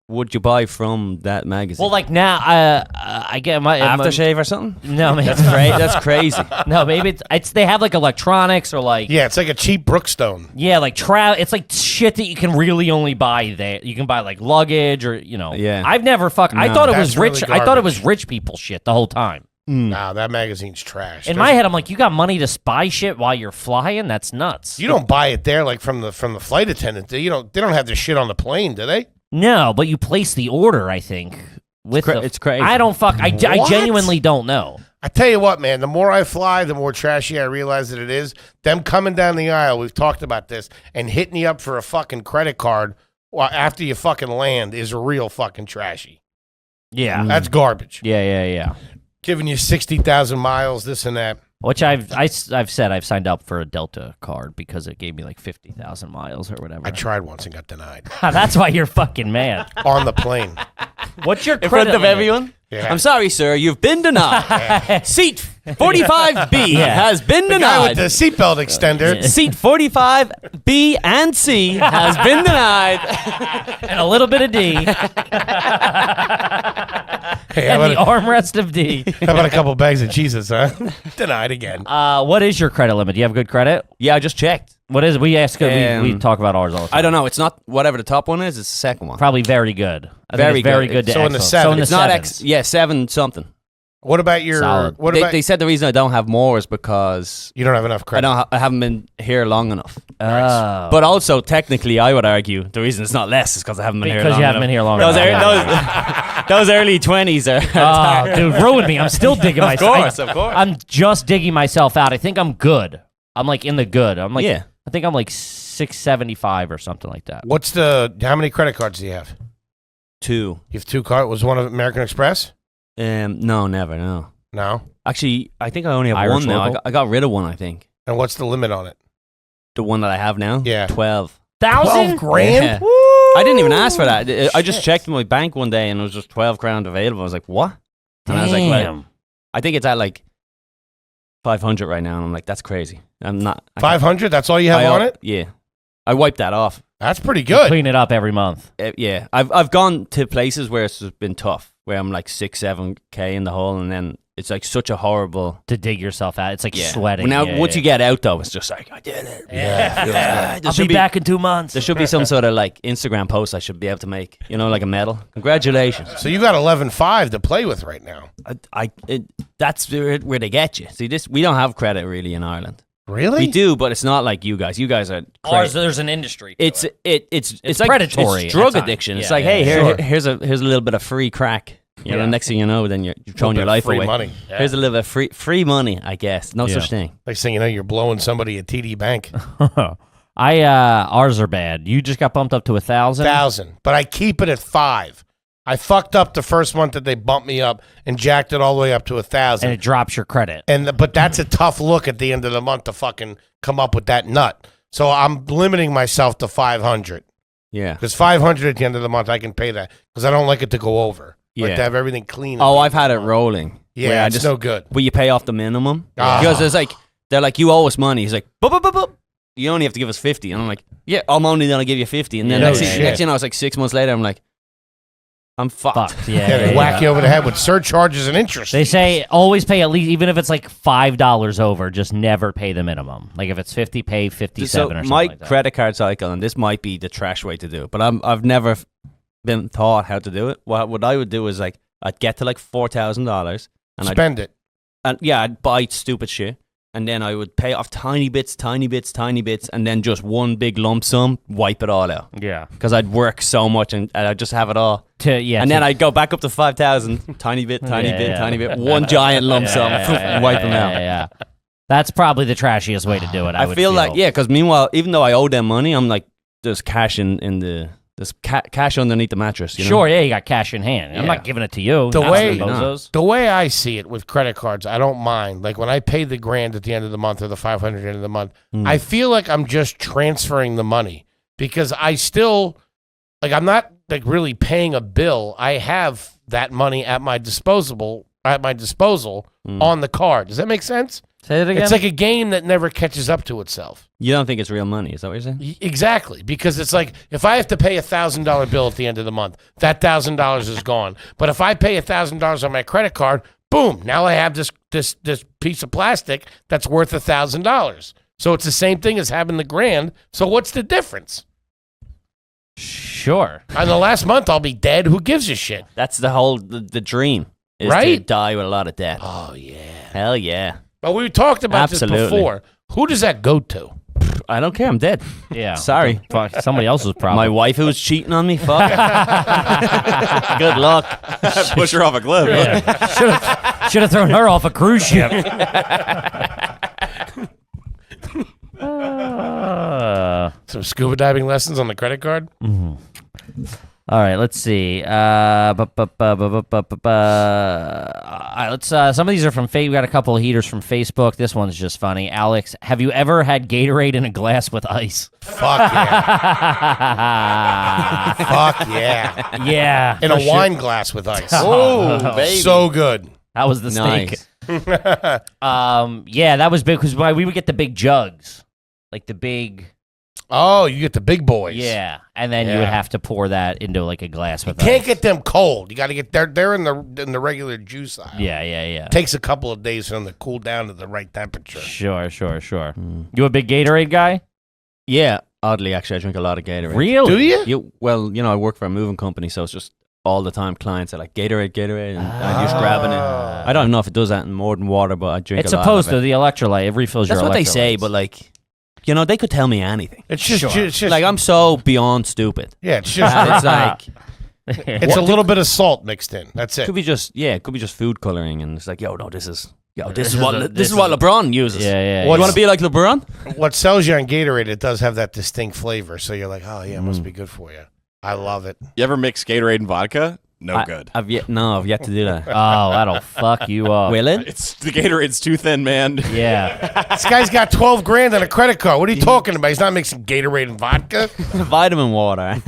would you buy from that magazine? Well, like now, I get my aftershave or something. No, man, That's great. That's crazy. No, maybe it's they have like electronics or like Yeah, it's like a cheap Brookstone. yeah, like it's like shit that you can really only buy there. You can buy like luggage or Yeah. I've never I No. thought it That's was rich. really I thought it was garbage. rich people shit the whole time. Nah, that magazine's trash. In my head, I'm like, you got money to buy shit while you're flying? That's nuts. You don't buy it there like from the flight attendant. They don't have this shit on the plane, do they? No, but you place the order. I think with It's crazy. I don't fuck. I What? genuinely don't know. I tell you what, man, the more I fly, the more trashy I realize that it is. Them coming down the aisle, we've talked about this, and hitting you up for a fucking credit card after you fucking land is real fucking trashy. Yeah, That's garbage. yeah. Giving you 60,000 miles, this and that. Which I've said I've signed up for a Delta card because it gave me like 50,000 miles or whatever. I tried once and got denied That's why you're fucking mad. on the plane. What's your In front credit of limit? everyone. Yeah. I'm sorry, sir. You've been denied. Seat 45B has been The guy with denied. the seatbelt extender. Seat 45B and C has been denied. And a little bit of D. Hey, And how the about, armrest of D. how about a couple bags of Jesus, huh? Denied again. What is your credit limit? Do you have good credit? Yeah, I just checked. What is it? We ask. We Um, talk about ours all the time. I don't know. It's not whatever the top one is. It's the second one. Probably very good. I Very think it's very good. good. To So in the excellent. seven. So in the It's not sevens. Yeah, 7 something. What about your? Solid. What They, about? they said the reason I don't have more is because You don't have enough credit. I haven't been here long enough. Oh. But also, technically, I would argue the reason it's not less is because I haven't been here Because long you haven't enough. been here long Those, enough. those early 20s are. Oh, dude, ruined me. I'm still digging myself. of course. I'm just digging myself out. I think I'm good. I'm like in the good. I'm like, Yeah. I think I'm like 675 or something like that. What's the? How many credit cards do you have? 2. You have 2 cards. Was one of American Express? No, never, no. No. Actually, I think I only have Irish one now. local? I got rid of one, I think. And what's the limit on it? The one that I have now? Yeah. 12. 1,000 grand? Yeah. I didn't even ask for that. I just checked my bank one day and it was just 12 grand available. I was like, what? And I was like, Damn. I think it's at like 500 right now. And I'm like, that's crazy. I'm not. 500. That's all you have on it. Yeah. I wiped that off. That's pretty good. Clean it up every month. Yeah. I've gone to places where it's been tough, where I'm like 6-7K in the hole, and then it's like such a horrible. To dig yourself out. It's like sweating. Now, Yeah, once yeah. you get out, though, it's just like, I did it. Yeah. I'll be back in 2 months. There should be some sort of like Instagram post I should be able to make, like a medal. Congratulations. So you got 11.5 to play with right now. That's where they get you. See, we don't have credit really in Ireland. Really? We do, but it's not like you guys. You guys are Ours, crazy. there's an industry. to It's it. like predatory It's drug at times. addiction. It's Yeah, like, yeah, hey, sure. here's a little bit of free crack. Yeah. Next thing you know, then you're throwing your life free away. money. Here's a little bit of free money, I guess. No Yeah. such thing. Next thing you know, you're blowing somebody at TD Bank. Ours are bad. You just got bumped up to 1,000. 1,000. But I keep it at 5. I fucked up the first month that they bumped me up and jacked it all the way up to 1,000. And it drops your credit. But that's a tough look at the end of the month to fucking come up with that nut. So I'm limiting myself to 500. Yeah. Because 500 at the end of the month, I can pay that because I don't like it to go over. I like Yeah. to have everything clean. Oh, I've had it rolling. where Yeah, I it's just, no good. But you pay off the minimum Ah. because it's like they're like, you owe us money. He's like, boop, boop, boop, boop. You only have to give us 50. And I'm like, yeah, I'm only gonna give you 50. And then No next shit. thing you know, it's like 6 months later. I'm like, I'm fucked. Fucked. Yeah, they whack you over the head with surcharges and interest. They say always pay at least, even if it's like $5 over, just never pay the minimum. Like if it's 50, pay 57 So or something my like that. credit card cycle, and this might be the trash way to do it, but I've never been taught how to do it. What I would do is like I'd get to like $4,000 and Spend it. I'd buy stupid shit, and then I would pay off tiny bits, and then just one big lump sum, wipe it all out. Yeah. Because I'd work so much and I'd just have it all. And Then I'd go back up to 5,000, tiny bit, one giant lump sum, wipe them out. Yeah. That's probably the trashiest way to do it. I would feel like, yeah, because meanwhile, even though I owe them money, I'm like, there's cash there's cash underneath the mattress. You know? Sure, yeah, you got cash in hand. I'm Yeah. not giving it to you. The way- bozos. The way I see it with credit cards, I don't mind. Like when I pay the $1,000 at the end of the month or the 500 at the end of the month, I feel like I'm just transferring the money because I still, like, I'm not like really paying a bill. I have that money at my disposal on the card. Does that make sense? Say it again. It's like a game that never catches up to itself. You don't think it's real money? Is that what you're saying? Exactly, because it's like if I have to pay $1,000 bill at the end of the month, that $1,000 is gone. But if I pay $1,000 on my credit card, boom, now I have this piece of plastic that's worth $1,000. So it's the same thing as having the grand. So what's the difference? Sure. On the last month, I'll be dead. Who gives a shit? That's the whole the dream is to Right? die with a lot of debt. Oh yeah. Hell yeah. But we talked about Absolutely. this before. Who does that go to? I don't care. I'm dead. Yeah. Sorry. Fuck, somebody else's problem. My wife who was cheating on me. Fuck. Good luck. Push her off a cliff. Should have thrown her off a cruise ship. Some scuba diving lessons on the credit card? All right, let's see. All right, let's. Some of these are from Facebook. We got a couple of heaters from Facebook. This one's just funny. Alex, have you ever had Gatorade in a glass with ice? Fuck yeah. Fuck yeah. Yeah. In a wine glass with ice. Oh, baby. So good. That was the steak. Nice. Yeah, that was big because we would get the big jugs, like the big. Oh, you get the big boys. Yeah, and then you Yeah. would have to pour that into like a glass with Can't ice. get them cold. You got to get they're in the regular juice aisle. Yeah. Takes a couple of days for them to cool down to the right temperature. Sure. You a big Gatorade guy? Yeah. Oddly, actually, I drink a lot of Gatorade. Really? Do you? Well, I work for a moving company, so it's just all the time clients are like Gatorade, and I'm just grabbing it. I don't know if it does that in more than water, but I drink It's a lot supposed of to. it. The electrolyte. It refills That's your what they say, electrolytes. but like, they could tell me anything. It's just, Sure. it's just Like, I'm so beyond stupid. yeah, it's just And it's like, it's a little bit of salt mixed in. That's it. could be just food coloring, and it's like, this is what this LeBron uses. Yeah. You want to be like LeBron? What sells you on Gatorade, it does have that distinct flavor. So you're like, oh yeah, it must be good for you. I love it. You ever mix Gatorade and vodka? No good. I've yet to do that. Oh, that'll fuck you up. Will it? It's the Gatorade's too thin, man. Yeah. This guy's got $12,000 on a credit card. What are you talking about? He's not mixing Gatorade and vodka. Vitamin water.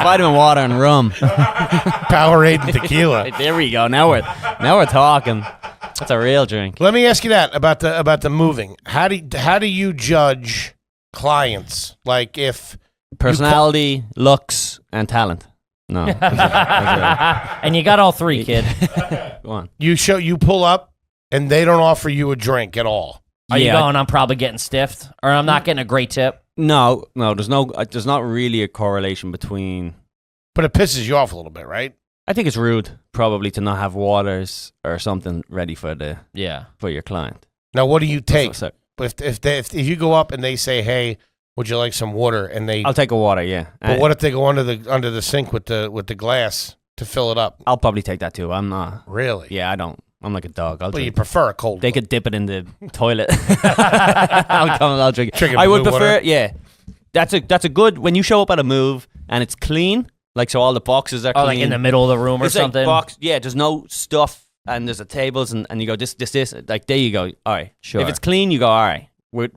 Vitamin water and rum. Powerade and tequila. There we go. Now we're talking. That's a real drink. Let me ask you that about the moving. How do you judge clients? Like if Personality, looks, and talent. No. And you got all three, kid. Go on. you pull up and they don't offer you a drink at all. Are you Yeah, going, I'm probably getting stiffed? Or I'm not getting a great tip? No. There's not really a correlation between. But it pisses you off a little bit, right? I think it's rude, probably, to not have waters or something ready for your client. Now, what do you take? So- If you go up and they say, "Hey, would you like some water?" and they, I'll take a water. Yeah. but what if they go under the sink with the glass to fill it up? I'll probably take that too. I'm not. Really? Yeah, I don't. I'm like a dog. I'll But you drink. prefer a cold. They one. could dip it in the toilet. I'll drink it. Drinking I would blue prefer, water? yeah. That's a good, when you show up at a move and it's clean, like so all the boxes are Oh, clean. like in the middle of the room or It's like something? there's no stuff and there's the tables and you go, this. Like, there you go. All right. Sure. If it's clean, you go, all right. We're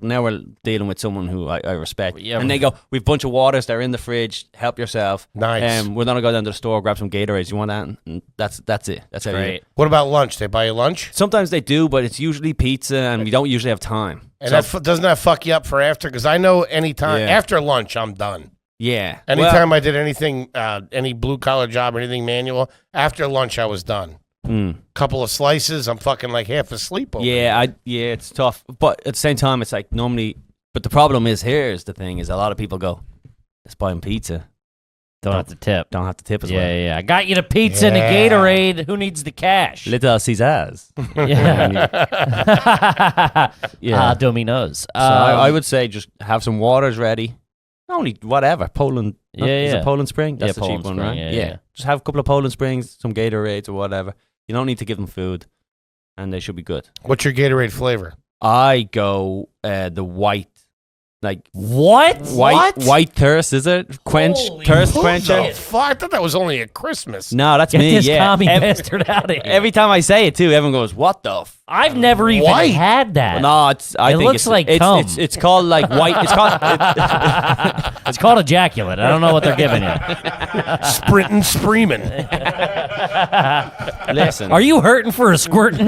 dealing with someone who I respect. Yeah. And they go, we've a bunch of waters, they're in the fridge, help yourself. Nice. We're going to go down to the store, grab some Gatorades. You want that? And that's it. That's how you do Great. it. What about lunch? They buy you lunch, Sometimes they do, but it's usually pizza and we don't usually have time. and So- doesn't that fuck you up for after? Because I know anytime Yeah. after lunch, I'm done. Yeah. Anytime I did anything, any blue collar job or anything manual, after lunch I was done. Couple of slices, I'm fucking like half asleep over. Yeah, it's tough. But at the same time, it's like normally. But the problem is, here's the thing: is a lot of people go, let's buy them pizza. Don't have to tip. Don't have to tip as well. Yeah. I got you the pizza and the Yeah. Gatorade. Who needs the cash? Little Caesars. Yeah. Yeah. Domino's. So I would say just have some waters ready. Only whatever. Poland. Is Yeah. it Poland Spring? That's the Poland cheap one, Spring, right? yeah. Just have a couple of Poland Springs, some Gatorades or whatever. You don't need to give them food, and they should be good. What's your Gatorade flavor? I go the white Like What? white thirst, is it? Thirst quencher? Oh, fuck, I thought that was only at Christmas. No, that's Get me. this Yeah. commie bastard out of here. Every time I say it too, everyone goes, "What the?" I've never even White. had that. No, it's. I It think looks it's, like it's, cum. it's called like white. It's called. It's called ejaculate. I don't know what they're giving you. Sprinting, spreaming. Listen, Are you hurting for a squirting?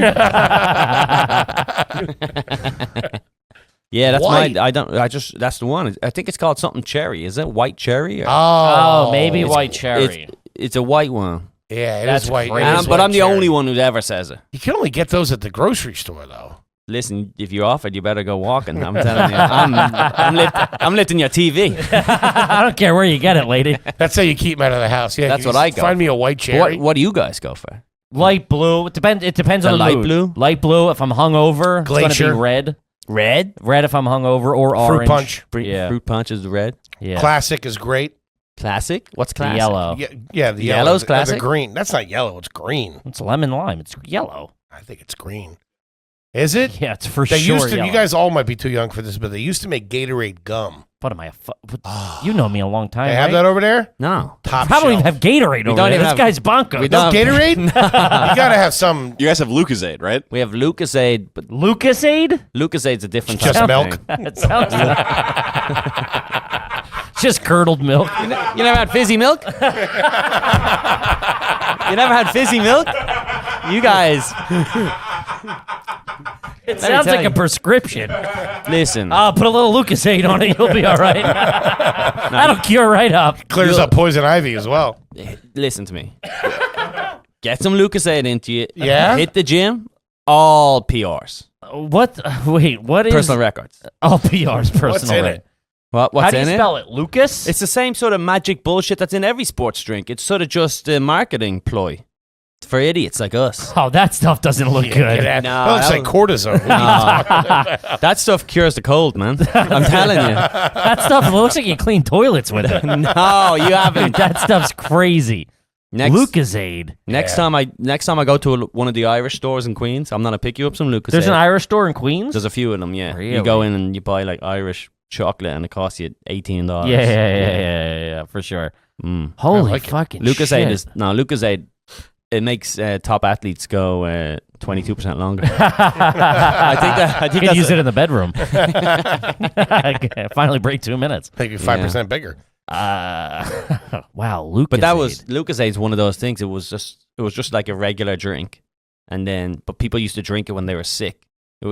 yeah, that's White. that's the one. I think it's called something cherry. Is it white cherry? Or, Oh, maybe white cherry. it's a white one. Yeah, That's it is white. crazy. it is But white I'm the cherry. only one who ever says it. You can only get those at the grocery store, though. Listen, if you're offered, you better go walking. I'm telling you, I'm lifting your TV. I don't care where you get it, lady. That's how you keep them out of the house. Yeah, That's you what I go Find me a white cherry. What do you guys go for? Light blue. It depends on the light mood. blue? Light blue. If I'm hungover, it's Glacier. gonna be red. Red? Red if I'm hungover, or orange. punch. Yeah. Fruit punch is red. Yeah. Classic is great. Classic? What's The classic? yellow. Yeah, the Yellow's yellow. The classic? green. That's not yellow. It's green. It's lemon lime. It's yellow. I think it's green. Is it? Yeah, it's for They sure. used to. yellow. You guys all might be too young for this, but they used to make Gatorade gum. What am I? You know me a long time. They have right? that over there. No. Top Probably shelf. even have Gatorade over don't there. even This have- guy's bonko. we No don't- Gatorade. You gotta have some. You guys have Lucozade, right? We have Lucozade, but Lucasade? Lucosade's a different Just type of milk. thing. It sounds just curdled milk. You never had fizzy milk? You never had fizzy milk? You guys, It me sounds tell like you. a prescription. listen. Put a little Lucasade on it. You'll be all right. That'll cure right up. Clears up poison ivy as well. Listen to me. Get some Lucozade into you. Yeah? Hit the gym. All PRs. What? Wait, what is Personal records. all PR's personal? What's in rate? it? What's How do you in it? spell it? Lucas? It's the same sort of magic bullshit that's in every sports drink. It's sort of just a marketing ploy for idiots like us. Oh, that stuff doesn't look Get good. out. No, That looks that like cortisone. That stuff cures the cold, man. I'm telling you. That stuff looks like you clean toilets with it. No, you haven't. That stuff's crazy. Next, Lucasade. next time I go to one of the Irish stores in Queens, I'm gonna pick you up some Lucozade. There's an Irish store in Queens? There's a few of them, yeah. Really? You go in and you buy like Irish chocolate and it costs you $18. Yeah, for sure. Mm. Holy like it. fucking Lucozade shit. is Lucozade. It makes top athletes go 22% longer. I think You can that's use it in the bedroom. Finally break 2 minutes. Maybe 5% bigger. Wow, Lucasade. But that was Lucosade's one of those things. It was just like a regular drink, but people used to drink it when they were sick.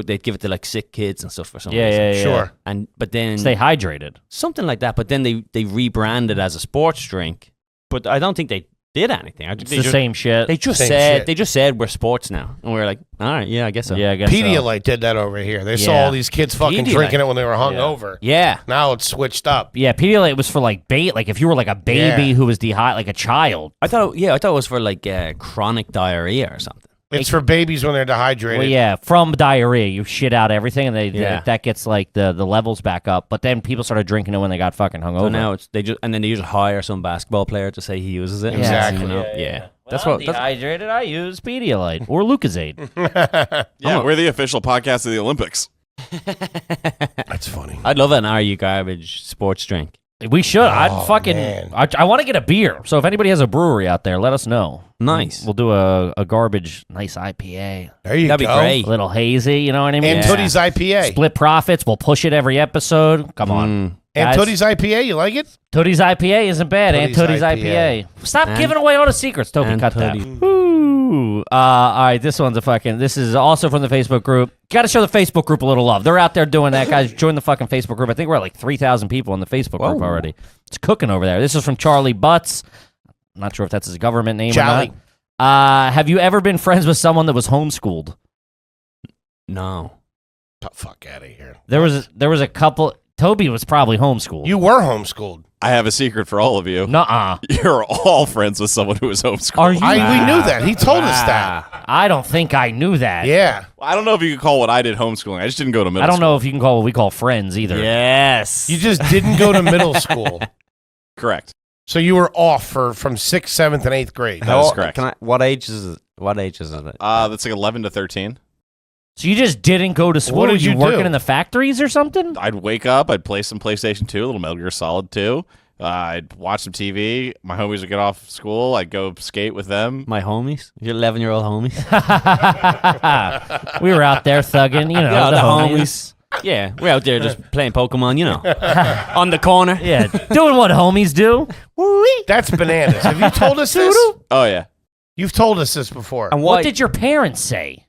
They'd give it to like sick kids and stuff for some reason. yeah. Sure. But then Stay hydrated. something like that. But then they rebranded as a sports drink. But I don't think they did anything. I think It's they the just, same shit. They just Same said shit. they just said we're sports now, and we are like, all right, yeah, I guess so. yeah, I guess so. Pedialyte did that over here. They saw Yeah. all these kids fucking Pedialyte. drinking it when they were hungover. Yeah. Now it's switched up. Yeah, Pedialyte was for like like if you were like a baby Yeah. who was dehydrated, like a child. I thought it was for like chronic diarrhea or something. It's for babies when they're dehydrated. Well, yeah, from diarrhea, you shit out everything, and Yeah. that gets like the levels back up. But then people started drinking it when they got fucking hungover. So now they usually hire some basketball player to say he uses it. Exactly. You know? Yeah. That's Well, what. I'm dehydrated. I use Pedialyte or Lucasade. Yeah, we're the official podcast of the Olympics. That's funny. I'd love an Are You Garbage sports drink. We should. I'd Oh, fucking. man. I want to get a beer. So if anybody has a brewery out there, let us know. Nice. We'll do a garbage nice IPA, There you That'd go. be great. a little hazy. You know what I mean? And Yeah. Tootie's IPA. Split profits. We'll push it every episode. Come on. And Guys. Tootie's IPA, you like it? Tootie's IPA isn't bad. And Tootie's Tootie's IPA. Stop And- giving away all the secrets, Toby. and Cut Tootie. that. Woo. All right, this one's this is also from the Facebook group. Got to show the Facebook group a little love. They're out there doing that, guys. Join the fucking Facebook group. I think we're at like 3,000 people in the Facebook group Whoa. already. It's cooking over there. This is from Charlie Butts. I'm not sure if that's his government name Charlie. or not. Have you ever been friends with someone that was homeschooled? No. Oh, fuck out of here. There was a couple. Toby was probably homeschooled. You were homeschooled. I have a secret for all of you. Nuh-uh. You're all friends with someone who was homeschooled. Are you? We knew that. He told us that. I don't think I knew that. Yeah. I don't know if you could call what I did homeschooling. I just didn't go to middle I don't school. know if you can call what we call friends either. Yes. You just didn't go to middle school. Correct. So you were off from 6th, 7th, and 8th grade. That is correct. What age is it? What age is it? That's like 11 to 13. So you just didn't go to school? What Were did you working do? in the factories or something? I'd wake up, I'd play some PlayStation 2, a little Metal Gear Solid 2. I'd watch some TV. My homies would get off school. I'd go skate with them. My homies, your 11-year-old homies. We were out there thugging, you know, Yeah, the the homies. Yeah, we're out there just playing Pokemon, you know, on the corner. Yeah, doing what homies do. That's bananas. Have you told us this? Oh, yeah. You've told us this before. And What did your parents say?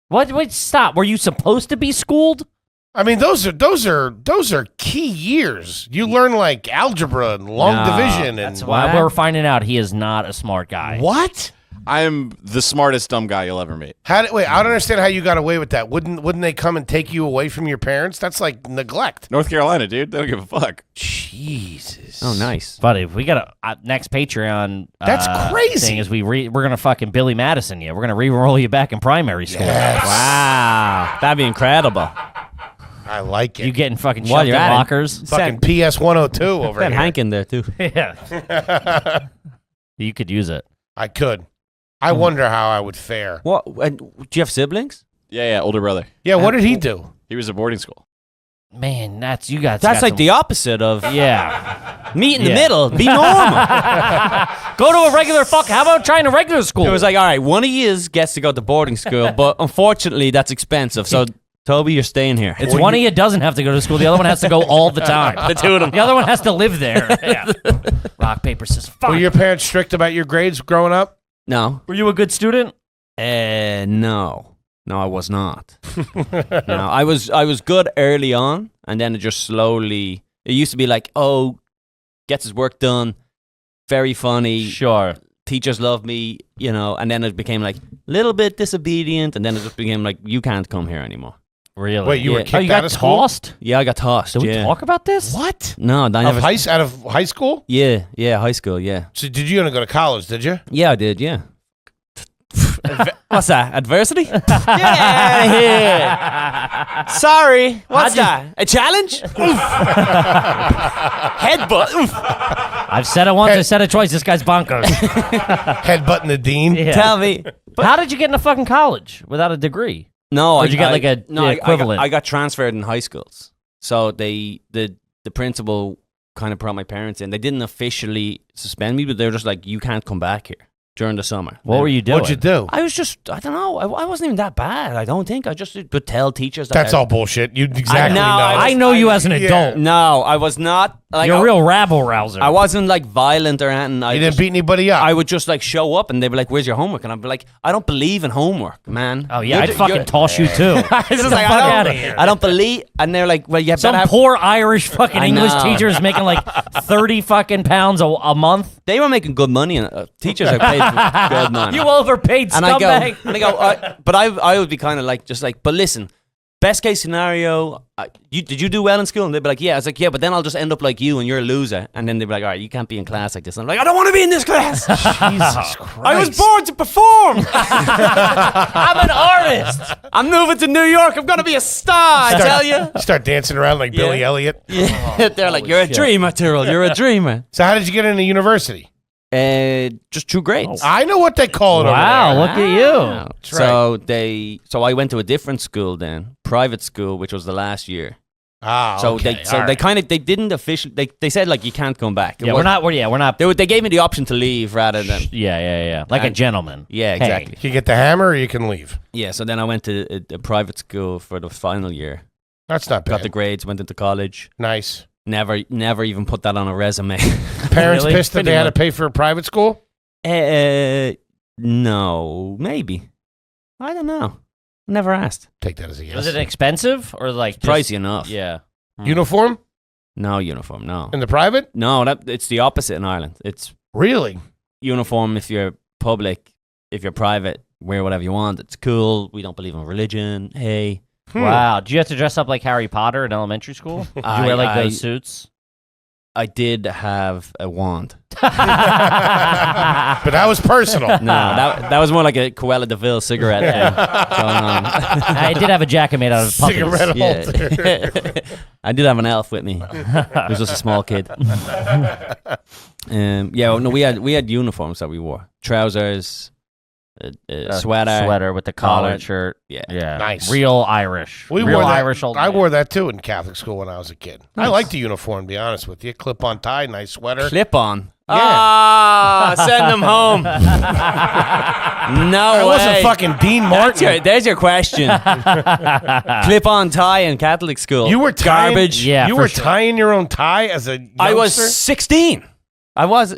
What? Wait, stop. Were you supposed to be schooled? I mean, those are key years. You learn like algebra and long No, division, and That's why we're finding out he is not a smart guy. what? I'm the smartest dumb guy you'll ever meet. Wait, I don't understand how you got away with that. Wouldn't they come and take you away from your parents? That's like neglect. North Carolina, dude. They don't give a fuck. Jesus. Oh, nice. Buddy, we got a next Patreon. That's crazy. Thing is we're gonna fucking Billy Madison you. We're gonna re-roll you back in primary school. Yes. Wow, that'd be incredible. I like it. You getting fucking While shoved in you're at it. lockers? fucking PS 102 over Got here. Hank in there too. Yeah. You could use it. I could. I wonder how I would fare. What? Do you have siblings? Yeah, older brother. Yeah, what did he do? He was at boarding school. Man, that's you guys. That's got like some- the opposite of Yeah. meet in the Yeah. middle. Be normal. Go to a regular How about trying a regular school? It was like, all right, one of you gets to go to boarding school, but unfortunately, that's expensive. So, Toby, you're staying here. It's one of you doesn't have to go to school. The other one has to go all the time. the two of them. The other one has to live there. Yeah. Rock, paper, scissors. Fuck. Were your parents strict about your grades growing up? No. Were you a good student? No, I was not. No, I was good early on, and then it just slowly. It used to be like, oh, gets his work done, very funny. Sure. Teachers love me, you know, and then it became like a little bit disobedient, and then it just became like, you can't come here anymore. Really? Wait, you were Yeah. kicked Oh, you out got of school? tossed? Yeah, I got tossed. Did we yeah. talk about this? What? No, I never. Out of high school? Yeah, high school. Yeah, So did you go to college, did you? yeah, I did. Yeah. What's that? Adversity? Get out of here. Sorry. What's that? A challenge? Headbutt. Oof. I've said it once, I said it twice. This guy's bonkers. Headbutting the dean? Yeah. Tell me. How did you get into fucking college without a degree? No, Or did you get like a no, equivalent? I got transferred in high schools. So the principal kind of brought my parents in. They didn't officially suspend me, but they were just like, you can't come back here during the summer. What were you doing? What'd you do? I was just, I don't know. I wasn't even that bad. I don't think. I just would tell teachers that. That's all bullshit. You exactly know, know. I know you as an adult. No, I was not. Like, You're a real rabble-rouser. I wasn't like violent or anything. You didn't beat anybody up. I would just like show up and they'd be like, "Where's your homework?" And I'd be like, "I don't believe in homework, man." Oh, yeah, I'd fucking toss you, too. It's Get just the like, fuck I outta don't, here. I don't believe. And they're like, "Well, you Some better have." poor Irish fucking I English know. teacher is making like 30 fucking pounds a month. They were making good money, and teachers are paid good money. You overpaid and I go, scumbag. but I would be kind of like, just like, but listen, best case scenario, did you do well in school? And they'd be like, yeah. I was like, yeah, but then I'll just end up like you, and you're a loser. And then they'd be like, all right, you can't be in class like this. And I'm like, I don't want to be in this class. Jesus Christ. I was born to perform. I'm an artist. I'm moving to New York. I'm gonna be a star. I tell you. Start dancing around like Billy Elliot. Yeah, they're like, you're a dreamer, Tyrrell. You're a dreamer. So how did you get into university? Just 2 grades. I know what they call it Wow, over there. look at you. So I went to a different school then, private school, which was the last year. Ah, So okay. they All right. kind of they didn't officially they said like you can't come back. It Yeah, was- we're not. They gave me the option to leave rather than Yeah. Like a And- gentleman. yeah, Hey. exactly. You can get the hammer or you can leave. Yeah, so then I went to a private school for the final year. That's not Got bad. the grades, went into college. Nice. Never even put that on a resume. Parents Really? pissed that they Pretty had to much. pay for a private school? No, maybe. I don't know. Never asked. Take that as a yes. Was it expensive or like just- Pricey enough. Yeah. Uniform No uniform. No. in the private? No, it's the opposite in Ireland. It's Really? uniform if you're public. If you're private, wear whatever you want. It's cool. We don't believe in religion. Hey. Wow. Did you have to dress up like Harry Potter in elementary school? Did you wear like those suits? I did have a wand. But that was personal. No, that was more like a Cruella de Vil cigarette thing going on. I did have a jacket made out of puppies. Cigarette Yeah. holder. I did have an elf with me. He was just a small kid. Yeah, no, we had uniforms that we wore. Trousers, a sweater with the collared collared. shirt. Yeah. Nice. Real Irish. We Real wore that. Irish old I man. wore that too in Catholic school when I was a kid. I liked the uniform, to be honest with you. Clip-on tie, nice sweater. Clip on. Yeah. Ah, send them home. No I way. wasn't fucking Dean Martin. There's your question. Clip on tie in Catholic school. You were tying, garbage. Yeah, you for were sure. tying your own tie as a youngster? I was 16. I was.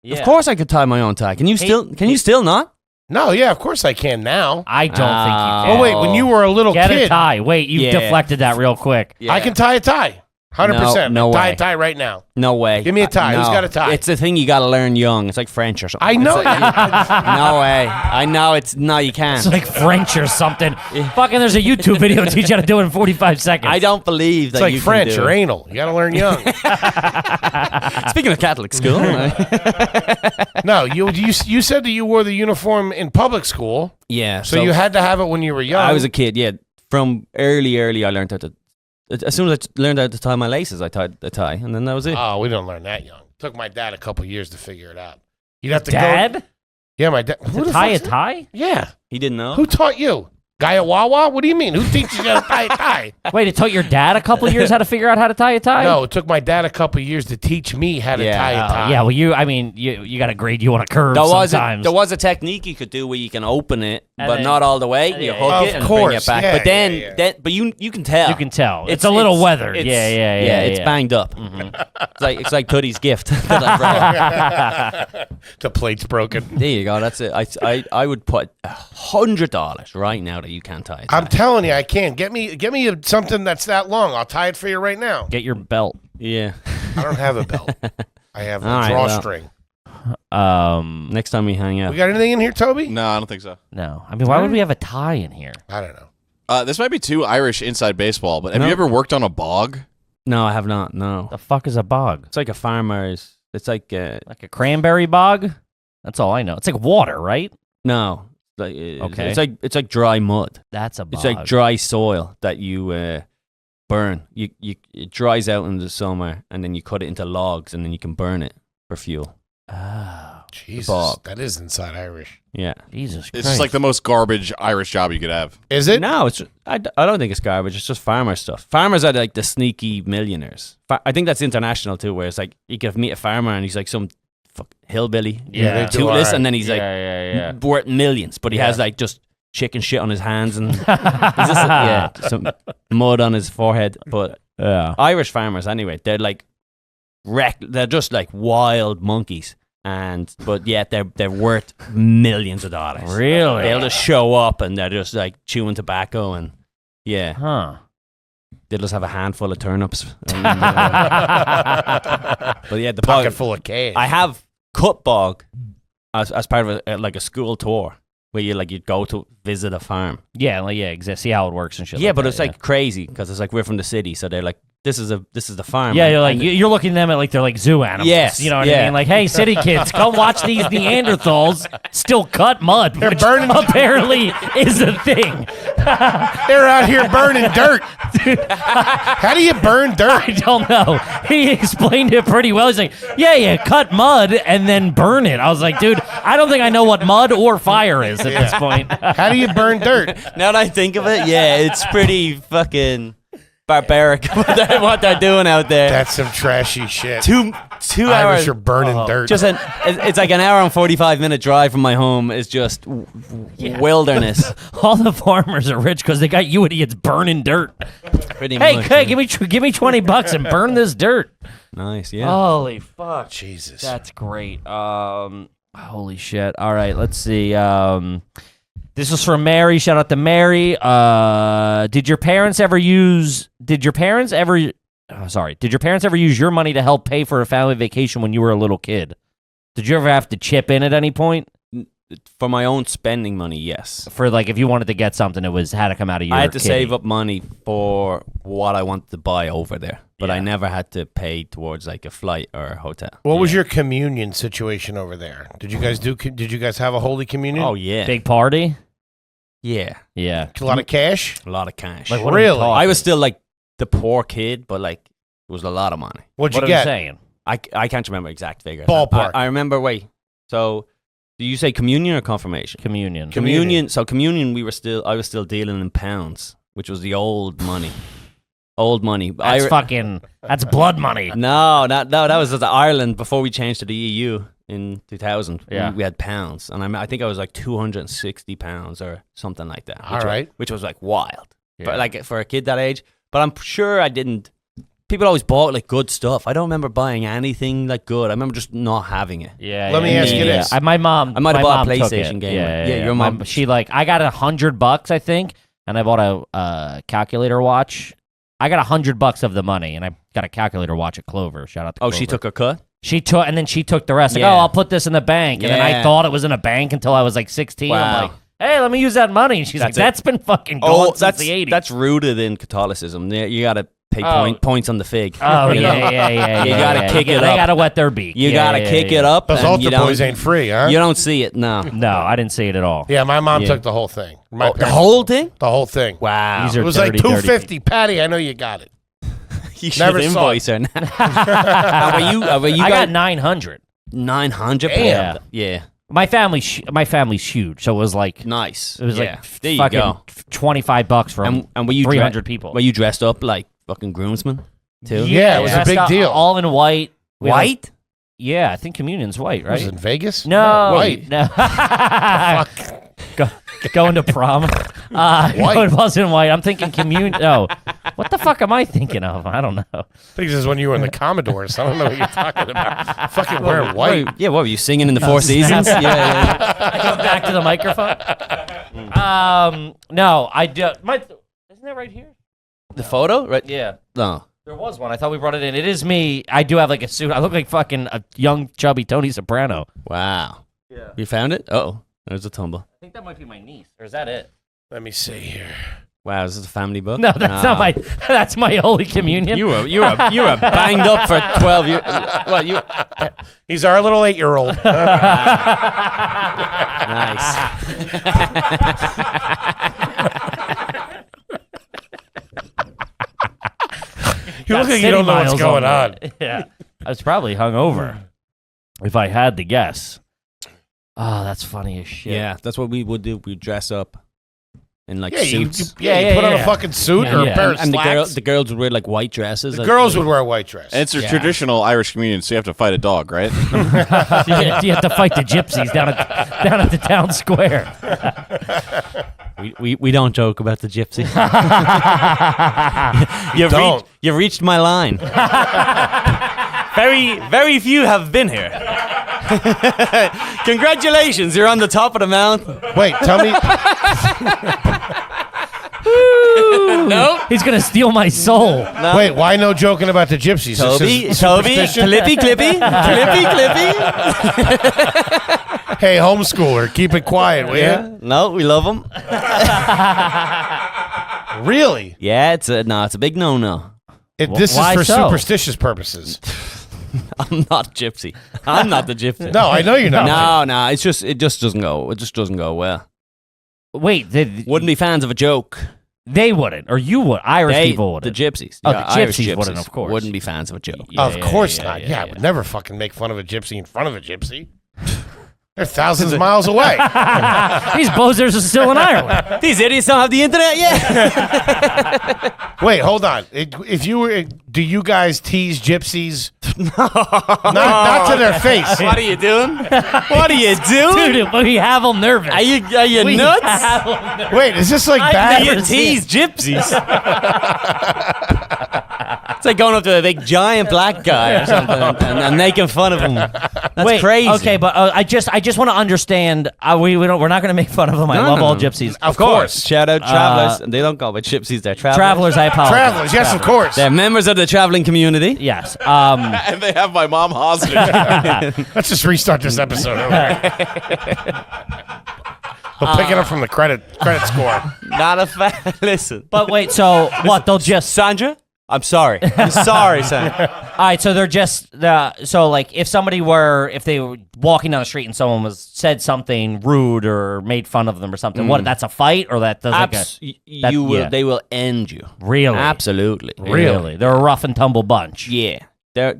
Yeah. Of course, I could tie my own tie. Can you still not? No, yeah, of course I can now. I don't think you Oh. can. Oh, wait, when you were a little Get kid, a tie. Wait, you Yeah. deflected that real quick. I can tie a tie. 100%. No tie way. a tie right now. No way. Give me a tie. Who's got a tie? It's a thing you got to learn young. It's like French or something. I know. No way. I know it's no. You can't. It's like French or something. Fucking, there's a YouTube video to teach you how to do it in 45 seconds. I don't believe that It's like you French can do or it. anal. You got to learn young. Speaking of Catholic school, No, you said that you wore the uniform in public school, yeah. so you had to have it when you were young. I was a kid. Yeah, from early, I learned how to. As soon as I learned how to tie my laces, I tied the tie, and then that was it. Oh, we didn't learn that young. Took my dad a couple years to figure it out. You'd have to go. Dad? Yeah, my dad. Who To the tie a fuck's- tie? Yeah. He didn't know. Who taught you? Guy at Wawa? What do you mean? Who teaches you how to tie a tie? Wait, it took your dad a couple years how to figure out how to tie a tie? No, it took my dad a couple years to teach me how to Yeah. tie a tie. Yeah, well, you got to grade you on a curve There was sometimes. a technique you could do where you can open it, And but then- not all the way. You yeah, hook yeah. it Of and bring course, it back. yeah, But then, yeah. but you can tell. You can tell. It's a little weathered. it's- Yeah. It's banged up. It's like Tootie's gift. that I brought. The plate's broken. There you go. That's it. I would put $100 right now that you can't tie it. I'm telling you, I can't. Get me something that's that long. I'll tie it for you right now. Get your belt. Yeah. I don't have a belt. I have a All right, drawstring. Next time we hang out. We got anything in here, Toby? No, I don't think so. No. I mean, why would we have a tie in here? I don't know. This might be too Irish inside baseball, but have No. you ever worked on a bog? No, I have not. No. The fuck is a bog? It's like a farmer's. It's like Like a cranberry bog? That's all I know. It's like water, right? no. Okay. It's like dry mud. That's a bog. It's like dry soil that you burn. It dries out in the summer, and then you cut it into logs, and then you can burn it for fuel. Oh, Jesus, bog. that is inside Irish. Yeah. Jesus Christ. It's just like the most garbage Irish job you could have. Is it? No, I don't think it's garbage. It's just farmer stuff. Farmers are like the sneaky millionaires. I think that's international too, where it's like you can meet a farmer and he's like some hillbilly, Yeah, they do toothless, alright. and then he's like yeah. worth millions, but he has Yeah. like just chicken shit on his hands and he's just, some mud on his forehead. But Yeah. Irish farmers, anyway, they're like they're just like wild monkeys. But yet they're worth millions of dollars. Really? They'll just show up and they're just like chewing tobacco and yeah, Huh. they'll just have a handful of turnips. And, but yeah, the Pocket bog. full of cash. I have cut bog as part of like a school tour where you'd go to visit a farm. Yeah, exactly. See how it works and shit. Yeah, like but that, it's like crazy because it's like we're from the city, so they're like, this is the farm. Yeah, you're like And- you're looking at them at like they're like zoo animals. Yes, You know what I yeah. mean? Like, hey, city kids, come watch these Neanderthals still cut mud. They're which burning- apparently is a thing. They're out here burning dirt. How do you burn I dirt? don't know. He explained it pretty well. He's like, yeah, cut mud and then burn it. I was like, dude, I don't think I know what mud or fire is at this point. How do you burn dirt? Now that I think of it, yeah, it's pretty fucking barbaric what they're doing out there. That's some trashy shit. two Irish hours. are burning dirt. Just it's like an hour and 45-minute drive from my home. Is just wilderness. All the farmers are rich because they got you idiots burning dirt. Pretty Hey, much. give me $20 and burn this dirt. Nice, yeah. Holy fuck. Jesus. That's great. Holy shit. All right, let's see. This was from Mary. Shout out to Mary. Did your parents ever use your money to help pay for a family vacation when you were a little kid? Did you ever have to chip in at any point? For my own spending money, yes. For like if you wanted to get something, it had to come out of your I had to kitty. save up money for what I wanted to buy over there, but I Yeah. never had to pay towards like a flight or a hotel. What was your communion situation over there? Did you guys have a holy communion? Oh yeah, Big party? yeah, Yeah. A lot of cash? a lot of cash. Like, what are we Really? talking? I was still like the poor kid, but like it was a lot of money. What'd What you are we get? saying? I can't remember exact figures. Ballpark. I remember. So Did you say communion or confirmation? Communion. Communion. So communion, I was still dealing in pounds, which was the old money. Old money. That's blood money. No, that was Ireland before we changed to the EU in 2000. Yeah. We had pounds, and I think I was like 260 pounds or something like that. Which was like wild, but like for a kid that age. But I'm sure I didn't. People always bought like good stuff. I don't remember buying anything like good. I remember just not having it. Yeah. Let me ask you this. My mom. I might have bought a took PlayStation it. game. Yeah. Your mom. She I got $100, I think, and I bought a calculator watch. I got $100 of the money, and I got a calculator watch at Clover. Shout out to Clover. She took a cut? And then she took the rest. Like, Yeah. I'll put this in the bank. And then I thought it was in a bank until I was like 16. Wow. I'm like, hey, let me use that money. And she's like, that's been fucking gone since the 80s. That's rooted in Catholicism. You got to pay points on the fig. Oh, You know? yeah. You gotta kick it They up. got to wet their beak. You got to kick it up. Those and altar you don't- boys ain't free, huh? You don't see it, no. No, I didn't see it at all. Yeah, my mom took the whole thing. My The parents- whole thing? The whole thing. Wow. These are It was like dirty, dirty $250. Patty, I know you got it. You Never should saw invoice her. Were you I got guys 900. 900? Damn. Yeah. My family's huge, so it was like Nice. it was yeah. like there you fucking go. $25 for And were you 300 people. Were you dressed up like fucking groomsmen too? Yeah, it was a dressed big up deal. all in white. We had, White? yeah, I think communion's white, right? Was it in Vegas? No, White. no. Going to prom. White. No, it wasn't white. I'm thinking communion. No, what the fuck am I thinking of? I don't know. I think this is when you were in the Commodores. I don't know what you're talking about. Fucking wearing white. Yeah, what were you singing in the Four Seasons? yeah. Go back to the microphone. No, I do. Isn't that right here? The photo? Right? Yeah. No. There was one. I thought we brought it in. It is me. I do have like a suit. I look like fucking a young, chubby Tony Soprano. Wow. Yeah. You found it? Oh, there's a tumble. I think that might be my niece. Or is that it? Let me see here. Wow, is this a family book? No, that's not my. That's my Holy Communion. You were banged up for 12 years. What you? He's our little 8-year-old. Nice. You look like you don't know what's going on. Yeah, I was probably hungover. If I had to guess. Oh, that's funny as shit. Yeah, that's what we would do. We'd dress up in like Yeah, you suits. put on a fucking suit or a pair of and slacks. the girls would wear like white dresses. The girls would wear a white dress. And it's a traditional Irish communion, so you have to fight a dog, right? You have to fight the gypsies down at the town square. We don't joke about the gypsy. You've reached my line. Very few have been here. Congratulations, you're on the top of the mountain. Wait, tell me. Nope. He's gonna steal my soul. Wait, why no joking about the gypsies? Toby, superstition? Clippy. Hey, homeschooler, keep it quiet, will you? No, we love them. Really? Yeah, it's a big no. This is Why for so? superstitious purposes. I'm not gypsy. I'm not the gypsy. No, I know you're not. No, it just doesn't go. It just doesn't go well. Wait, Wouldn't be fans of a joke. they wouldn't, or you would. Irish people The wouldn't. gypsies. Oh, Yeah, the Irish gypsies wouldn't, of course. Wouldn't be fans of a joke. Of course not. Yeah, I would never fucking make fun of a gypsy in front of a gypsy. They're thousands of miles away. These bozers are still in Ireland. These idiots don't have the internet yet. Wait, hold on. If you were, do you guys tease gypsies? Not to their face. What are you doing? What are you doing? Dude, we have them nervous. Are you We nuts? have 'em nervous. Wait, is this like I've bad? never You tease gypsies. It's like going up to a big giant black guy or something and making fun of him. That's Wait, crazy. Okay, but I just want to understand. We're not going to make fun of them. I love all gypsies. Of course. Shout out travelers. They don't go by gypsies. They're travelers. Travelers, I apologize. Travelers, yes, of course. They're members of the traveling community. Yes. And they have my mom hostage. Let's just restart this episode. We'll pick it up from the credit score. Not a fan. Listen. But wait, so what? They'll just. Sandra? I'm sorry. I'm sorry, Sandra. All right, so they're just so like if they were walking down the street and someone said something rude or made fun of them or something, what? That's a fight or that does They will end you. Really? Absolutely. Really? They're a rough and tumble bunch. Yeah. They're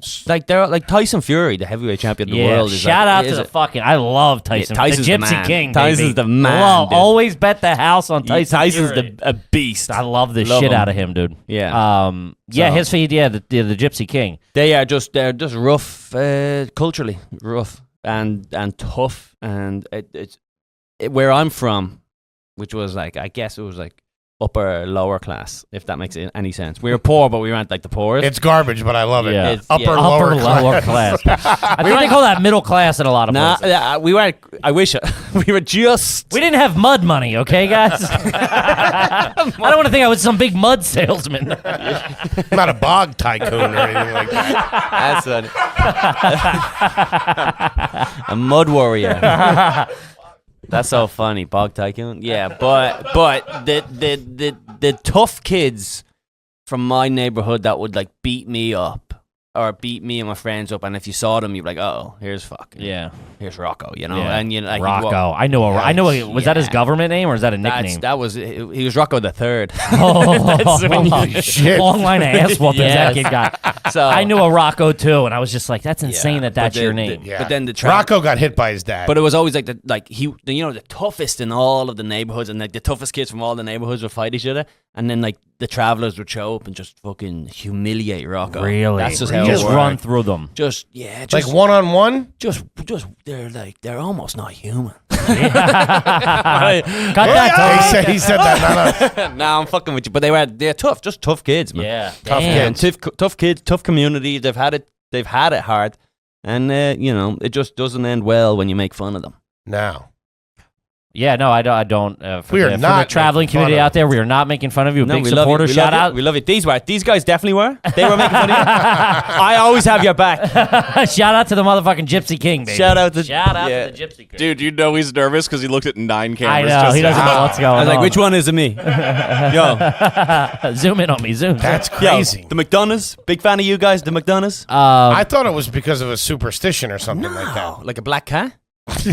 like Tyson Fury, the heavyweight champion of the world. Shout out to the fucking. I love Tyson. Tyson's the the Gypsy man. King. Tyson's baby. the man, Love, dude. always bet the house on Tyson. Tyson's Fury. a beast. I love the Love shit him. out of him, dude. Yeah. His feed. Yeah, the Gypsy King. They're just rough, culturally rough and tough, and it's where I'm from, which was like, I guess it was like upper lower class, if that makes any sense. We were poor, but we weren't like the poorest. It's garbage, but I love it. Yeah. It's- Upper, yeah. lower Lower class. class. I think they call that middle class in a lot of places. We weren't. I wish we were just. We didn't have mud money, okay, guys? I don't want to think I was some big mud salesman. I'm not a bog tycoon or anything like that. That's a mud warrior. That's so funny, bog tycoon. Yeah, but the tough kids from my neighborhood that would like beat me up or beat me and my friends up, and if you saw them, you'd be like, oh, here's fucking here's Rocco, you know, Yeah. and you know, like, Rocco. I know. Was that his government name or is that a nickname? He was Rocco the Third. Oh, Shit. long line of ass whoopings that kid got. So I knew a Rocco too, and I was just like, that's insane that's your name. Yeah. But then the Rocco got hit by his dad. But it was always like the toughest in all of the neighborhoods, and like the toughest kids from all the neighborhoods would fight each other, and then like the travelers would show up and just fucking humiliate Rocco. Really? That's just how it Just worked. run through them. Just like one-on-one? just they're almost not human. Cut that, He said that, not us. Nah, I'm fucking with you, but they're tough, just tough kids, man. Yeah. Tough Damn. kids. Tough kids, tough community. They've had it hard, and it just doesn't end well when you make fun of them. Now. Yeah, no, I don't. For We are the not traveling making fun community of out there. We are not making fun of you. No, Big we love you. supporters. We Shout love you. out. We love you. These guys definitely were. They were making fun of you. I always have your back. Shout out to the motherfucking Gypsy King, baby. Shout out to to the Gypsy King. Dude, you know he's nervous because he looked at 9 cameras. I know. just He doesn't know what's going I on. was like, which one is it me? Yo, Zoom in on me. Zoom. That's crazy. the McDonoughs. Big fan of you guys. The McDonoughs. I thought it was because of a superstition or something like that. Like a black cat.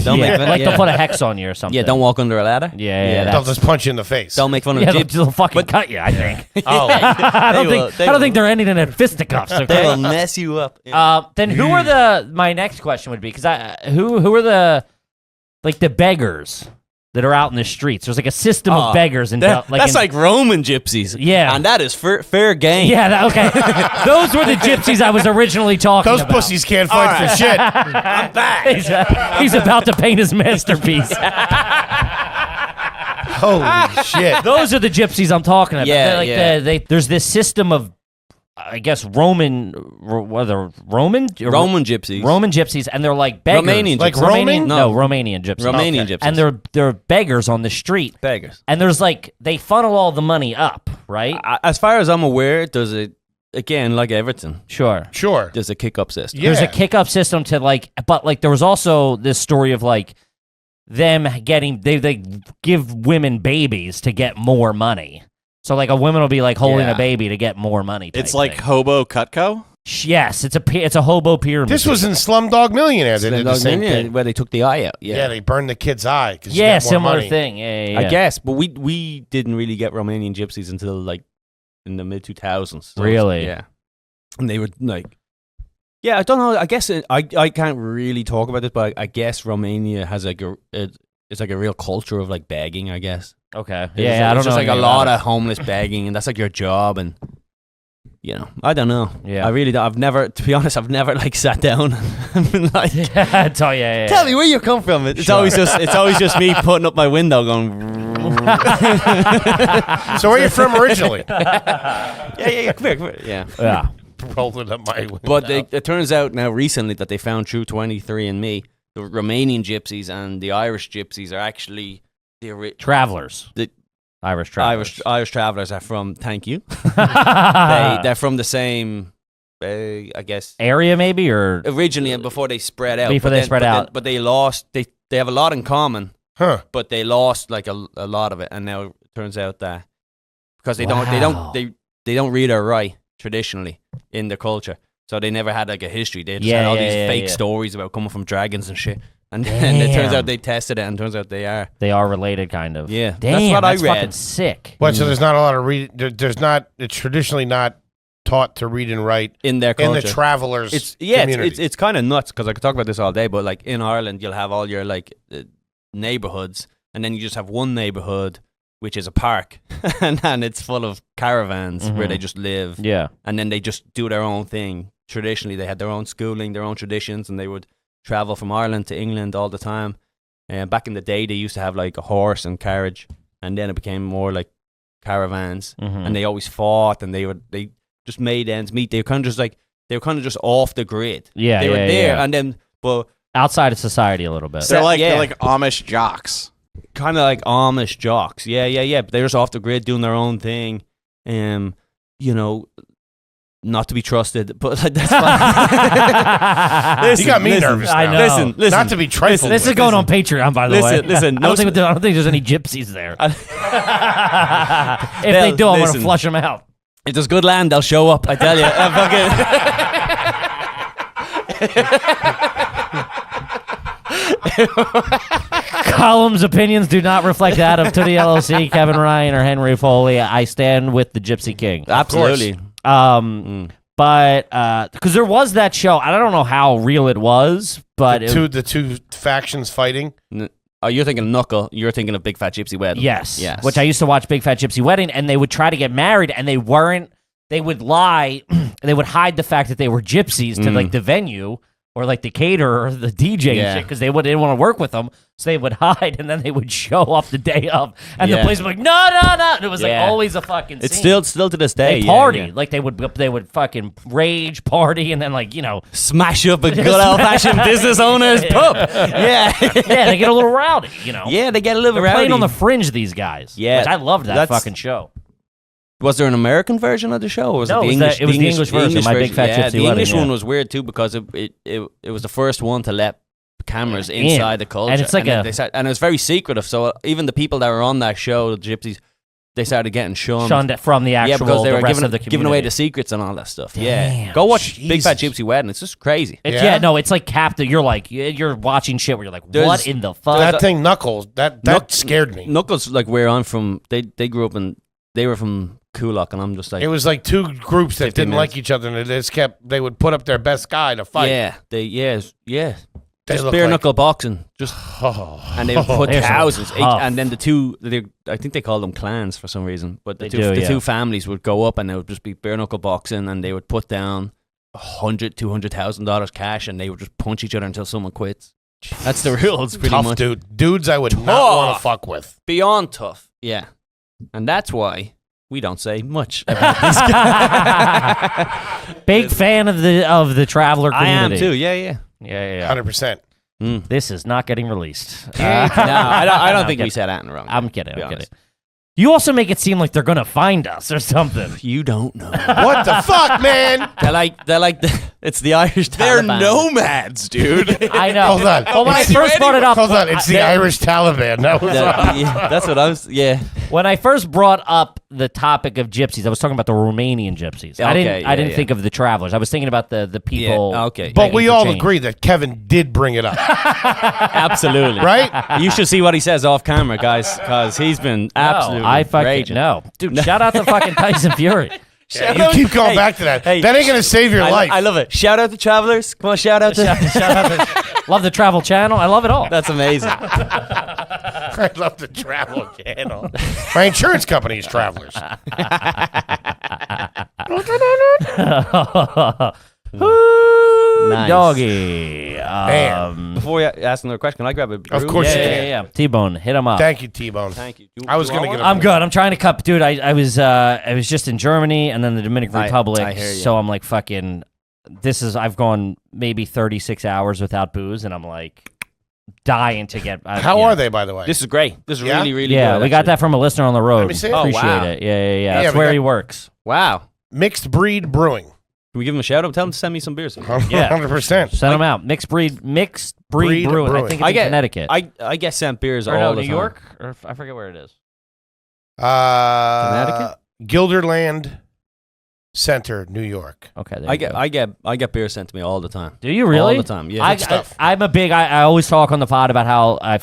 Don't make fun. like yeah. they'll put a hex on you or something. Yeah, don't walk under a ladder. Yeah, They'll just punch you in the face. Don't make fun of Yeah, Jeep. they'll fucking cut you. I think. Oh, I don't will. think. They I don't will. think they're ending in fisticuffs. They Okay. will mess you up. Yeah. Then who are my next question would be because who are the beggars that are out in the streets? There's like a system of beggars and That's like Roman gypsies. Yeah. And that is fair game. yeah. Okay, those were the gypsies I was originally talking those about. pussies can't fight for shit. I'm back. He's about to paint his masterpiece. Holy shit. Those are the gypsies I'm talking about. Yeah, They're like yeah. there's this system of, I guess, Roman gypsies, and they're like beggars. Romanian Like gypsies. Roman? No, Romanian gypsies. Romanian gypsies. And they're beggars on the street. beggars. And there's like they funnel all the money up, right? As far as I'm aware, there's again, like Everton, Sure. There's a kick-up system. Yeah. There's a kick-up system to but there was also this story of like them getting they give women babies to get more money. So like a woman will be like holding Yeah. a baby to get more money. It's type like thing. Hobo Cutco. Yes, it's a hobo pyramid. This was in Slumdog Millionaire. They did the same thing. where they took the eye out. Yeah, they burned the kid's eye. 'Cause you yeah, get more similar money. thing. Yeah. I guess, but we didn't really get Romanian gypsies until like in the mid 2000s. So Really? Yeah. And they were like, yeah, I don't know. I guess I can't really talk about this, but I guess Romania has like it's like a real culture of like begging. I guess. Okay. It's Yeah, I don't it's know. just like a anything lot about of homeless begging, and that's like your job, and I don't know. Yeah. I really don't. To be honest, I've never like sat down and been like, it. Yeah. tell me where you come from. It's always just me putting up my window going. So where are you from originally? Yeah, come here. Yeah. Yeah. Rolling up my window. But it turns out now recently that they found through 23andMe, the Romanian gypsies and the Irish gypsies are actually Travelers. The Irish travelers. Irish travelers are from. Thank you. They're from the same, I guess, area maybe or originally and before they spread out. Before they spread out. But they lost. They have a lot in common. Huh. But they lost like a lot of it, and now it turns out that because they Wow. don't read or write traditionally in their culture, so they never had like a history. They just had all these fake stories about coming from dragons and shit, and then it turns out they tested it, and turns out they are. They are related, kind of. Yeah, Damn, that's what I that's read. fucking sick. What? So there's not a lot of there's not. It's traditionally not taught to read and write in their culture. in the travelers community. It's kind of nuts because I could talk about this all day, but like in Ireland, you'll have all your like neighborhoods, and then you just have one neighborhood which is a park, and it's full of caravans where they just live. Yeah. And then they just do their own thing. Traditionally, they had their own schooling, their own traditions, and they would travel from Ireland to England all the time. And back in the day, they used to have like a horse and carriage, and then it became more like caravans, and they always fought, and they just made ends meet. They were kind of just off the grid. Yeah, they were there, and then but outside of society a little bit. They're like Amish jocks. Kind of like Amish jocks. Yeah. But they're just off the grid doing their own thing. You know, not to be trusted, but that's fine. You got me nervous now. I know. Listen. Not to be trifled This is going on Patreon, by the way. Listen. I don't think there's any gypsies there. If they do, I'm going to flush them out. If there's good land, they'll show up. I tell you. Column's opinions do not reflect that of Tootie LLC, Kevin Ryan, or Henry Foley. I stand with the Gypsy King. Absolutely. But because there was that show, I don't know how real it was, but the two factions fighting. Oh, you're thinking Knuckle. You're thinking of Big Fat Gypsy Wedding. Yes. Which I used to watch Big Fat Gypsy Wedding, and they would try to get married, and they weren't. They would lie. They would hide the fact that they were gypsies to like the venue or like the caterer or the DJ and shit, because they didn't want to work with them, so they would hide, and then they would show up the day of, and the place would be like, no, and it was like always a fucking scene. It's still to this day. They party like they would fucking rage party, and then like smash up a good old fashioned business owner's pub. Yeah, they get a little rowdy. Yeah, they get a little They're rowdy. playing on the fringe. These guys. Yeah, which I loved that fucking show. Was there an American version of the show? Or was No, it the English? It was the English version. My Big Fat Gypsy The Wedding, English one was weird too because it was the first one to let cameras inside the culture, and it's like and it was very secretive. So even the people that were on that show, the gypsies, they started getting shunned from the actual because they were rest of the community. giving away the secrets and all that stuff. Damn, Go watch Big Fat Gypsy Wedding. It's just crazy. It's like captive. You're watching shit where you're like, what in the fuck? That thing, Knuckles, that scared me. Knuckles, like where I'm from, they grew up they were from Coolock, and I'm just like, it was like two groups that didn't like each other, and they would put up their best guy to fight. Just look bare like- knuckle boxing, and they would put They're so thousands, tough. and then I think they called them clans for some reason, but the They two families would go up, and they would just be bare knuckle boxing, and they would put down $100,000-$200,000 cash, and they would just punch each other until someone quits. That's the rules, pretty Tough much. dudes I would not want to fuck with. Beyond tough, yeah, and that's why we don't say much about this guy. Big fan of the traveler community. I am too. Yeah. 100%. This is not getting released. No, I don't think I'm we said that wrong. I'm kidding. be I'm kidding. honest. You also make it seem like they're gonna find us or something. You don't know. What the fuck, man? They're like it's the Irish They're Taliban. nomads, dude. I know. Hold on. Well, when I first brought it up, Hold on. It's the Irish Taliban. That was That's what I was. Yeah. when I first brought up the topic of gypsies, I was talking about the Romanian gypsies. I didn't think of the travelers. I was thinking about the people. Yeah, okay. But we for all change. agree that Kevin did bring it up, Absolutely. right? You should see what he says off camera, guys, because he's been absolutely I fucking raging. no, dude. Shout out to fucking Tyson Fury. You keep going back to that. Hey, that ain't gonna save your life. I love it. Shout out to travelers. Come on, shout out to. Shout out to love the Travel Channel. I love it all. That's amazing. I love the Travel Channel. My insurance company is Travelers. Nice. Doggy. Man. Before we ask another question, can I grab a brew? Of course you can. Yeah. T-Bone, hit him up. Thank you, T-Bone. Thank you. I was gonna get a I'm good. I'm trying to cut, dude. I was just in Germany and then the Dominican Republic. I hear you. So I'm like fucking. I've gone maybe 36 hours without booze, and I'm like dying to get. How are they, by the way? This is great. This is Yeah? really, really Yeah, good. we got that from a listener on the road. Let me see it. Oh, Appreciate wow. it. Yeah. Yeah, That's we where got- he works. Wow. Mixed Breed Brewing. Can we give him a shout out? Tell him to send me some beers. 100%. Send them out. Mixed breed brewing. I think it's in Connecticut. I get sent beers or all no, the New time. York, or I forget where it is. Connecticut? Gilderland Center, New York. Okay, there I you get go. I get beer sent to me all the time. Do you really? All the time. Yeah. I'm a big. I always talk on the pod about how I'm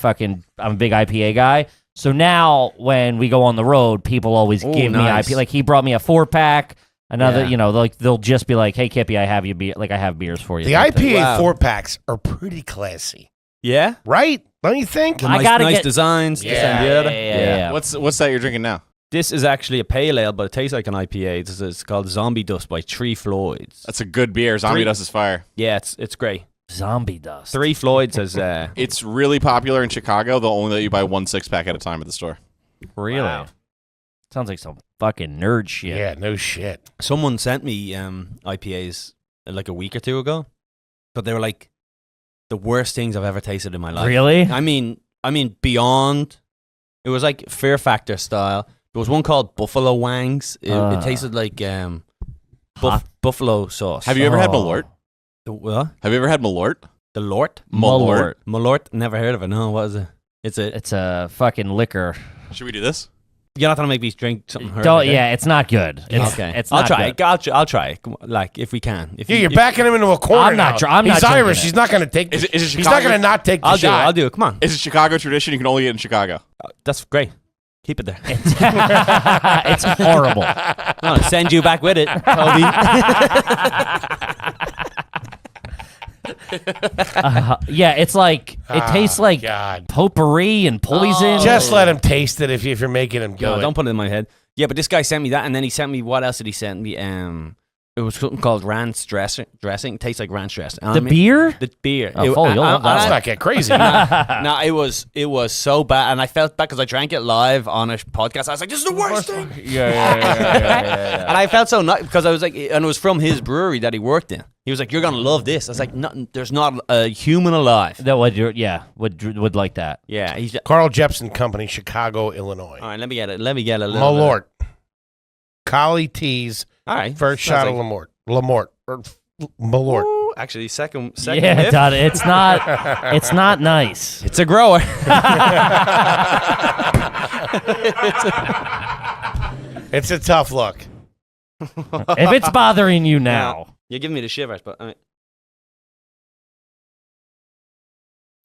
a big IPA guy. So now when we go on the road, people always give me nice. IPA. Like he brought me a 4-pack Another, like they'll just be like, "Hey, Kippy, I have beers for you." The IPA 4-packs are pretty classy, Yeah. Right? Don't you think? I gotta nice get designs. this and the other. Yeah. What's that you're drinking now? This is actually a pale ale, but it tastes like an IPA. It's called Zombie Dust by Three Floyds. That's a good beer. Zombie Dust is fire. Yeah, it's great. Zombie Dust. Three Floyds has It's really popular in Chicago. They'll only let you buy 1 6-pack at a time at the store. Really? Wow. Sounds like some fucking nerd shit. Yeah, no shit. someone sent me IPAs like a week or two ago, but they were like the worst things I've ever tasted in my life. Really? I mean beyond. It was like Fear Factor style. There was one called Buffalo Wangs. It tasted like buffalo sauce. Have you ever had Malort? What? Have you ever had Malort? The Lort? Malort. Malort? Never heard of it. No, what is it? It's a fucking liquor. Should we do this? You're not gonna make me drink something. It's not good. Okay, It's I'll not try good. it. I'll try it. Come on, like if we can. If You're backing him into a corner. I'm not. now. I'm not He's drinking Irish. it. He's not going to take. Is it He's Chicago? not going to not take the I'll shot. do it. Come on. It's a Chicago tradition. You can only get it in Chicago. That's great. Keep it there. It's horrible. I'll send you back with it, Toby. Yeah, it's like it tastes like God. potpourri and poison. Just let him taste it if you're making him do No, it. don't put it in my head. Yeah, but this guy sent me that, and then he sent me, what else did he send me? It was something called ranch dressing. It tastes like ranch dressing. The beer? The beer. Oh, Foley, you'll love that. Let's not get crazy. No, it was so bad, and I felt bad because I drank it live on a podcast. I was like, "This is the worst thing." Yeah. And I felt so nice because I was like, and it was from his brewery that he worked in. He was like, "You're gonna love this." I was like, "There's not a human alive." That would like that. Yeah, he's. Carl Jepsen Company, Chicago, Illinois. All right, let me get it. Let me get a little. Malort. Collie Teas. All right, First shot of Lamort. Or Malort. Ooh, actually, second. Yeah, whiff. Todd, it's not. It's not nice. It's a grower. It's a tough look. If it's bothering you now, You're giving me the shivers, but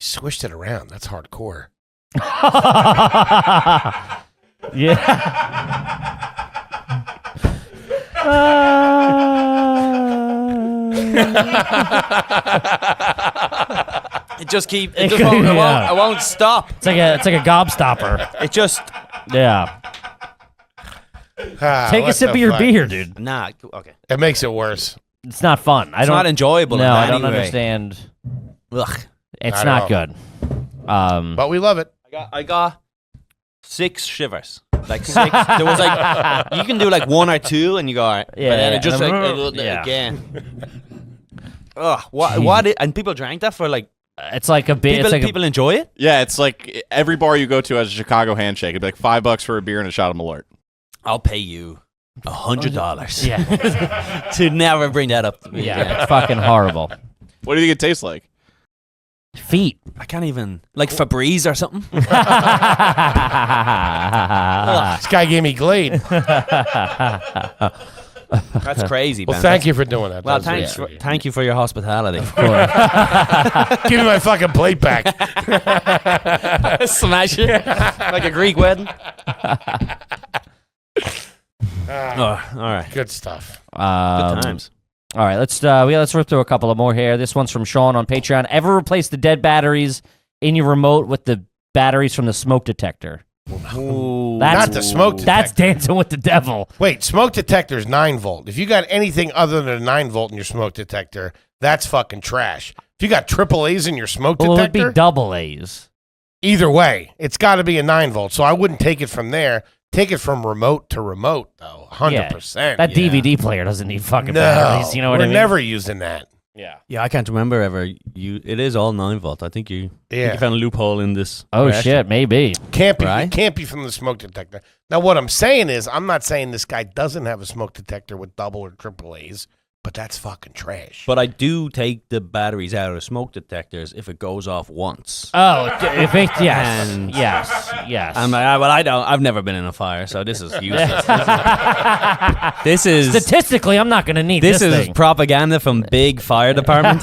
Swished it around. That's hardcore. yeah. it just it won't stop. It's like a gobstopper. It just Yeah. Take a What sip the of your fuck? beer, dude. nah. Okay, It makes it worse. It's not fun. it's not enjoyable. No, in I any don't way. understand. Ugh. It's I not know. good. But we love it. I got 6 shivers. Like 6. There was like you can do like 1 or 2 and you go all right. Yeah, But then yeah. it just Yeah. again. Ugh. What? And people drank that for like It's like a bit. people enjoy it. Yeah, it's like every bar you go to has a Chicago handshake. It'd be like $5 for a beer and a shot of Malort. I'll pay you $100. Yeah. To never bring that up to me. Yeah. again. It's fucking horrible. What do you think it tastes like? Feet. I can't even like Febreze or something. This guy gave me Glade. That's crazy. Well, man. thank you for doing that. Well, That was thank you for your hospitality. Give me my fucking plate back. Smash it like a Greek wedding. All right. Good stuff. Good times. All right, let's rip through a couple of more here. This one's from Sean on Patreon. Ever replace the dead batteries in your remote with the batteries from the smoke detector? Ooh. Not the smoke detector. That's dancing with the devil. Wait, smoke detector is 9 volt. If you got anything other than a 9 volt in your smoke detector, that's fucking trash. If you got AAAs in your smoke Well, it would detector, be double A's. either way, it's got to be a 9 volt. So I wouldn't take it from there. Take it from remote to remote, though. 100%. That DVD player doesn't need fucking No, batteries. You know what we're I mean? never using that. Yeah. Yeah, I can't remember ever. It is all 9 volt. I think you found a loophole in this. Oh question. shit, maybe. Can't be. Right? It can't be from the smoke detector. Now, what I'm saying is, I'm not saying this guy doesn't have a smoke detector with double or triple A's, but that's fucking trash. But I do take the batteries out of smoke detectors if it goes off once. Oh, if it, yes, And- yes. I'm like, well, I don't. I've never been in a fire, so this is useless. This is Statistically, I'm not going to need this, this is thing. propaganda from big fire department.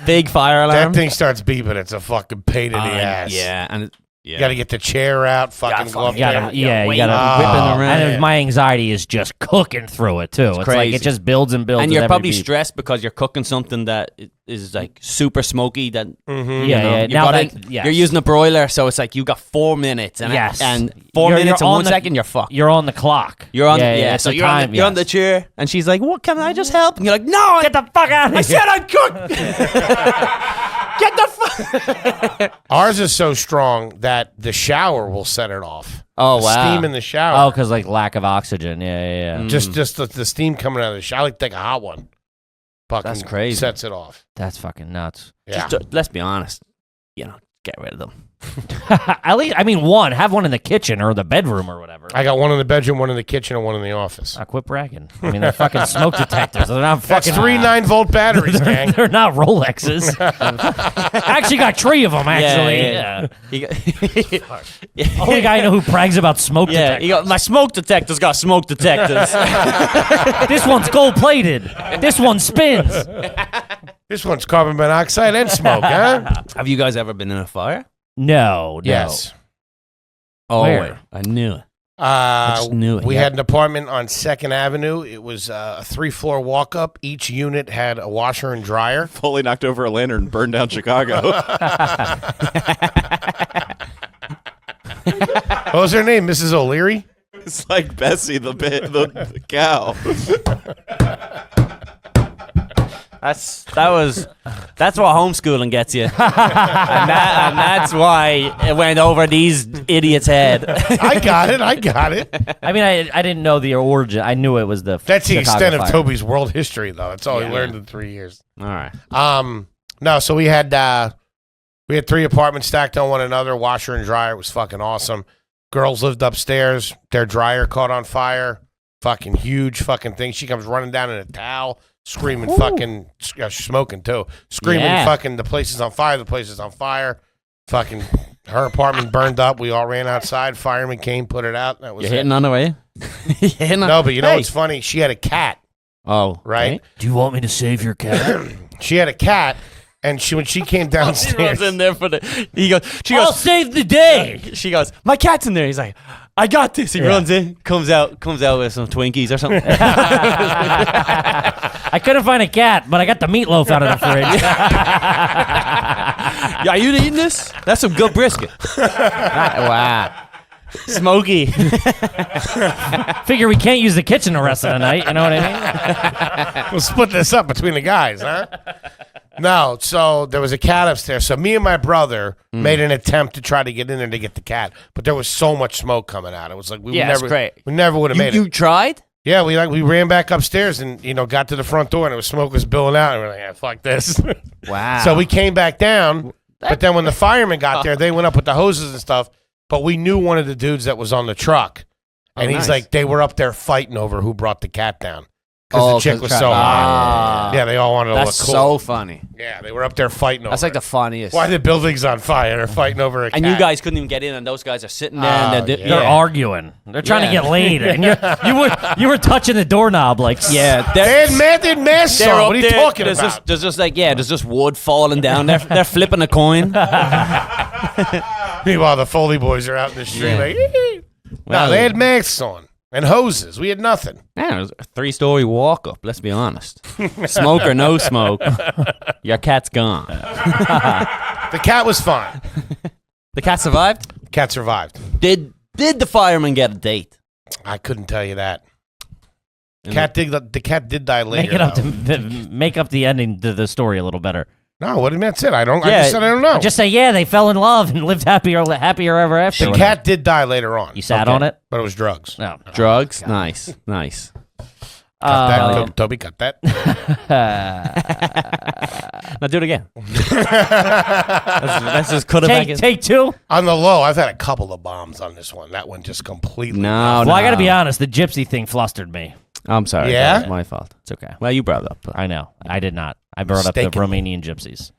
Big fire that alarm. thing starts beeping. It's a fucking pain in the ass. Yeah, and You got to get the chair out, fucking go up You gotta, there. yeah, you gotta Oh, and my anxiety is just cooking through it too. It's like crazy. it just builds and builds. And with you're every probably beat. stressed because you're cooking something that is like super smoky. That Yeah. you Now gotta- that yes. you're using a broiler, so it's like you got 4 minutes, and Yes. and 4 You're minutes and on 1 the- second, you're fucked. You're on the clock. You're on, it's so the you're time. on, you're on the yes. chair, and she's like, "What can I just help?" And you're like, "No, Get the fuck out of here! I said I'd cook." Get the fuck. Ours is so strong that the shower will set it off. Oh The wow! steam in the shower. Oh, because like lack of oxygen. Yeah. Just the steam coming out of the shower. I like to take a hot one. Fucking That's crazy. Sets it off. That's fucking nuts. Yeah. Just, let's be honest. Get rid of them. At least, I mean, have one in the kitchen or the bedroom or whatever. I got one in the bedroom, one in the kitchen, and one in the office. Quit bragging. I mean, they're fucking smoke detectors. They're not That's fucking. 3 9-volt batteries, gang. They're not Rolexes. I actually got 3 of them. Actually, Yeah. Only guy I know who brags about smoke detectors. My smoke detector's got smoke detectors. This one's gold plated. This one spins. This one's carbon monoxide and smoke, huh? Have you guys ever been in a fire? No. Yes. Oh, Where? I knew it. just knew it, We yeah. had an apartment on 2nd Avenue. It was a 3-floor walk-up. Each unit had a washer and dryer. Foley knocked over a lantern and burned down Chicago. What was her name? Mrs. O'Leary? It's like Bessie the cow. That's what homeschooling gets you, and that's why it went over these idiots' head. I got it. I mean, I didn't know the origin. I knew it was the. That's the Chicago extent of fire. Toby's world history, though. That's all he learned in 3 years. All right. No, so we had 3 apartments stacked on one another, washer and dryer. It was fucking awesome. Girls lived upstairs. Their dryer caught on fire. Fucking huge fucking thing. She comes running down in a towel, screaming fucking, smoking too. Screaming fucking, the place is on fire, the place is on fire. Fucking, her apartment burned up. We all ran outside. Fireman came, put it out. That was You're it. hitting on the way. No, but you know what's funny? She had a cat, Oh, right? Do you want me to save your cat? She had a cat, and when she came He runs downstairs, in there for the. She I'll goes. save the day. She goes. My cat's in there. He's like, I got this. He runs in, comes out with some Twinkies or something. I couldn't find a cat, but I got the meatloaf out of the fridge. Yeah, are you eating this? That's some good brisket. Wow. Smoky. Figure we can't use the kitchen the rest of the night. You know what I mean? we'll split this up between the guys, huh? No, so there was a cat upstairs. So me and my brother made an attempt to try to get in there to get the cat, but there was so much smoke coming out. It was like we Yeah, would it's never, great. we never would have made You it. tried? Yeah, we ran back upstairs and got to the front door and it was smoke was billowing out and we're like, yeah, fuck this. Wow. So we came back down, but then when the firemen got there, they went up with the hoses and stuff. But we knew one of the dudes that was on the truck, and he's nice. like, they were up there fighting over who brought the cat down because the chick was so hot. Yeah, they all wanted to That's look cool. so funny. Yeah, they were up there fighting over. That's like it. the funniest. Why the building's on fire? They're fighting over a cat. And you guys couldn't even get in, and those guys are sitting there. Oh, and they're, yeah. They're arguing. They're trying to Yeah. get laid, and you were touching the doorknob like Yeah, They had masks they're on. up What are you there. talking there's about? There's just wood falling down. They're flipping a coin. Meanwhile, the Foley boys are out in the street Yeah. like, no, they had masks on and hoses. We had nothing. Man, it was a 3-story walk up. Let's be honest. Smoke or no smoke, your cat's gone. The cat was fine. The cat survived. Cat survived. Did the fireman get a date? I couldn't tell you that. And The cat did die later. make it up though. make up the ending to the story a little better. No, what do you mean? That's it. I Yeah, just said I don't know. Just say they fell in love and lived happier ever after. the cat did die later on. You sat on it. But it was drugs. No. Drugs. Nice. Cut that. Toby, cut that. Now do it again. let's just cut it back in. Take 2. On the low, I've had a couple of bombs on this one. That one just completely. No, Well, I got to be honest. The gypsy thing flustered me. I'm sorry. Yeah? That was my fault. It's okay. Well, you brought it up. But I know. I did not. I brought up the Mistaken. Romanian gypsies.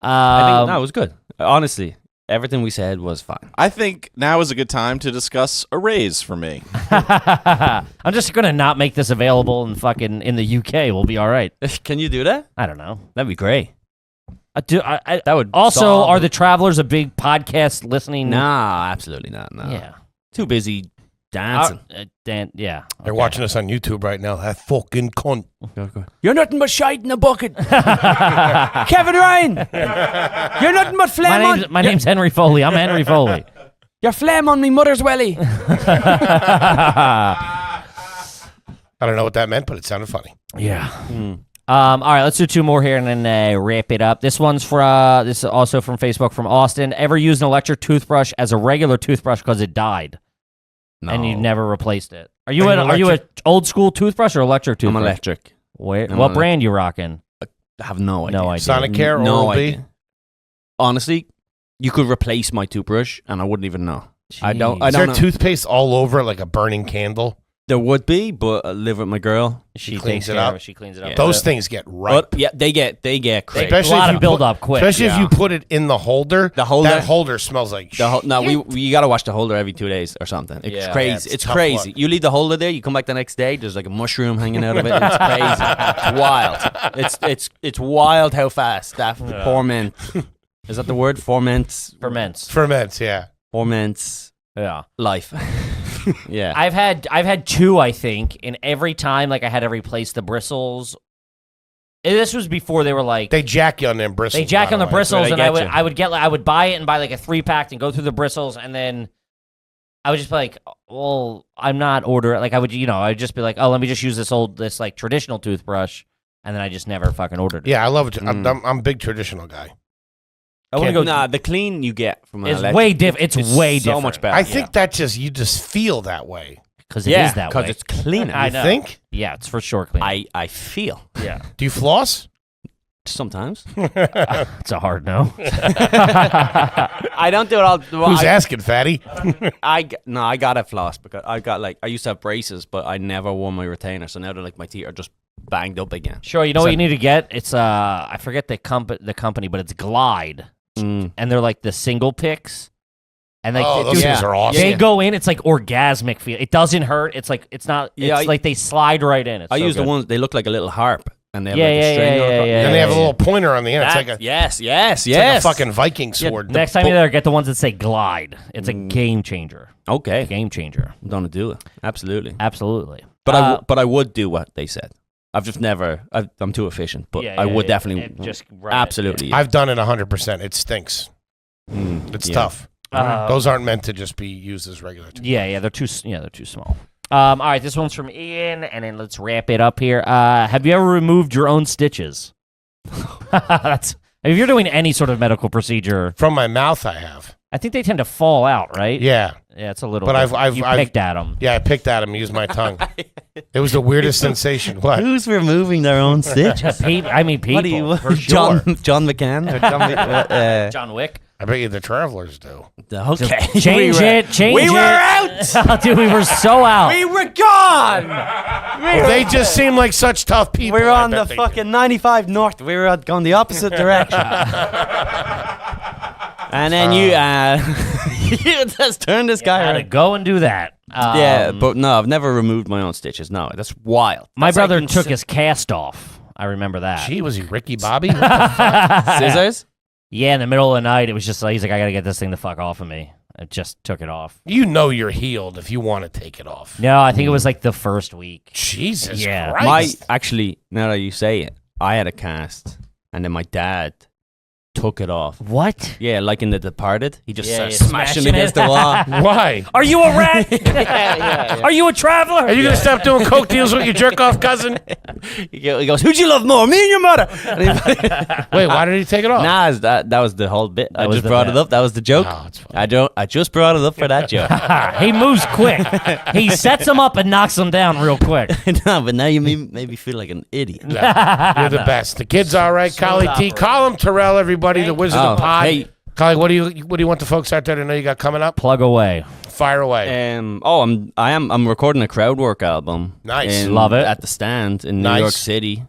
I think, no, it was good. Honestly, everything we said was fine. I think now is a good time to discuss a raise for me. I'm just gonna not make this available in the UK. We'll be all right. Can you do that? I don't know. That'd be great. That would also, solve are it. the Travelers a big podcast listening? Nah, absolutely not. No. Yeah. Too busy dancing. Yeah. They're watching us on YouTube right now. That fucking cunt. You're nothing but shite in a bucket. Kevin Ryan. You're nothing but phlegm My name's Henry Foley. I'm Henry Foley. You're phlegm on me mother's welly. I don't know what that meant, but it sounded funny. Yeah. All right, let's do two more here and then wrap it up. This one's this is also from Facebook from Austin. Ever used an electric toothbrush as a regular toothbrush because it died? No. And you never replaced it. Are you An a old school toothbrush or electric toothbrush? I'm electric. What brand you rocking? I have no idea. No idea. Sonicare or No Oral-B? idea. Honestly, you could replace my toothbrush and I wouldn't even know. I don't Is there know. toothpaste all over it like a burning candle? There would be, but I live with my girl. She cleans takes it care up. of it. She cleans it up. Yeah. Those things get ripe. But yeah, they get crazy. Especially a lot if of you build put- up quick. Especially if Yeah. you put it in the holder. The holder? That holder smells like shit. you gotta wash the holder every 2 days or something. It's Yeah. crazy. Yeah, it's it's tough crazy. luck. You leave the holder there. You come back the next day. There's like a mushroom hanging out of it. It's crazy. It's wild. It's wild how fast that ferment. Is that the word? Ferments. Ferments, yeah. Ferments Yeah. life. Yeah. I've had two, I think, and every time like I had to replace the bristles. And this was before they were like They jack you on them bristles. they jack by on the way. bristles, They and get you. I would buy it and buy like a 3-pack and go through the bristles, and then I would just be like, well, I'm not ordering. Like I would just be like, oh, let me just use this like traditional toothbrush, and then I just never fucking ordered it. Yeah, I love it. I'm a big traditional guy. I want to go. Nah, the clean you get from an It's electric, way different. It's way so different. much better. I think that you just feel that way. Because it is that way. because it's cleaner. I You know. think? Yeah, it's for sure clean. I feel yeah, Do you floss? sometimes. it's a hard no. I don't do it all. Who's asking, fatty? I got a floss because I used to have braces, but I never wore my retainer, so now they're like my teeth are just banged up again. Sure, you know what you need to get? It's I forget the company, but it's Glide, and they're like the single picks, and like Oh, those dude, things are awesome. they go in. It's like orgasmic feel. It doesn't hurt. It's like it's not. It's Yeah, like they slide right in. It's I so use the good. ones they look like a little harp, and they have Yeah, like a yeah, string. yeah, on yeah, it. yeah, And they have a yeah. little pointer on the end. It's like a yes. it's like a fucking Viking sword. Next time you're there, get the ones that say Glide. It's a game changer. Okay, Game changer. I'm gonna do it. Absolutely. Absolutely. But I would do what they said. I've just never. I'm too efficient, but I would definitely. And just run it, absolutely. I've done it 100%. It stinks. It's tough. Those aren't meant to just be used as regular. Yeah, they're too small. All right, this one's from Ian, and then let's wrap it up here. Have you ever removed your own stitches? If you're doing any sort of medical procedure, From my mouth, I have. I think they tend to fall out, right? Yeah. Yeah, it's a little. But different. You I've picked at them. Yeah, I picked at him and used my tongue. It was the weirdest sensation. What? Who's removing their own stitches? People. For sure. John McCann? Or John Wick. I bet you the travelers do. Okay. Change it. We were out. Dude, we were so out. We were gone. They just seem like such tough people. We were I on bet the they fucking 95 north. We were going the opposite direction. And then you just turned this guy Had to around. go and do that. Yeah, but no, I've never removed my own stitches. No, that's wild. My That's brother like took his cast off. I remember that. Gee, was he Ricky Bobby? scissors. Yeah, in the middle of the night, it was just like, he's like, I got to get this thing the fuck off of me. I just took it off. You know you're healed if you want to take it off. No, I think it was like the first week. Jesus Yeah. Christ. Actually, now that you say it, I had a cast, and then my dad took it off. What? Yeah, like in The Departed, he just started yeah, smashing smashing against it. the wall. Why? Are you a rat? Are you a traveler? Are you going to stop doing coke deals with your jerk-off cousin? He goes, "Who'd you love more, me and your mother?" And Wait, why did he take it off? nah, that was the whole bit. I was just the brought bit. it up. That was the joke. Oh, it's fine. I just brought it up for that joke. He moves quick. He sets him up and knocks him down real quick. No, but now you made me feel like an idiot. You're the best. The kid's all right. Collie T. Call him Terrell, everybody. The Wizard of Pod. Hey, Collie, what do you want the folks out there to know you got coming up? Plug away. Fire away. I'm recording a crowd work album. Nice. Love it. At the Stand in Nice. New York City.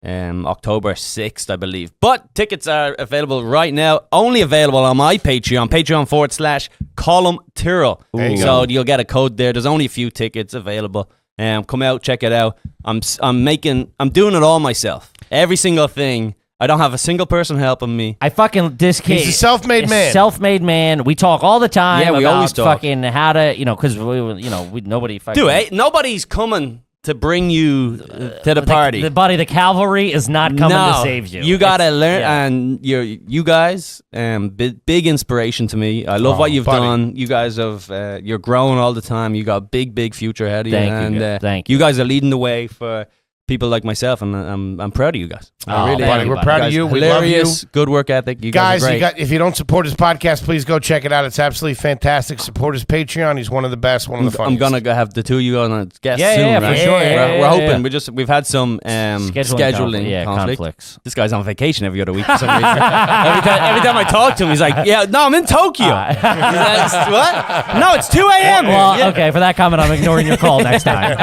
October 6th, I believe. But tickets are available right now. Only available on my Patreon, patreon.com/Column Tyrrell. There you So go. you'll get a code there. There's only a few tickets available. Come out, check it out. I'm doing it all myself. Every single thing I don't have a single person helping me. This kid. He's a self-made man. Self-made man. We talk all the time. Yeah, we about always talk. fucking how to, because nobody fucking. Dude, nobody's coming to bring you to the party. The cavalry is not coming to save you. You gotta learn, and you guys, big inspiration to me. I love what you've done. You guys you're growing all the time. You got big future ahead of you. Thank you. You guys are leading the way for people like myself, and I'm proud of you guys. I really buddy, am. we're proud of you. We love you. Hilarious, good work ethic. You guys are great. If you don't support his podcast, please go check it out. It's absolutely fantastic. Support his Patreon. He's one of the best, one of the funniest. I'm gonna go have the two of you on a guest Yeah, soon. yeah, right? for sure. We're hoping. We've had some scheduling conflicts. This guy's on vacation every other week for some reason. every time I talk to him, he's like, "Yeah, no, I'm in Tokyo." What? No, it's 2 a.m. Well, okay, for that comment, I'm ignoring your call next time.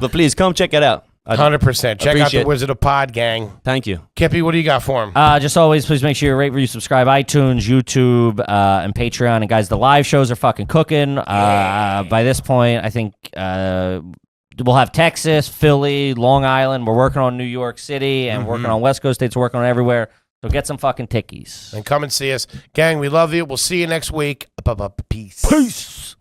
But please come check it out. 100%. Check out the Appreciate it. Wizard of Pod gang. Thank you. Kippy, what do you got for him? Just always, please make sure you rate, review, subscribe, iTunes, YouTube, and Patreon. And guys, the live shows are fucking cooking. By this point, I think we'll have Texas, Philly, Long Island. We're working on New York City and working on West Coast states. We're working on everywhere. So get some fucking tickies. And come and see us. Gang, we love you. We'll see you next week. Peace. Peace.